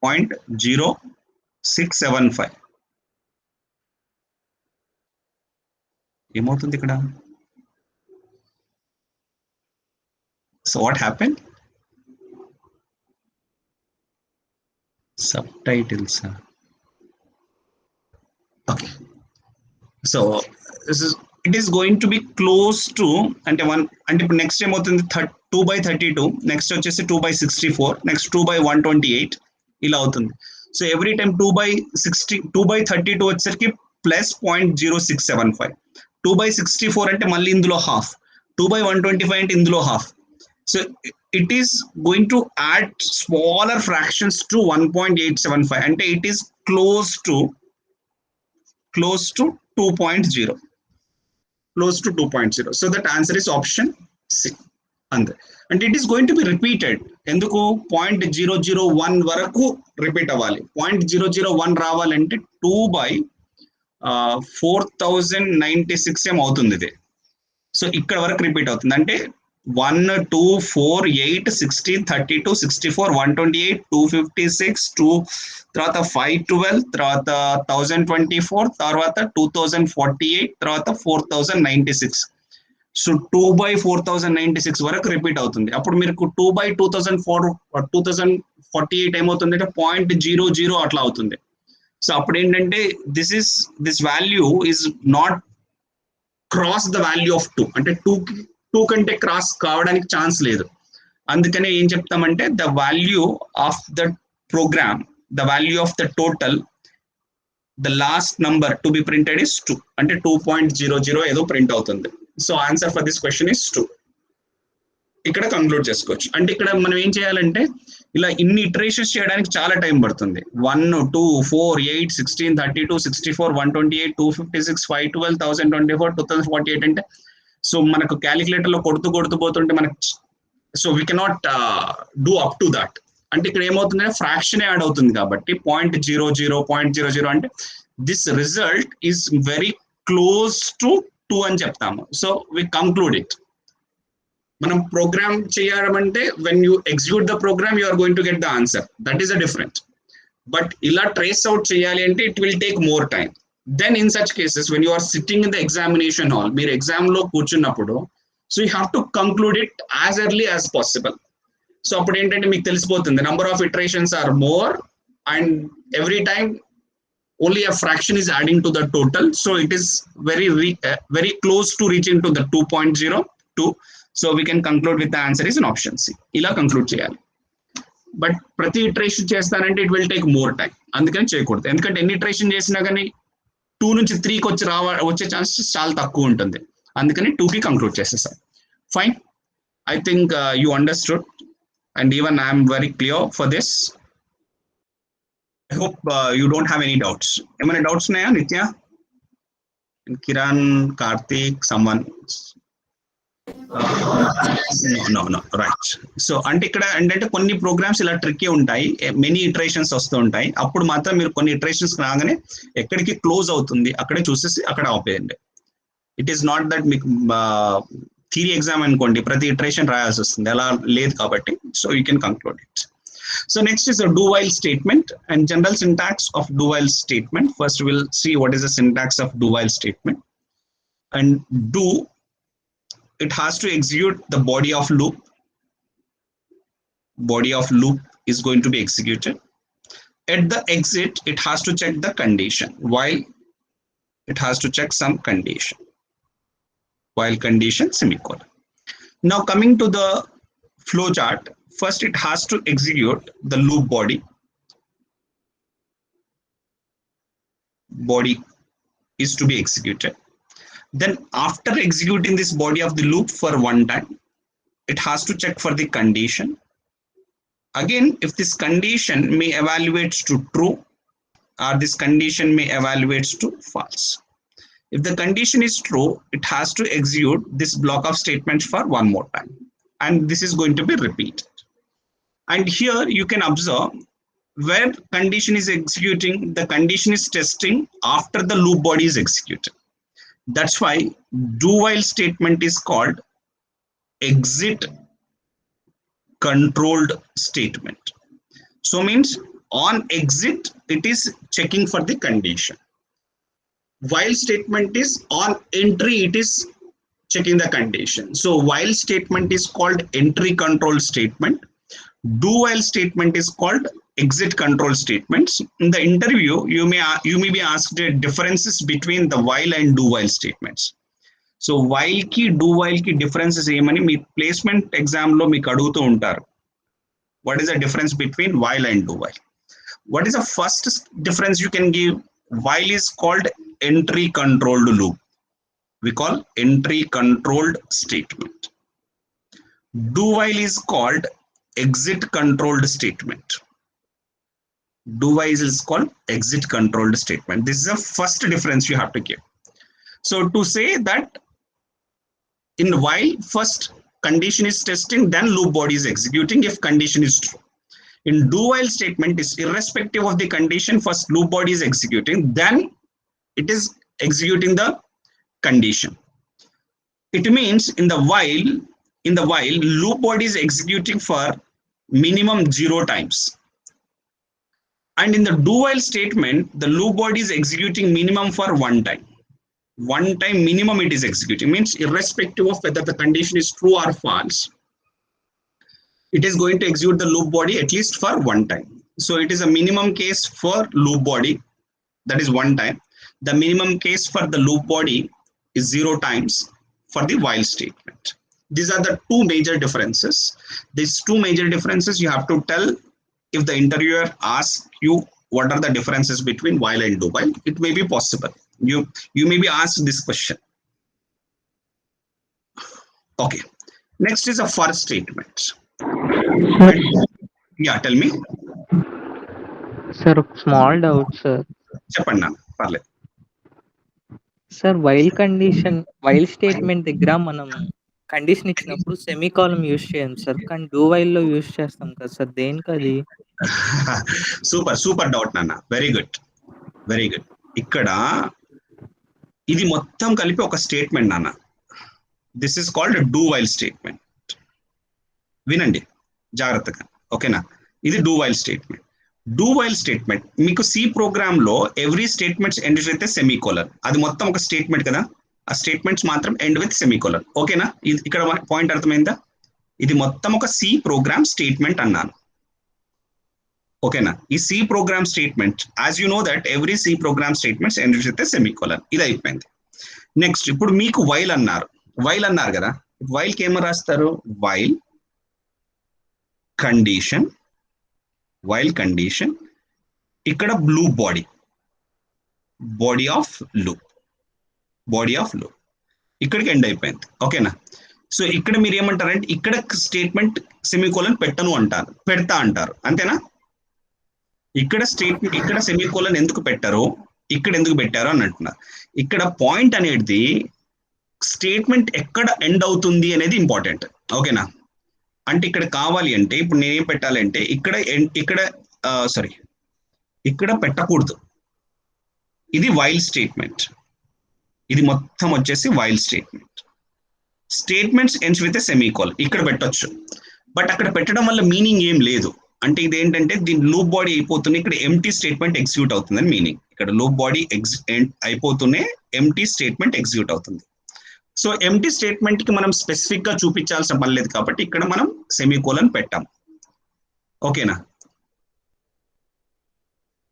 0.0675 ఏమవుతుంది ఇక్కడ? So what happened? Subtitles. Okay. So this is, it is going to be close to అంటే ఇప్పుడు నెక్స్ట్ ఏమవుతుంది 2/32, నెక్స్ట్ వచ్చేసి 2/64, నెక్స్ట్ 2/128 ఇలా అవుతుంది. సో ఎవ్రీ టైం 2/32 వచ్చేసరికి ప్లస్ 0.0675, 2/64 అంటే మళ్ళీ ఇందులో హాఫ్, 2/125 అంటే ఇందులో half. So it is going to add smaller fractions to 1.875 and it is close to 2.0, close to 2.0. So that answer is option C. And it is going to be repeated. Enduku 0.001 varaku repeat avali. 0.001 ravalante 2/4096 em avutundi ide. So ikkada varaku repeat avutundi ante 1, 2, 4, 8, 16, 32, 64, 128, 256, 2 తర్వాత 512, తర్వాత 1024, తర్వాత 2048, తర్వాత 4096. So 2/4096 వరకు repeat అవుతుంది. అప్పుడు మీకు 2/2048 ఏమవుతుంది అంటే 0.00 అట్లా అవుతుంది. సో అప్పుడు ఏంటంటే this value is not cross the value of 2, అంటే 2 కంటే క్రాస్ కావడానికి ఛాన్స్ లేదు. అందుకనే ఏం చెప్తామంటే the value of the program, the value of the total, the last number to be printed is 2, అంటే 2.00 ఏదో ప్రింట్ అవుతుంది. So answer for this question is 2. ఇక్కడ కంక్లూడ్ చేసుకోవచ్చు. అంటే ఇక్కడ మనం ఏం చేయాలంటే ఇలా ఇన్ని ఇటరేషన్స్ చేయడానికి చాలా టైం పడుతుంది. 1, 2, 4, 8, 16, 32, 64, 128, 256, 512, 1024, 2048 అంటే సో మనకు క్యాలిక్యులేటర్ లో కొడుతూ పోతుంటే మనకు so we cannot do up to that. అంటే ఇక్కడ ఏమవుతుందంటే ఫ్రాక్షన్ యాడ్ అవుతుంది కాబట్టి 0.00 అంటే this result is very close to 2 అని చెప్తాము. So we conclude it. మనం ప్రోగ్రామ్ చేయాలంటే when you execute the program you are going to get the answer, that is a different. But ఇలా ట్రేస్ అవుట్ చేయాలి అంటే it will take more time. Then in such cases, when you are sitting in the examination hall, మీరు exam లో కూర్చున్నప్పుడు, so you have to conclude it as early as possible. So అప్పుడు ఏంటంటే మీకు తెలిసిపోతుంది number of iterations are more and every time only a fraction is adding to the total. So it is very close to reaching to the 2.02. So we can conclude with the answer is an option C. ఇలా conclude చేయాలి. But ప్రతి iteration చేస్తానంటే it will take more time, అందుకని చేయకూడదు. ఎందుకంటే ఎన్ని iteration చేసినా కానీ 2 నుంచి 3కి వచ్చే ఛాన్సెస్ చాలా తక్కువ ఉంటుంది. అందుకని 2కి కంక్లూడ్ చేసేసాం. Fine, I think you understood and even I'm very clear for this. I hope you don't have any doubts. ఏమైనా డౌట్స్ ఉన్నాయా నిత్య, Kiran, Karthik, someone? No, right. So అంటే ఇక్కడ ఏంటంటే కొన్ని ప్రోగ్రామ్స్ ఇలా ట్రిక్కీ ఉంటాయి, మెనీ ఇటరేషన్స్ వస్తూ ఉంటాయి. అప్పుడు మాత్రం మీరు కొన్ని ఇటరేషన్స్ రాగానే ఎక్కడికి క్లోజ్ అవుతుంది అక్కడే చూసేసి అక్కడ ఆపేయండి. ఇట్ ఈస్ నాట్ దట్ మీకు థియరీ ఎగ్జామ్ అనుకోండి ప్రతి ఇటరేషన్ రాయాల్సి వస్తుంది, అలా లేదు కాబట్టి. So you can conclude it. So next is do while statement and general syntax of do while statement. First we'll see what is the syntax of do while statement. And do, it has to execute the body of loop. Body of loop is going to be executed. At the exit, it has to check the condition. While it has to check some condition. While condition semicolon. Now coming to the flowchart, first it has to execute the loop body. Body is to be executed. Then after executing this body of the loop for one time, it has to check for the condition. Again, if this condition may evaluates to true or this condition may evaluates to false. If the condition is true, it has to execute this block of statements for one more time. And this is going to be repeated. And here you can observe where condition is executing, the condition is testing after the loop body is executed. That's why do while statement is called exit controlled statement. So means on exit, it is checking for the condition. While statement is on entry, it is checking the condition. So while statement is called entry control statement. Do while statement is called exit control statements. In the interview, you may be asked the differences between the while and do while statements. So while ki do while ki differences emani mee placement exam lo meeku adugutu untaru. What is the difference between while and do while? What is the first difference you can give? While is called entry controlled loop. We call entry controlled statement. Do while is called exit controlled statement. Do while is called exit controlled statement. This is the first difference you have to give. So to say that in while, first condition is testing, then loop body is executing if condition is true. In do while statement is irrespective of the condition, first loop body is executing, then it is executing the condition. It means in the while loop body is executing for minimum 0 times. And in the do while statement, the loop body is executing minimum for 1 time. 1 time minimum it is executing, means irrespective of whether the condition is true or false, it is going to execute the loop body at least for 1 time. So it is a minimum case for loop body, that is 1 time. The minimum case for the loop body is 0 times for the while statement. These are the two major differences. These two major differences you have to tell if the interviewer asks you what are the differences between while and do while. It may be possible. You may be asked this question. Okay. Next is a for statement. Yeah, tell me. Sir, small doubt, sir. Cheppanna, parle. Sir, while statement దగ్గర మనం condition ఇచ్చినప్పుడు సెమీకాలం use చేయం sir, కానీ do while లో use చేస్తాం కదా sir, దేనికి అది? సూపర్ డౌట్ నాన్న, వెరీ గుడ్. ఇక్కడ ఇది మొత్తం కలిపి ఒక స్టేట్మెంట్ నాన్న. This is called do while statement. వినండి జాగ్రత్తగా, ఓకేనా? ఇది do while statement. Do while statement మీకు సి ప్రోగ్రామ్ లో ఎవ్రీ స్టేట్మెంట్స్ ఎండ్ అయితే సెమీకోలన్, అది మొత్తం ఒక స్టేట్మెంట్ కదా, ఆ స్టేట్మెంట్స్ మాత్రం ఎండ్ విత్ సెమీకోలన్, ఓకేనా? ఇక్కడ పాయింట్ అర్థమైందా? ఇది మొత్తం ఒక సి ప్రోగ్రామ్ స్టేట్మెంట్ అన్నాను, ఓకేనా? ఈ C program statement, as you know that every C program statements end అయితే సెమీకోలన్, ఇది అయిపోయింది. నెక్స్ట్ ఇప్పుడు మీకు వైల్ అన్నారు కదా, వైల్ కి ఏమో రాస్తారు? వైల్ కండిషన్, ఇక్కడ లూప్ బాడీ ఆఫ్ లూప్ ఇక్కడికి ఎండ్ అయిపోయింది, ఓకేనా? సో ఇక్కడ మీరు ఏమంటారంటే ఇక్కడ స్టేట్మెంట్ సెమీకోలన్ పెడతా అంటారు, అంతేనా? ఇక్కడ సెమీకోలన్ ఎందుకు పెట్టారు, ఇక్కడ ఎందుకు పెట్టారు అని అంటున్నారు. ఇక్కడ పాయింట్ అనేది స్టేట్మెంట్ ఎక్కడ ఎండ్ అవుతుంది అనేది ఇంపార్టెంట్, ఓకేనా? అంటే ఇక్కడ కావాలి అంటే ఇప్పుడు నేనేం పెట్టాలంటే ఇక్కడ పెట్టకూడదు. ఇది వైల్ స్టేట్మెంట్, ఇది మొత్తం వచ్చేసి while statements ends with semicolon ఇక్కడ పెట్టొచ్చు. బట్ అక్కడ పెట్టడం వల్ల మీనింగ్ ఏం లేదు. అంటే ఇది ఏంటంటే దీని లూప్ బాడీ అయిపోతుంది, ఇక్కడ ఎంటీ స్టేట్మెంట్ ఎగ్జిక్యూట్ అవుతుందని మీనింగ్. ఇక్కడ లూప్ బాడీ అయిపోతూనే ఎంటీ స్టేట్మెంట్ ఎగ్జిక్యూట్ అవుతుంది. సో ఎంటీ స్టేట్మెంట్ కి మనం స్పెసిఫిక్ గా చూపించాల్సిన పని లేదు కాబట్టి ఇక్కడ మనం సెమీకోలన్ పెట్టాం, ఓకేనా?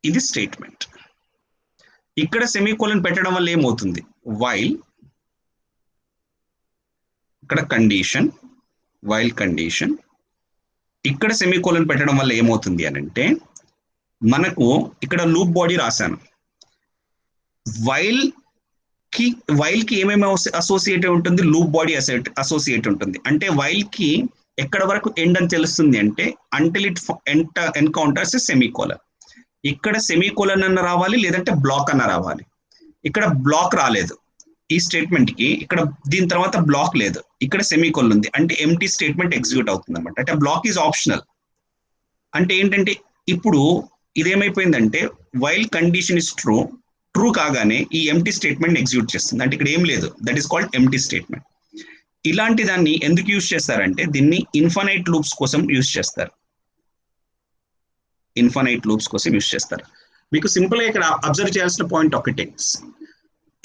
ఇది స్టేట్మెంట్. ఇక్కడ సెమీకోలన్ పెట్టడం వల్ల ఏమవుతుంది? వైల్, ఇక్కడ కండిషన్, వైల్ కండిషన్, ఇక్కడ సెమీకోలన్ పెట్టడం వల్ల ఏమవుతుంది అని అంటే మనకు ఇక్కడ లూప్ బాడీ రాశాను. వైల్ కి ఏమేమి అసోసియేట్ ఉంటుంది? లూప్ బాడీ అసోసియేట్ ఉంటుంది. అంటే వైల్ కి ఎక్కడ వరకు ఎండ్ అని తెలుస్తుంది అంటే అంటిల్ ఇట్ ఎన్కౌంటర్స్ సెమీకోలన్. ఇక్కడ సెమీకోలన్ అన్న రావాలి, లేదంటే బ్లాక్ అన్న రావాలి. ఇక్కడ బ్లాక్ రాలేదు, ఈ స్టేట్మెంట్ కి ఇక్కడ దీని తర్వాత బ్లాక్ లేదు, ఇక్కడ సెమీకోలన్ ఉంది, అంటే ఎంటీ స్టేట్మెంట్ ఎగ్జిక్యూట్ అవుతుంది అనమాట. అంటే బ్లాక్ ఈజ్ ఆప్షనల్. అంటే ఏంటంటే ఇప్పుడు ఇదేమైపోయిందంటే while condition is true, true కాగానే ఈ ఎంటీ స్టేట్మెంట్ ఎగ్జిక్యూట్ చేస్తుంది. అంటే ఇక్కడ ఏం లేదు, that is called empty statement. ఇలాంటి దాన్ని ఎందుకు యూజ్ చేస్తారంటే దీన్ని ఇన్ఫైనైట్ లూప్స్ కోసం యూజ్ చేస్తారు. ఇన్ఫైనైట్ లూప్స్ కోసం యూజ్ చేస్తారు. మీకు సింపుల్ గా ఇక్కడ అబ్జర్వ్ చేయాల్సిన పాయింట్ ఒకటే,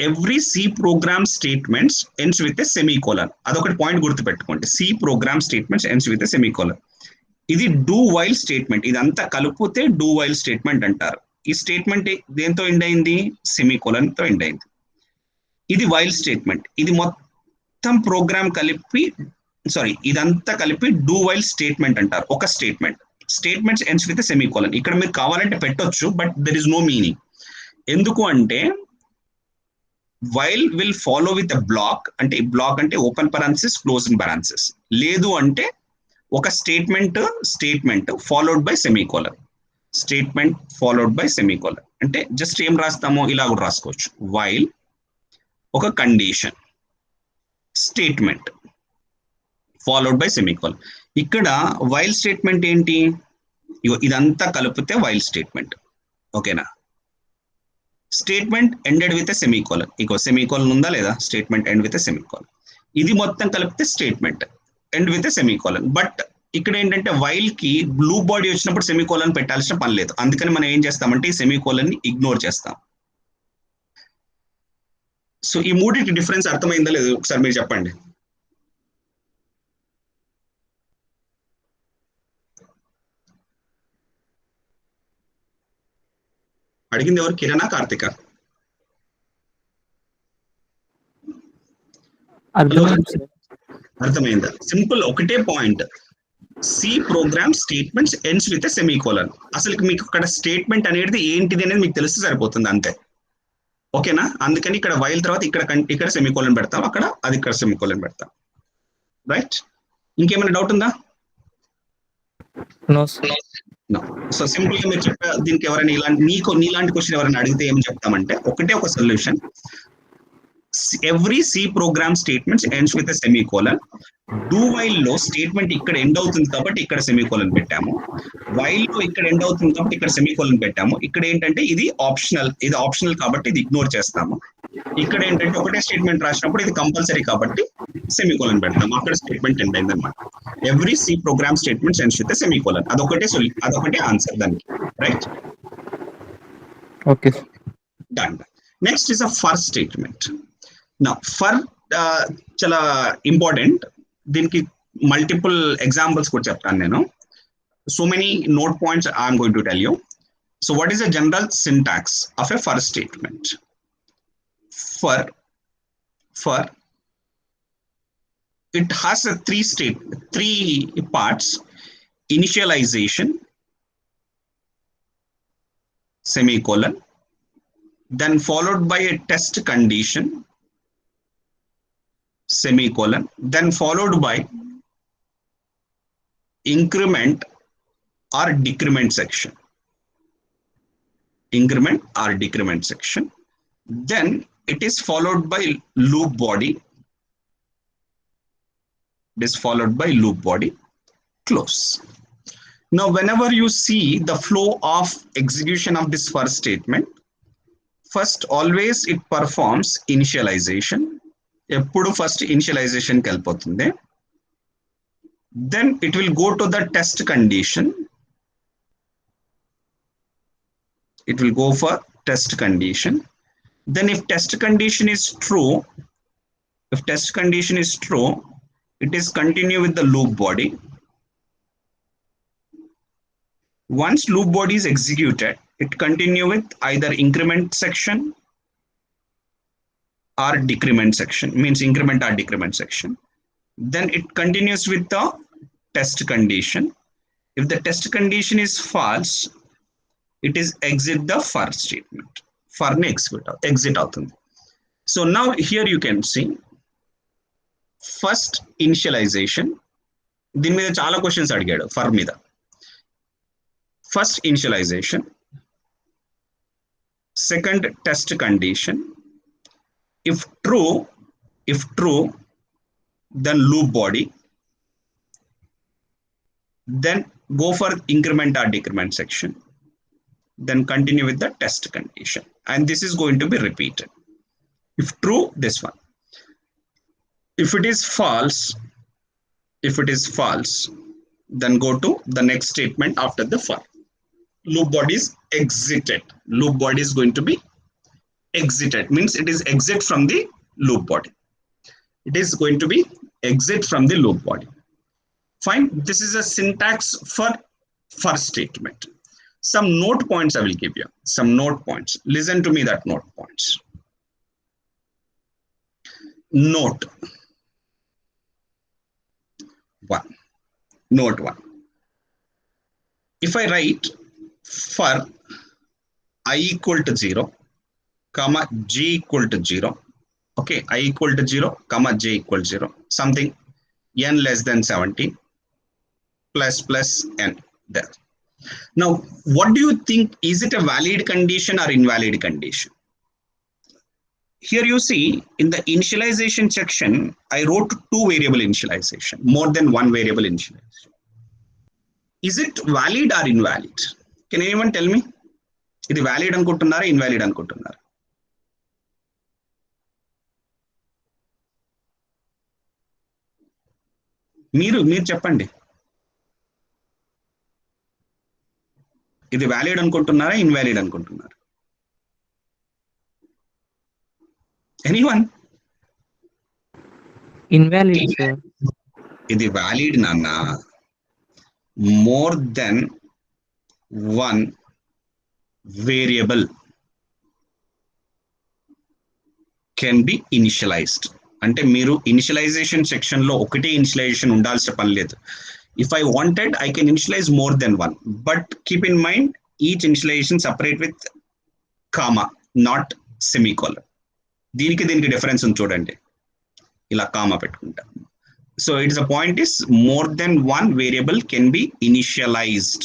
every C program statements ends with a semicolon. అదొకటి పాయింట్ గుర్తుపెట్టుకోండి, C program statements ends with a semicolon. ఇది డూ వైల్ స్టేట్మెంట్, ఇదంతా కలిపితే డూ వైల్ స్టేట్మెంట్ అంటారు. ఈ స్టేట్మెంట్ దేంతో ఎండ్ అయింది, సెమీకోలన్ తో ఎండ్ అయింది. ఇది వైల్ స్టేట్మెంట్, ఇది మొత్తం ప్రోగ్రామ్ కలిపి ఇదంతా కలిపి డూ వైల్ స్టేట్మెంట్ అంటారు. ఒక statement, statements ends with semicolon. ఇక్కడ మీరు కావాలంటే పెట్టొచ్చు, but there is no meaning. ఎందుకు అంటే while will follow with block, అంటే బ్లాక్ అంటే ఓపెన్ పరాన్సిస్ క్లోజింగ్ పరాన్సిస్, లేదు అంటే ఒక statement followed by semicolon, statement followed by semicolon. అంటే జస్ట్ ఏం రాస్తామో ఇలా కూడా రాసుకోవచ్చు, వైల్ ఒక condition statement followed by semicolon. ఇక్కడ వైల్ స్టేట్మెంట్ ఏంటి, ఇదంతా కలిపితే వైల్ స్టేట్మెంట్. ఓకేనా, statement ended with a semicolon, ఇక సెమీకోలన్ ఉందా లేదా, statement end with a semicolon. ఇది మొత్తం కలిపితే statement end with a semicolon. But ఇక్కడ ఏంటంటే వైల్ కి లూప్ బాడీ వచ్చినప్పుడు సెమీకోలన్ పెట్టాల్సిన పని లేదు, అందుకని మనం ఏం చేస్తామంటే ఈ సెమీకోలన్ ని ఇగ్నోర్ చేస్తాం. సో ఈ మూడింటి డిఫరెన్స్ అర్థమైందా లేదు ఒకసారి మీరు చెప్పండి. అడిగింది ఎవరు, కిరణా కార్తిక? అర్థమైందా? సింపుల్ ఒకటే point, C program statements ends with semicolon. అసలు మీకు ఇక్కడ స్టేట్మెంట్ అనేది ఏంటిది అనేది మీకు తెలిస్తే సరిపోతుంది అంతే. ఓకేనా, అందుకని ఇక్కడ వైల్ తర్వాత ఇక్కడ సెమీకోలన్ పెడతాం, అక్కడ అది ఇక్కడ సెమీకోలన్ పెడతాం. రైట్, ఇంకేమైనా డౌట్ ఉందా? సో సింపుల్ గా మీరు చెప్పే దీనికి ఎవరైనా ఇలాంటి నీలాంటి క్వశ్చన్ ఎవరైనా అడిగితే ఏం చెప్తామంటే ఒకటే ఒక solution, every C program statements ends with semicolon. Do while లో స్టేట్మెంట్ ఇక్కడ ఎండ్ అవుతుంది కాబట్టి ఇక్కడ సెమీకోలన్ పెట్టాము, వైల్ లో ఇక్కడ ఎండ్ అవుతుంది కాబట్టి ఇక్కడ సెమీకోలన్ పెట్టాము. ఇక్కడ ఏంటంటే ఇది ఆప్షనల్ కాబట్టి ఇది ఇగ్నోర్ చేస్తాము. ఇక్కడ ఏంటంటే ఒకటే స్టేట్మెంట్ రాసినప్పుడు ఇది కంపల్సరీ కాబట్టి సెమీకోలన్ పెడతాము, అక్కడ స్టేట్మెంట్ ఎండ్ అయింది అనమాట. Every C program statements ends with semicolon, అదొకటే ఆన్సర్ దానికి. Right, okay, done. Next is a for statement. నా ఫర్ చాలా ఇంపార్టెంట్, దీనికి మల్టిపుల్ ఎగ్జాంపుల్స్ కూడా చెప్తాను నేను. So many note points I'm going to tell you. So what is the general syntax of a for statement? For it has a three parts: initialization, semicolon, then followed by a test condition, semicolon, then followed by increment or decrement section, then it is followed by loop body, close. Now whenever you see the flow of execution of this for statement, first always it performs initialization, eppudu first initialization ki vellipotundi, then it will go to the test condition, it will go for test condition. Then if test condition is true, it is continue with the loop body. Once loop body is executed, it continue with either increment section or decrement section, means increment or decrement section. Then it continues with the test condition. If the test condition is false, it is exit the for statement. For exit అవుతుంది. So now here you can see first initialisation, దీని మీద చాలా questions అడిగాడు for మీద. First initialisation, second test condition, If true, then loop body. Then go for increment or decrement section. Then continue with the test condition. And this is going to be repeated. If true, this one. If it is false, then go to the next statement after the for. Loop body is exited. Loop body is going to be exited. Means it is exit from the loop body. It is going to be exit from the loop body. Fine. This is a syntax for statement. Some note points I will give you. Some note points. Listen to me that note points. Note 1. Note 1. If I write for I equal to 0, comma j equal to 0, okay, I equal to 0, comma j equal to 0, something n less than 17, plus n there. Now, what do you think? Is it a valid condition or invalid condition? Here you see in the initialization section, I wrote 2 variable initialization, more than 1 variable initialization. Is it valid or invalid? Can anyone tell me? Is it valid anukuntunnara, invalid anukuntunnara? మీరు చెప్పండి. ఇది valid అనుకుంటున్నారా, invalid అనుకుంటున్నారా? Anyone? Invalid sir. ఇది valid నాన్న. More than 1 variable can be initialised. అంటే మీరు initialisation section లో ఒకటే ఇనిషియలైజేషన్ ఉండాల్సిన పని లేదు. If I wanted, I can initialize more than 1. But keep in mind, each initialization separate with comma, not semicolon. దీనికి డిఫరెన్స్ ఉంది చూడండి. ఇలా కామా పెట్టుకుంటా. So it is a point is more than 1 variable can be initialized.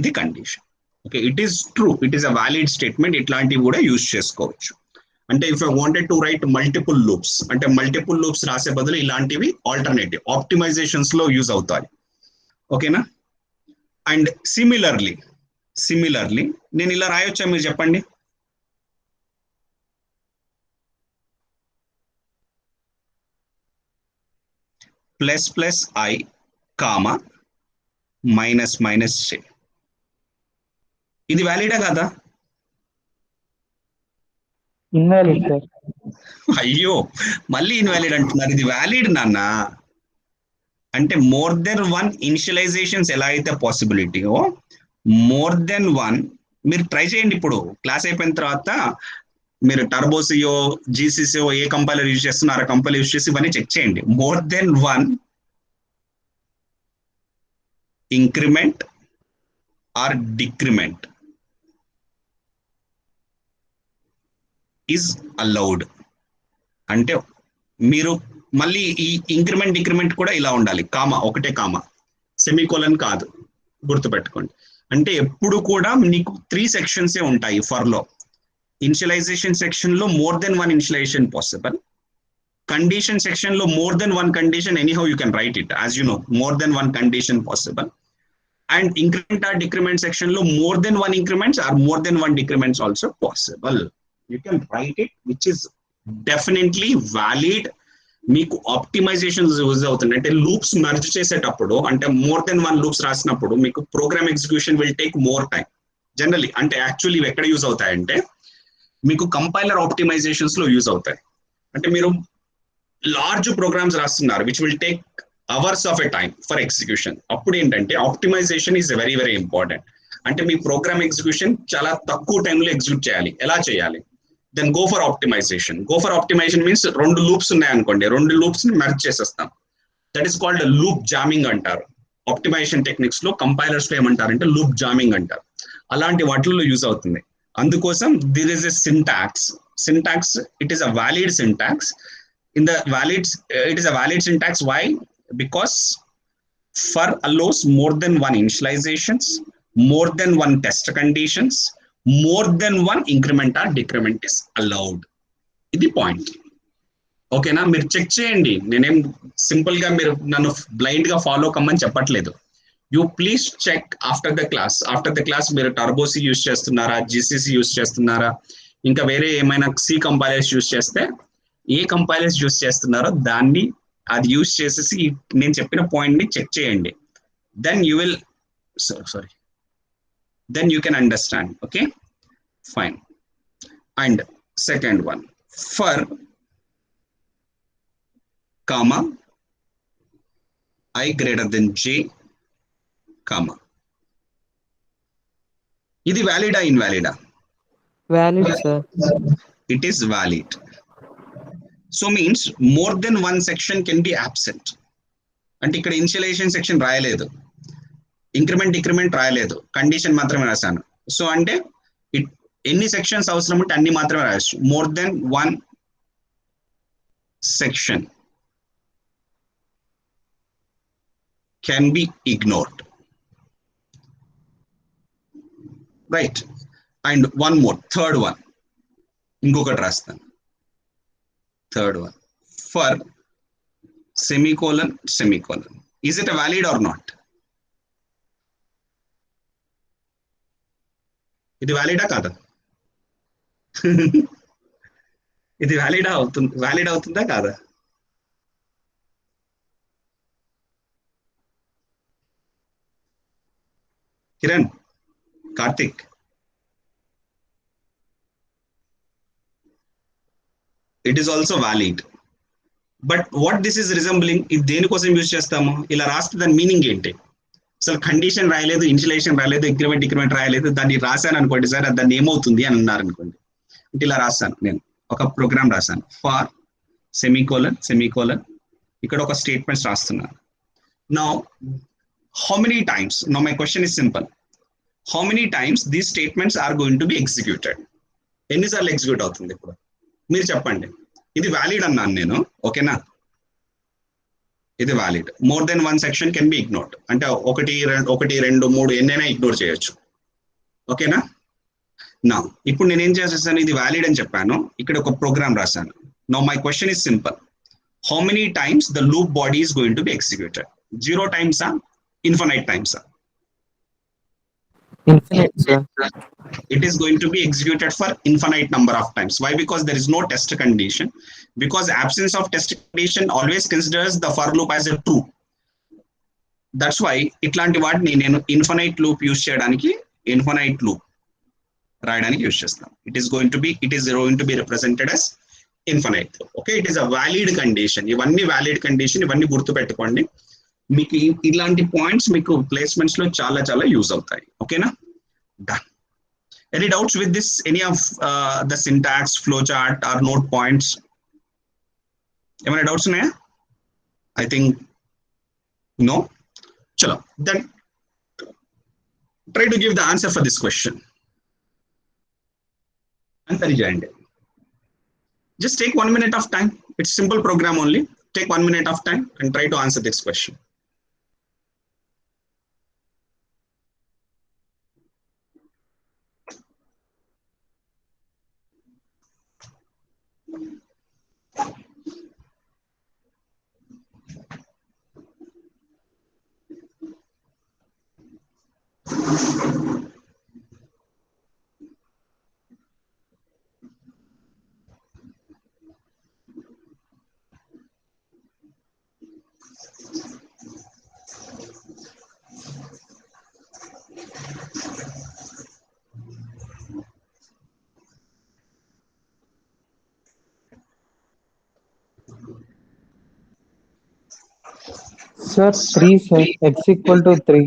ఇది condition. Okay, it is true. It is a valid statement. ఇట్లాంటివి కూడా use చేసుకోవచ్చు. అంటే if I wanted to write multiple loops, అంటే multiple loops రాసే బదులు ఇలాంటివి alternative optimisations లో యూజ్ అవుతాయి. ఓకేనా? అండ్ సిమిలర్లీ నేను ఇలా రాయొచ్చా, మీరు చెప్పండి. ప్లస్ ఐ కామా మైనస్ జే. ఇది వ్యాలిడా కాదా? Invalid sir. అయ్యో, మళ్ళీ ఇన్వాలిడ్ అంటున్నారు. ఇది వ్యాలిడ్ నాన్న. అంటే మోర్ దెన్ 1 ఇనిషియలైజేషన్స్ ఎలా అయితే పాసిబిలిటీయో, మోర్ దెన్ 1 మీరు ట్రై చేయండి. ఇప్పుడు క్లాస్ అయిపోయిన తర్వాత మీరు టర్బోసియో, జీసీసీఓ ఏ కంపైలర్ యూజ్ చేస్తున్నారో కంపైలర్ యూజ్ చేసి ఇవన్నీ చెక్ చేయండి. More than 1 increment or decrement is allowed. అంటే మీరు మళ్ళీ ఈ ఇంక్రిమెంట్ డిక్రిమెంట్ కూడా ఇలా ఉండాలి. కామా ఒకటే కామా, సెమీకోలన్ కాదు. గుర్తుపెట్టుకోండి. అంటే ఎప్పుడు కూడా నీకు 3 సెక్షన్స్ ఉంటాయి ఫర్ లో. ఇనిషియలైజేషన్ సెక్షన్ లో more than 1 initialisation possible. Condition section లో more than 1 condition, anyhow you can write it as you know, more than 1 condition possible. And increment or decrement section లో more than 1 increments or more than 1 decrements also possible. You can write it, which is definitely valid. మీకు optimisations use అవుతుంది. అంటే loops merge చేసేటప్పుడు, అంటే more than 1 loops రాసినప్పుడు మీకు program execution will take more time generally. అంటే actually ఇవి ఎక్కడ యూజ్ అవుతాయంటే మీకు కంపైలర్ ఆప్టిమైజేషన్స్ లో యూజ్ అవుతాయి. అంటే మీరు లార్జ్ ప్రోగ్రామ్స్ రాస్తున్నారు which will take hours of a time for execution. అప్పుడు ఏంటంటే optimisation is very very important. అంటే మీ ప్రోగ్రామ్ ఎగ్జిక్యూషన్ చాలా తక్కువ టైంలో ఎగ్జిక్యూట్ చేయాలి. ఎలా చేయాలి? Then go for optimisation. Go for optimisation means 2 loops ఉన్నాయనుకోండి, 2 లూప్స్ ని మెర్జ్ చేసేస్తాం. That is called loop jamming అంటారు. ఆప్టిమైజేషన్ టెక్నిక్స్ లో కంపైలర్స్ లో ఏమంటారంటే లూప్ జామింగ్ అంటారు. అలాంటి వాటిల్లో యూజ్ అవుతుంది. అందుకోసం there is a syntax. It is a valid syntax. It is a valid syntax. Why? Because for allows more than 1 initializations, more than 1 test conditions, more than 1 increment or decrement is allowed. ఇది point. ఓకేనా, మీరు check చేయండి. నేనేం simple గా మీరు నన్ను blind గా follow కమ్మని చెప్పట్లేదు. You please check after the class. After the class మీరు టర్బోసి యూస్ చేస్తున్నారా, జీసీసీ యూస్ చేస్తున్నారా, ఇంకా వేరే ఏమైనా సి కంపైలర్స్ యూస్ చేస్తే ఏ కంపైలర్స్ యూస్ చేస్తున్నారో దాన్ని అది యూస్ చేసేసి నేను చెప్పిన పాయింట్ ని చెక్ చేయండి. Then you will sorry then you can understand. Okay, fine. And second one, for comma I greater than j comma, ఇది వ్యాలిడా ఇన్వాలిడా? Valid sir. It is valid. So means more than one section can be absent. అంటే ఇక్కడ initialisation section రాయలేదు, increment decrement రాయలేదు, condition మాత్రమే రాశాను. So అంటే ఎన్ని సెక్షన్స్ అవసరం ఉంటే అన్ని మాత్రమే రాయొచ్చు. More than one section can be ignored, right. And one more, third one, ఇంకొకటి రాస్తాను. Third one, for semicolon semicolon, is it valid or not? ఇది వ్యాలిడా కాదా? ఇది వ్యాలిడ్ అవుతుందా కాదా? Kiran, Karthik, it is also valid. But what this is resembling, ఇది దేనికోసం యూజ్ చేస్తాము? ఇలా రాస్తే దాని మీనింగ్ ఏంటి? అసలు కండిషన్ రాయలేదు, ఇనిషియలైజేషన్ రాయలేదు, ఇంక్రిమెంట్ డిక్రిమెంట్ రాయలేదు, దాన్ని రాశాను అనుకోండి సార్, దాన్ని ఏమవుతుంది అని అన్నారు అనుకోండి. అంటే ఇలా రాస్తాను, నేను ఒక ప్రోగ్రామ్ రాశాను, ఫార్ సెమీకోలన్ సెమీకోలన్, ఇక్కడ ఒక స్టేట్మెంట్స్ రాస్తున్నాను. Now how many times, now my question is simple, how many times these statements are going to be executed? ఎన్నిసార్లు ఎగ్జిక్యూట్ అవుతుంది ఇప్పుడు మీరు చెప్పండి. ఇది వ్యాలిడ్ అన్నాను నేను, ఓకేనా? ఇది valid. More than one section can be ignored, అంటే ఒకటి రెండు మూడు ఎన్నైనా ఇగ్నోర్ చేయొచ్చు, ఓకేనా? నా ఇప్పుడు నేను ఏం చేసేసాను, ఇది వ్యాలిడ్ అని చెప్పాను, ఇక్కడ ఒక ప్రోగ్రామ్ రాశాను. Now my question is simple, how many times the loop body is going to be executed? 0 టైమ్సా, ఇన్ఫినైట్ టైమ్సా? Infinite, sir. It is going to be executed for infinite number of times. Why? Because there is no test condition. Because absence of test condition always considers the for loop as a true. That's why ఇట్లాంటి వాటిని నేను infinite loop use చేయడానికి infinite loop రాయడానికి use చేస్తాను. It is going to be represented as infinite loop. Okay, it is a valid condition. ఇవన్నీ valid condition, ఇవన్నీ గుర్తు పెట్టుకోండి. మీకు ఇలాంటి పాయింట్స్ మీకు ప్లేస్మెంట్స్ లో చాలా చాలా యూజ్ అవుతాయి, ఓకేనా? Done. Any doubts with this, any of the syntax, flow chart or note points? ఏమైనా డౌట్స్ ఉన్నాయా? I think no. చలో, then try to give the answer for this question. అంతని చేయండి. Just take 1 minute of time. It's simple program only. Take 1 minute of time and try to answer this question. Sir, 3, sir. X equal to 3.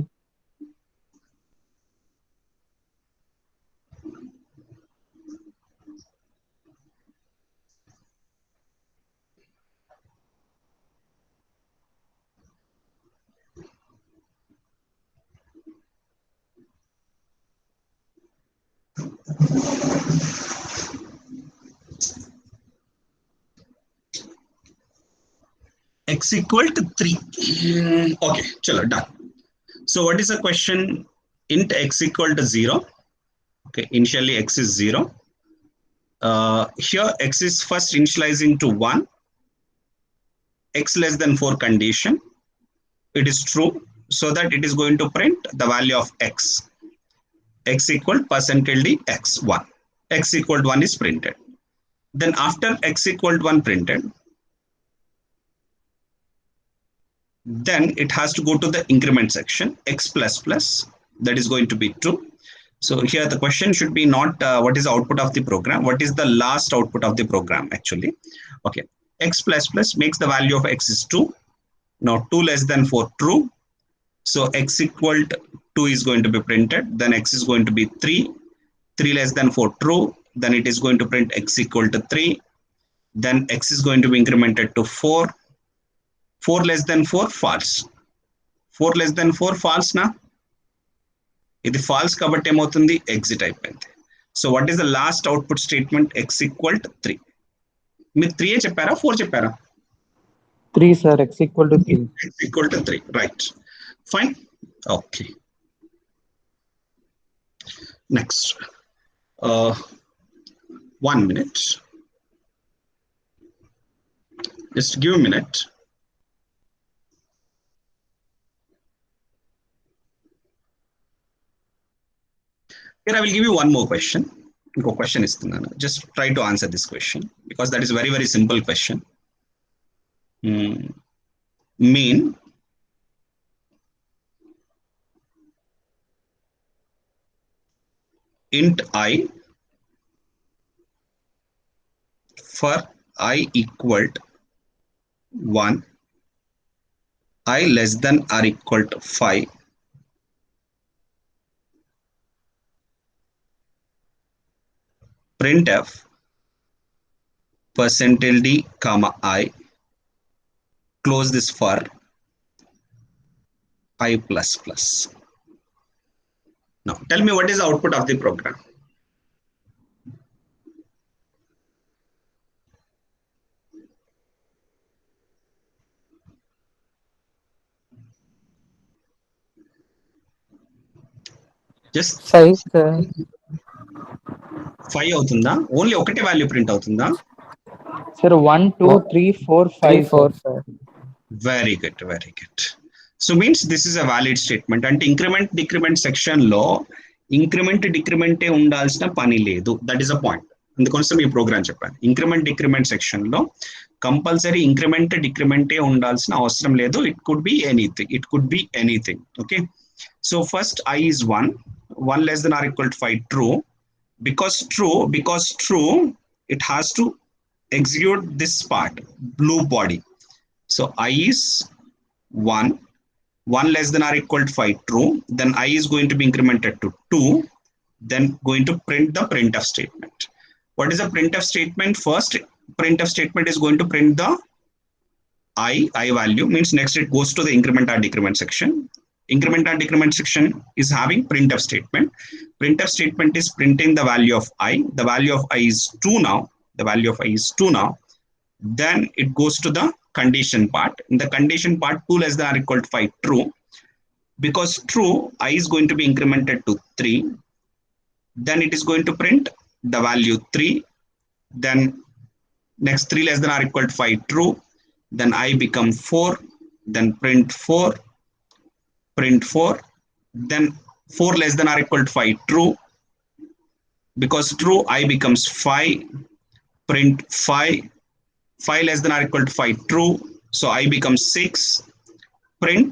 X equal to 3. Okay, chalo, done. So what is the question? Int x equal to 0. Okay, initially x is 0. Here x is first initializing to 1, x less than 4 condition. It is true, so that it is going to print the value of x. X equal percentage d x1. X equal to 1 is printed. Then after x equal to 1 printed, then it has to go to the increment section, x plus plus, that is going to be 2. So here the question should be not what is the output of the program, what is the last output of the program actually. Okay, x plus plus makes the value of x is 2. Now 2 less than 4 true. So x equal to 2 is going to be printed. Then x is going to be 3. 3 less than 4 true. Then it is going to print x equal to 3. Then x is going to be incremented to 4. 4 less than 4 false. 4 less than 4 false na. ఇది false కాబట్టి ఏమవుతుంది exit అయిపోయింది. So what is the last output statement x equal to 3. మీరు 3 చెప్పారా 4 చెప్పారా? 3 sir, x equal to 3. X equal to 3, right. Fine. Okay. Next. 1 minute. Just give a minute. Here I will give you one more question. Inko question istunanu. Just try to answer this question because that is very, very simple question. Mean int I for I equal to 1, I less than or equal to 5, printf percentage d comma I, close this for I plus plus. Now tell me what is the output of the program. Just 5 sir. 5 అవుతుందా? Only ఒకటే value print అవుతుందా? Sir 1 2 3 4 5 4 sir. Very good, very good. So means this is a valid statement. అంటే increment decrement section లో increment డిక్రిమెంటే ఉండాల్సిన పని లేదు. That is a point. అందుకోసం ఈ ప్రోగ్రామ్ చెప్పాను. ఇంక్రిమెంట్ డిక్రిమెంట్ సెక్షన్ లో కంపల్సరీ ఇంక్రిమెంట్ డిక్రిమెంటే ఉండాల్సిన అవసరం లేదు. It could be anything. It could be anything. Okay. So first I is 1. 1 less than or equal to 5 true. Because true, it has to execute this part, blue body. So I is 1. 1 less than or equal to 5 true. Then I is going to be incremented to 2. Then going to print the printf statement. What is the printf statement? First printf statement is going to print the I value, means next it goes to the increment or decrement section. Increment or decrement section is having printf statement. Printf statement is printing the value of I. The value of I is 2 now. The value of I is 2 now. Then it goes to the condition part. In the condition part, 2 less than or equal to 5 true. Because true, I is going to be incremented to 3. Then it is going to print the value 3. Then next 3 less than or equal to 5 true. Then I become 4. Then print 4. Print 4. Then 4 less than or equal to 5 true. Because true, I becomes 5. Print 5. 5 less than or equal to 5 true. So I becomes 6. Print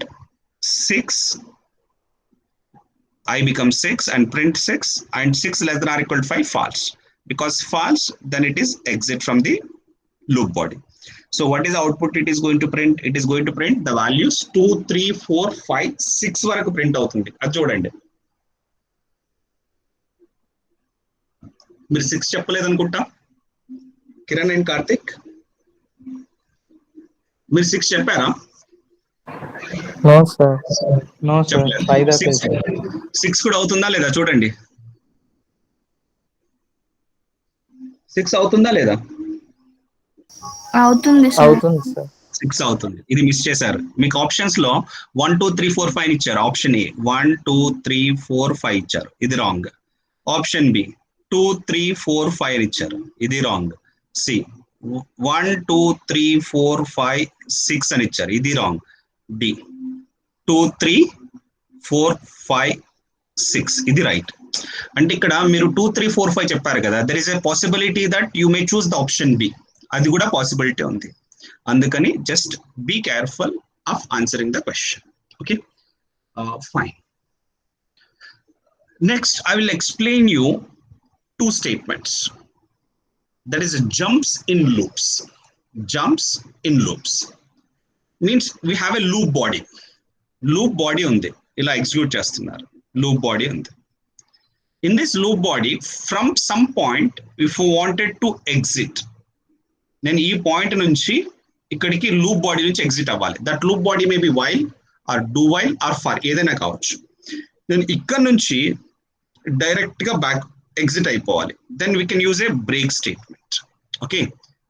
6. I becomes 6 and print 6. And 6 less than or equal to 5 false. Because false, then it is exit from the loop body. So what is the output it is going to print? It is going to print the values 2, 3, 4, 5, 6 వరకు print అవుతుంది. అది చూడండి. మీరు 6 చెప్పలేదు అనుకుంటా. Kiran and Karthik మీరు 6 చెప్పారా? No sir. No sir. 5 దాకా 6 కూడా అవుతుందా లేదా చూడండి. 6 అవుతుందా లేదా? అవుతుంది సార్. 6 అవుతుంది. ఇది మిస్ చేశారు. మీకు ఆప్షన్స్ లో 1 2 3 4 5 ఇచ్చారు. ఆప్షన్ ఏ 1 2 3 4 5 ఇచ్చారు. ఇది రాంగ్. ఆప్షన్ బి 2 3 4 5 ఇచ్చారు, ఇది రాంగ్. సి 1 2 3 4 5 6 అని ఇచ్చారు, ఇది రాంగ్. డి 2 3 4 5 6 ఇది రైట్. అంటే ఇక్కడ మీరు 2 3 4 5 చెప్పారు కదా, there is a possibility that you may choose the option B, అది కూడా పాసిబిలిటీ ఉంది. అందుకని just be careful of answering the question. Okay, fine. Next I will explain you two statements, that is jumps in loops. Jumps in loops means we have a loop body undi, ila execute chestunnaru, loop body undi. In this loop body, from some point if you wanted to exit, then ee point nunchi ikkadiki loop body nunchi exit avvali. That loop body may be while or do while or for edaina kavachu. Then ikkad nunchi direct ga back exit అయిపోవాలి. Then we can use a break statement. Okay,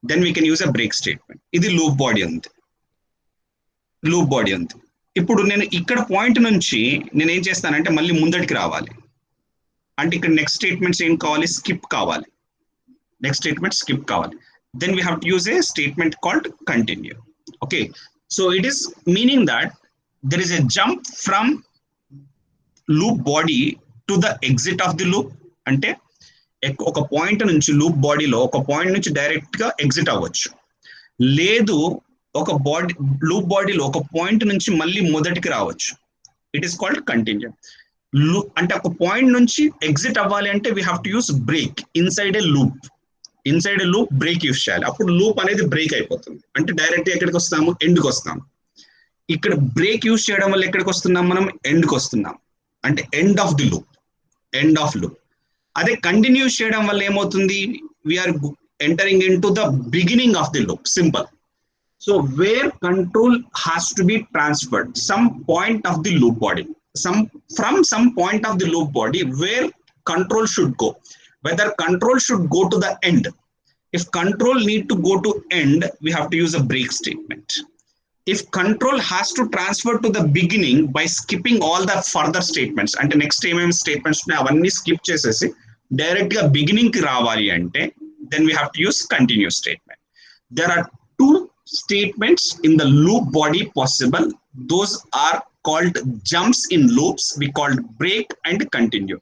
then we can use a break statement. ఇది loop body ఉంది, loop body ఉంది. ఇప్పుడు నేను ఇక్కడ point నుంచి నేను ఏం చేస్తానంటే మళ్ళీ ముందటికి రావాలి. అంటే ఇక్కడ నెక్స్ట్ స్టేట్మెంట్స్ ఏం కావాలి, స్కిప్ కావాలి. నెక్స్ట్ స్టేట్మెంట్ స్కిప్ కావాలి. Then we have to use a statement called continue. Okay, so it is meaning that there is a jump from loop body to the exit of the loop. అంటే ఒక point నుంచి loop బాడీలో ఒక point నుంచి direct గా exit అవ్వచ్చు, లేదు ఒక బాడీ లూప్ బాడీలో ఒక పాయింట్ నుంచి మళ్ళీ మొదటికి రావచ్చు. It is called continue. అంటే ఒక పాయింట్ నుంచి ఎగ్జిట్ అవ్వాలి అంటే we have to use break inside A loop. Inside A loop break use చేయాలి, అప్పుడు లూప్ అనేది బ్రేక్ అయిపోతుంది. అంటే డైరెక్ట్ గా ఎక్కడికి వస్తాము, ఎండ్కి వస్తాము. ఇక్కడ బ్రేక్ యూస్ చేయడం వల్ల ఎక్కడికి వస్తున్నాం, మనం ఎండ్కి వస్తున్నాం, అంటే end of the loop, end of loop. అదే కంటిన్యూ చేయడం వల్ల ఏమవుతుంది, we're entering in to the beginning of the loop. Simple. So where control has to be transferred some point of the loop body, from some point of the loop body where control should go, whether control should go to the end. If control need to go to end, we have to use a break statement. If control has to transfer to the beginning by skipping all the further statements, అంటే next ఏమేమి statements ఉన్నాయి అవన్నీ skip చేసేసి direct గా beginning కి రావాలి అంటే then we have to use continue statement. There are two statements in the loop body possible. Those are called jumps in loops. We called break and continue.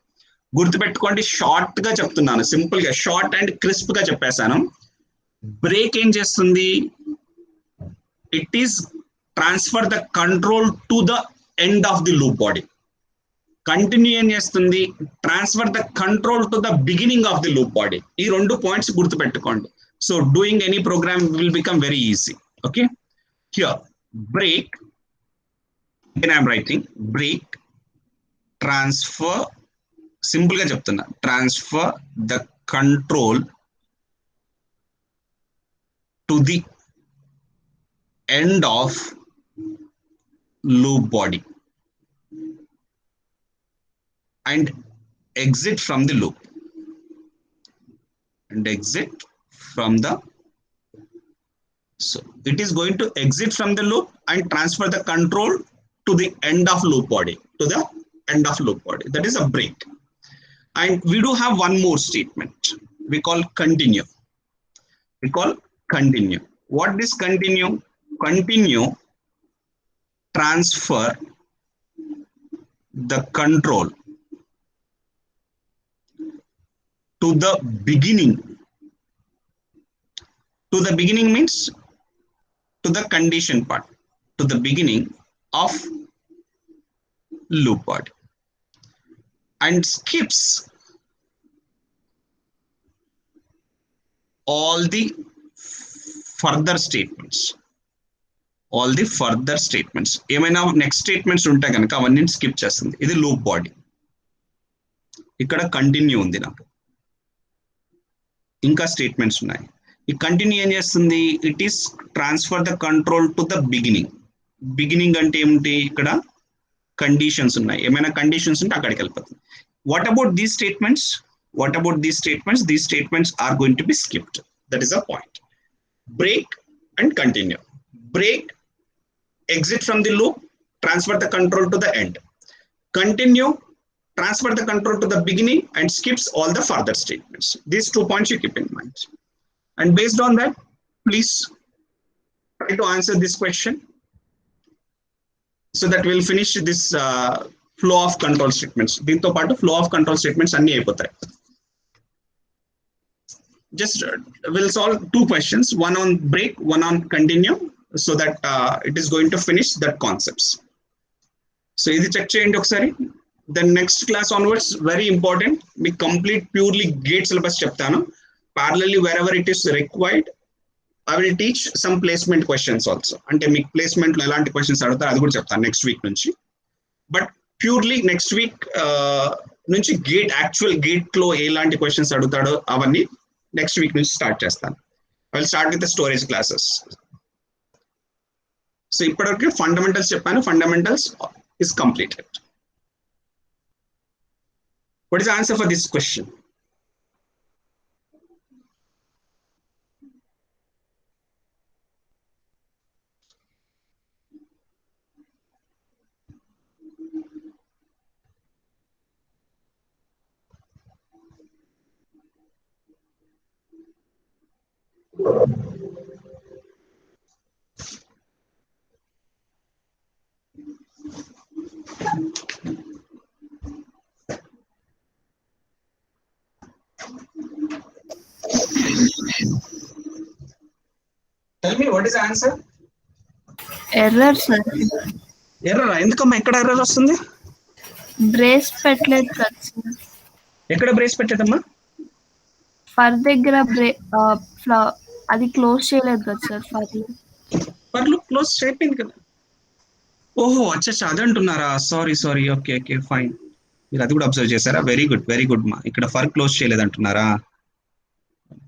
గుర్తుపెట్టుకోండి, short గా చెప్తున్నాను, simple గా short and crisp గా చెప్పేశాను. Break ఏం చేస్తుంది, it is transfer the control to the end of the loop body. Continue ఏం చేస్తుంది, transfer the control to the beginning of the loop body. ఈ రెండు పాయింట్స్ గుర్తుపెట్టుకోండి. So doing any program will become very easy. Okay, here break, then I am writing break transfer, simple గా చెప్తున్నా, transfer the control to the end of loop body and exit from the loop, and exit from the, so it is going to exit from the loop and transfer the control to the end of loop body, to the end of loop body. That is a break. And we do have one more statement we call continue. We call continue. What is continue? Continue transfer the control to the beginning. To the beginning means to the condition part, to the beginning of loop body, and skips all the further statements. All the further statements, ఏమైనా next statements ఉంటే కనుక అవన్నీ skip చేస్తుంది. ఇది loop body. ఇక్కడ continue ఉంది, నాకు ఇంకా స్టేట్మెంట్స్ ఉన్నాయి. ఈ కంటిన్యూ ఏం చేస్తుంది, it is transfer the control to the beginning. Beginning అంటే ఏమిటి, ఇక్కడ కండిషన్స్ ఉన్నాయి, ఏమైనా కండిషన్స్ ఉంటే అక్కడికి వెళ్ళిపోతుంది. What about these statements, what about these statements, these statements are going to be skipped. That is a point. Break and continue. Break, exit from the loop, transfer the control to the end. Continue, transfer the control to the beginning and skips all the further statements. These 2 points you keep in mind. And based on that, please try to answer this question so that we'll finish this flow of control statements. Dito part flow of control statements anni ayipotayi. Just we'll solve 2 questions, one on break, one on continue, so that it is going to finish that concepts. So this check cheyandi okkasari. Then next class onwards, very important, we complete purely GATE syllabus cheptanu. Parallelly, wherever it is required, I will teach some placement questions also. Ante meek placement lo elanti questions adutaro adi kuda cheptanu next week nunchi. But purely next week nunchi GATE actual GATE lo elanti questions adutado avanni next week nunchi start chestanu. I will start with the storage classes. So ippadivaruku fundamentals cheppanu, fundamentals is completed. What is the answer for this question? Tell me, what is the answer? Error, sir. Error. Endukama ekkada error vastundi? Brace petలేదు కదా sir. Ekkada brace petledamma? For దగ్గర అది close చేయలేదు కదా sir. ఫర్లు close అయిపోయింది కదా. ఓహో అచ్చా అది అంటున్నారా? Sorry okay fine. మీరు అది కూడా అబ్జర్వ్ చేశారా? వెరీ గుడ్ మా. ఇక్కడ ఫర్ క్లోజ్ చేయలేదు అంటున్నారా?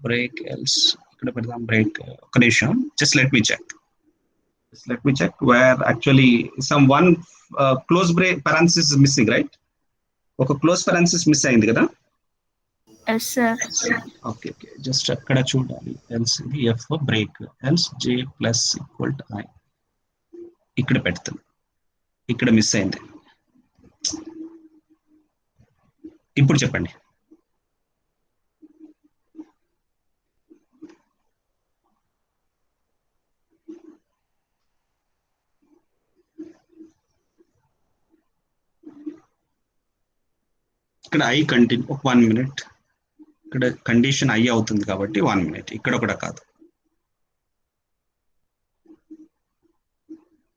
బ్రేక్ ఎల్స్ ఇక్కడ పెడదాం. బ్రేక్ ఒక నిమిషం, just let me check where actually some one close break parenthesis missing, right? ఒక క్లోజ్ పారాంథసిస్ మిస్ అయింది కదా. Yes sir. ఓకే జస్ట్ అక్కడ చూడాలి. ఎల్స్ ఇది F break else J plus equal to I ఇక్కడ పెడతాం. ఇక్కడ మిస్ అయింది. ఇప్పుడు చెప్పండి. ఇక్కడ ఐ కంటిన్యూ. ఒక 1 minute. ఇక్కడ కండిషన్ ఐ అవుతుంది కాబట్టి 1 minute. ఇక్కడ కూడా కాదు,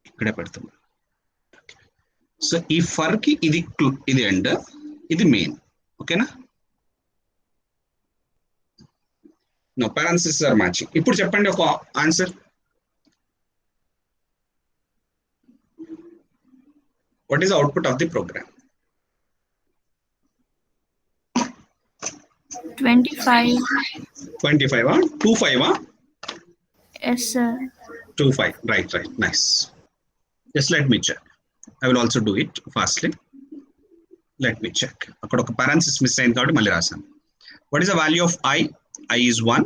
ఇక్కడే పెడుతుంది. సో ఈ ఫర్ కి ఇది ఎండ్, ఇది మెయిన్. ఓకేనా? No parenthesis are matching. ఇప్పుడు చెప్పండి ఒక answer. What is output of the program? 25. 25 25 Yes sir. 25. Right, nice. Just let me check. I will also do it fastly. Let me check. అక్కడ ఒక parenthesis miss అయింది కాబట్టి మళ్ళీ రాసాను. What is the value of I? I is 1.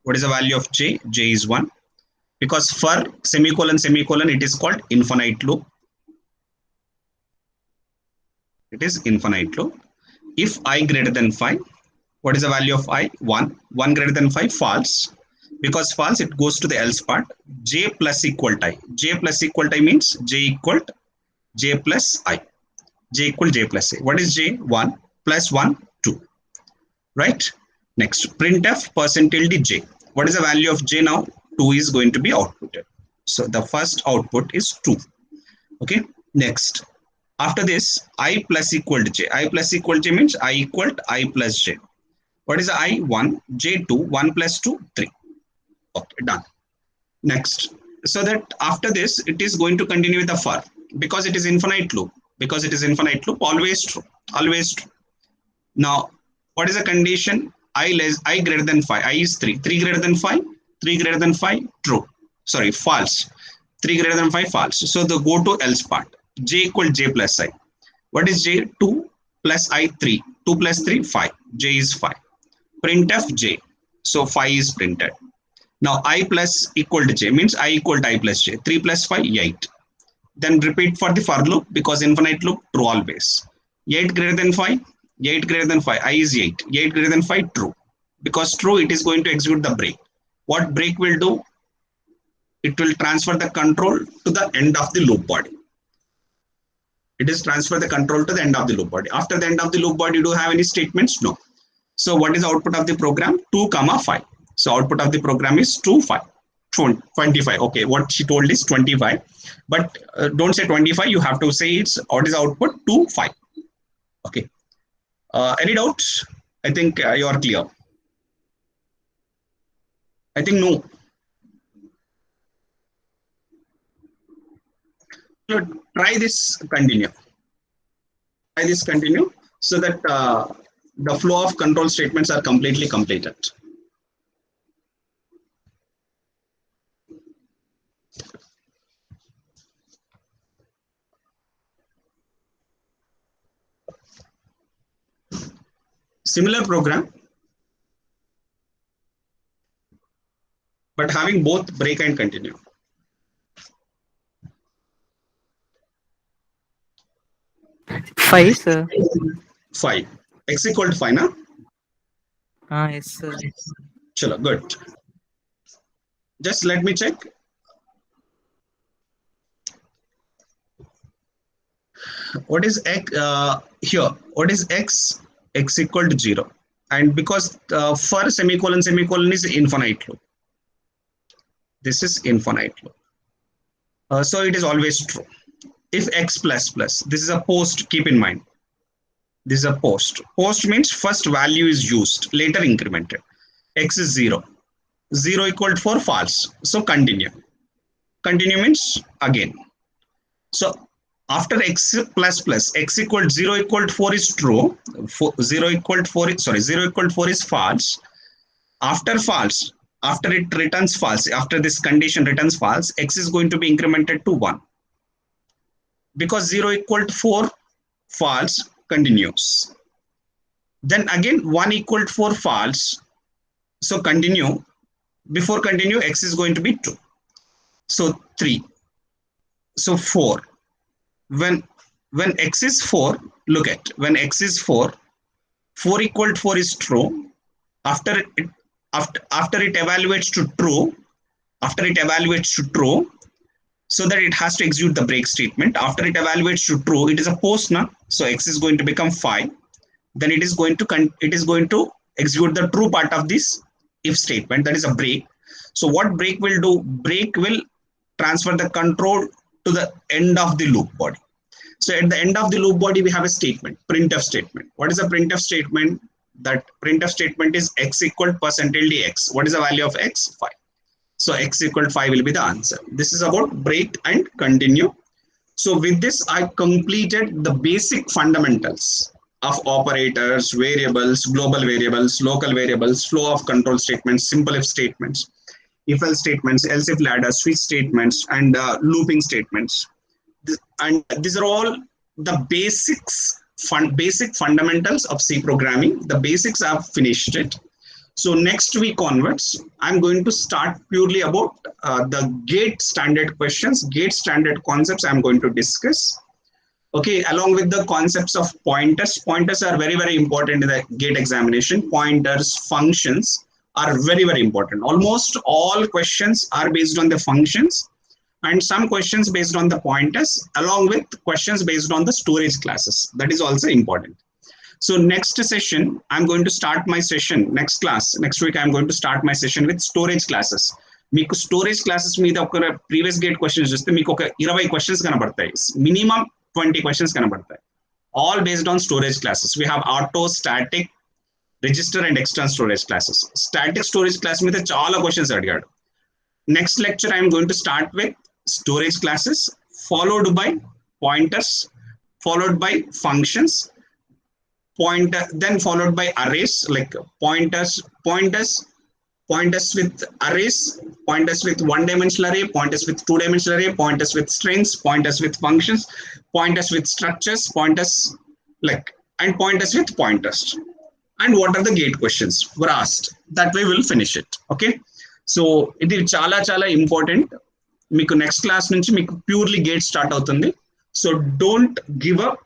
What is the value of J? J is 1. Because for semicolon it is called infinite loop. It is infinite loop. If I greater than 5, what is the value of I? 1. 1 greater than 5, false. Because false, it goes to the else part. J plus equal to I. J plus equal to I means J equal to J plus I. J equal J plus A. What is J? 1 plus 1, 2. Right? Next, printf %d J. What is the value of J now? 2 is going to be outputted. So the first output is 2. Okay. Next, after this, I plus equal to J. I plus equal to J means I equal to I plus J. What is I? 1, J 2, 1 plus 2, 3. Okay, done. Next, so that after this, it is going to continue with the for, because it is infinite loop. Because it is infinite loop, always true. Now, what is the condition? I greater than 5. I is 3. 3 greater than 5. 3 greater than 5, true. Sorry, false. 3 greater than 5, false. So the go to else part. J equal J plus I. What is J? 2 plus I, 3. 2 plus 3, 5. J is 5. Printf J. So 5 is printed. Now I plus equal to J means I equal to I plus J. 3 plus 5, 8. Then repeat for the for loop, because infinite loop, true always. 8 greater than 5, 8 greater than 5, I is 8, 8 greater than 5, true. Because true, it is going to execute the break. What break will do? It will transfer the control to the end of the loop body. It is transfer the control to the end of the loop body. After the end of the loop body, do you have any statements? No. So what is the output of the program? 2, 5. So output of the program is 2, 5. 25. Okay, what she told is 25. But don't say 25. You have to say it's what is the output? 2, 5. Okay. Any doubts? I think you are clear. I think no. So try this continue. Try this continue so that the flow of control statements are completely completed. Similar program, but having both break and continue. Five, sir. 5. X equal to 5, na? Yes, sir. Chalo, good. Just let me check. What is x here? What is x? X equal to 0. And because for semicolon is infinite loop. This is infinite loop. So it is always true. If x plus plus, this is a post, keep in mind. This is a post. Post means first value is used, later incremented. X is 0. 0 equal to 4, false. So continue. Continue means again. So after x plus plus, x equal to 0 equal to 4 is true. 0 equal to 4 0 equal to 4 is false. After false, after it returns false, after this condition returns false, x is going to be incremented to 1. Because 0 equal to 4, false, continues. Then again 1 equal to 4, false. So continue. Before continue, x is going to be 2. So 3. So 4. When x is 4, look at when x is 4, 4 equal to 4 is true. After it evaluates to true, so that it has to execute the break statement. After it evaluates to true, it is a post now. So x is going to become 5. Then it is going to execute the true part of this if statement, that is a break. So what break will do? Break will transfer the control to the end of the loop body. So at the end of the loop body, we have a statement, printf statement. What is a printf statement? That printf statement is x equal to %dx. What is the value of x? 5. So x equal to 5 will be the answer. This is about break and continue. So with this, I completed the basic fundamentals of operators, variables, global variables, local variables, flow of control statements, simple if statements, if else statements, Elsif ladder, switch statements, and looping statements. And these are all the basic fundamentals of C programming. The basics I've finished it. So next week onwards, I'm going to start purely about the GATE standard questions, GATE standard concepts I'm going to discuss. Okay, along with the concepts of pointers. Pointers are very, very important in the GATE examination. Pointers, functions are very, very important. Almost all questions are based on the functions and some questions based on the pointers, along with questions based on the storage classes. That is also important. So next session, I'm going to start my session, next week, I'm going to start my session with storage classes. మీకు storage classes మీద ఒక previous gate questions చూస్తే మీకు ఒక 20 questions కనబడతాయి, minimum 20 questions కనబడతాయి, all based on storage classes. We have auto, static, register and external storage classes. Static storage class మీద చాలా క్వశ్చన్స్ అడిగాడు. Next lecture I'm going to start with storage classes, followed by pointers, followed by functions, then followed by arrays, like pointers with arrays, pointers with one-dimensional array, pointers with two-dimensional array, pointers with strings, pointers with functions, pointers with structures, pointers and pointers with pointers. And what are the gate questions were asked? That way we'll finish it. Okay, so it is చాలా important. మీకు next class నుంచి మీకు purely gate start అవుతుంది. So don't give up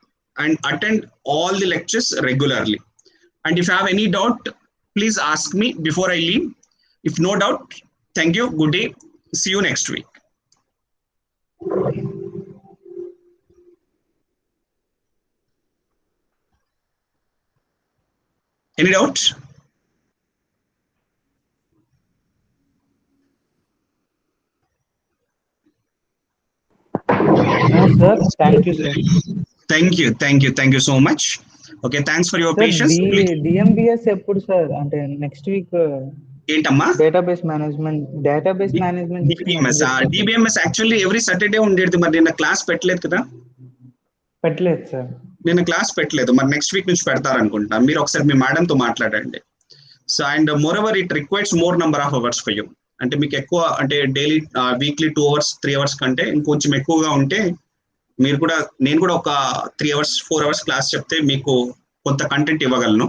and attend all the lectures regularly. And if you have any doubt, please ask me before I leave. If no doubt, thank you. Good day. See you next week. Any doubt? No, sir. Thank you, sir. Thank you so much. Okay, thanks for your Sir, patience. DMBS ఎప్పుడు sir అంటే next week ఏంటమ్మా database management DBMS DBMS actually every Saturday ఉండేది. మరి నిన్న class పెట్టలేదు కదా, పెట్టలేదు sir. నిన్న క్లాస్ పెట్టలేదు. మరి నెక్స్ట్ వీక్ నుంచి పెడతారనుకుంటా. మీరు ఒకసారి మీ మేడంతో మాట్లాడండి. So and more ever it requires more number of hours for you. అంటే మీకు ఎక్కువ అంటే డైలీ వీక్లీ 2 hours 3 hours కంటే ఇంకొంచెం ఎక్కువగా ఉంటే మీరు కూడా, నేను కూడా ఒక 3 hours 4 hours క్లాస్ చెప్తే మీకు కొంత కంటెంట్ ఇవ్వగలను.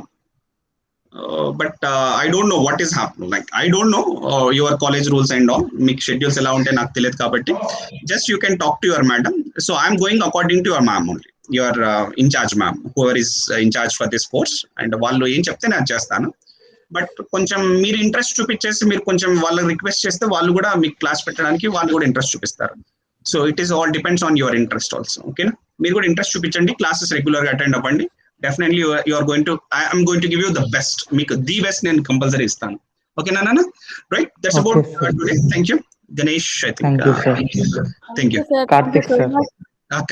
But I don't know what is happening, like I don't know your college rules and all. మీకు షెడ్యూల్స్ ఎలా ఉంటాయి నాకు తెలియదు కాబట్టి just you can talk to your madam. So I'm going according to your ma'am only, your incharge ma'am, whoever is incharge for this course. And వాళ్ళు ఏం చెప్తే నేను చేస్తాను. బట్ కొంచెం మీరు ఇంట్రెస్ట్ చూపించేసి మీరు కొంచెం వాళ్ళకి రిక్వెస్ట్ చేస్తే వాళ్ళు కూడా మీకు క్లాస్ పెట్టడానికి వాళ్ళు కూడా ఇంట్రెస్ట్ చూపిస్తారు. So it is all depends on your interest also. ఓకేనా, మీరు కూడా ఇంట్రెస్ట్ చూపించండి, క్లాసెస్ రెగ్యులర్ గా అటెండ్ అవ్వండి. Definitely you are going to, I'm going to give you the best, మీకు ది బెస్ట్ నేను కంపల్సరీ ఇస్తాను. ఓకేనా నాన్న? Right, that's about today. Thank you Ganesh. I think thank you Karthik sir.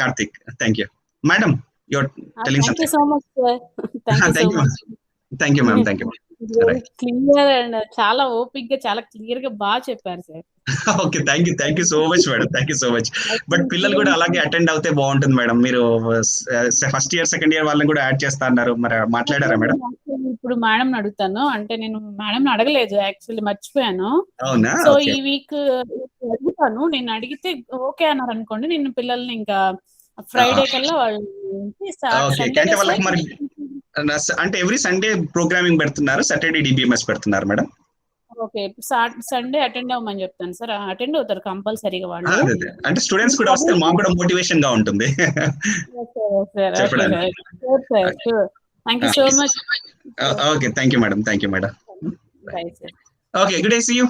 Karthik. Thank you madam, you are telling Thank you something. so much, sir. Thank you so much. Thank you ma'am. Thank you. Clear and చాలా ఓపిక్ గా చాలా clear గా బాగా చెప్పారు sir. Okay, thank you so much madam. Thank you so much. But పిల్లలు కూడా అలాగే attend అవుతే బాగుంటుంది మేడం. మీరు ఫస్ట్ ఇయర్ సెకండ్ ఇయర్ వాళ్ళని కూడా యాడ్ చేస్తా అన్నారు, మరి మాట్లాడారా మేడం? ఇప్పుడు మేడం అడుగుతాను, అంటే నేను మేడం అడగలేదు, యాక్చువల్లీ మర్చిపోయాను. అవునా? సో ఈ వీక్ అడుగుతాను. నేను అడిగితే ఓకే అన్నారు అనుకోండి, నేను పిల్లల్ని ఇంకా ఫ్రైడే కల్లా వాళ్ళు అంటే ఎవ్రీ సండే ప్రోగ్రామింగ్ పెడుతున్నారు, సాటర్డే DBMS పెడుతున్నారు మేడం. ఓకే, సండే అటెండ్ అవ్వమని చెప్తాను సార్. అటెండ్ అవుతారు కంపల్సరీగా వాళ్ళు. అంటే స్టూడెంట్స్ కూడా వస్తే మాకు కూడా మోటివేషన్ గా ఉంటుంది. Thank you so much. Okay, thank you madam. Thank you madam. Bye sir. Okay, good day, see you.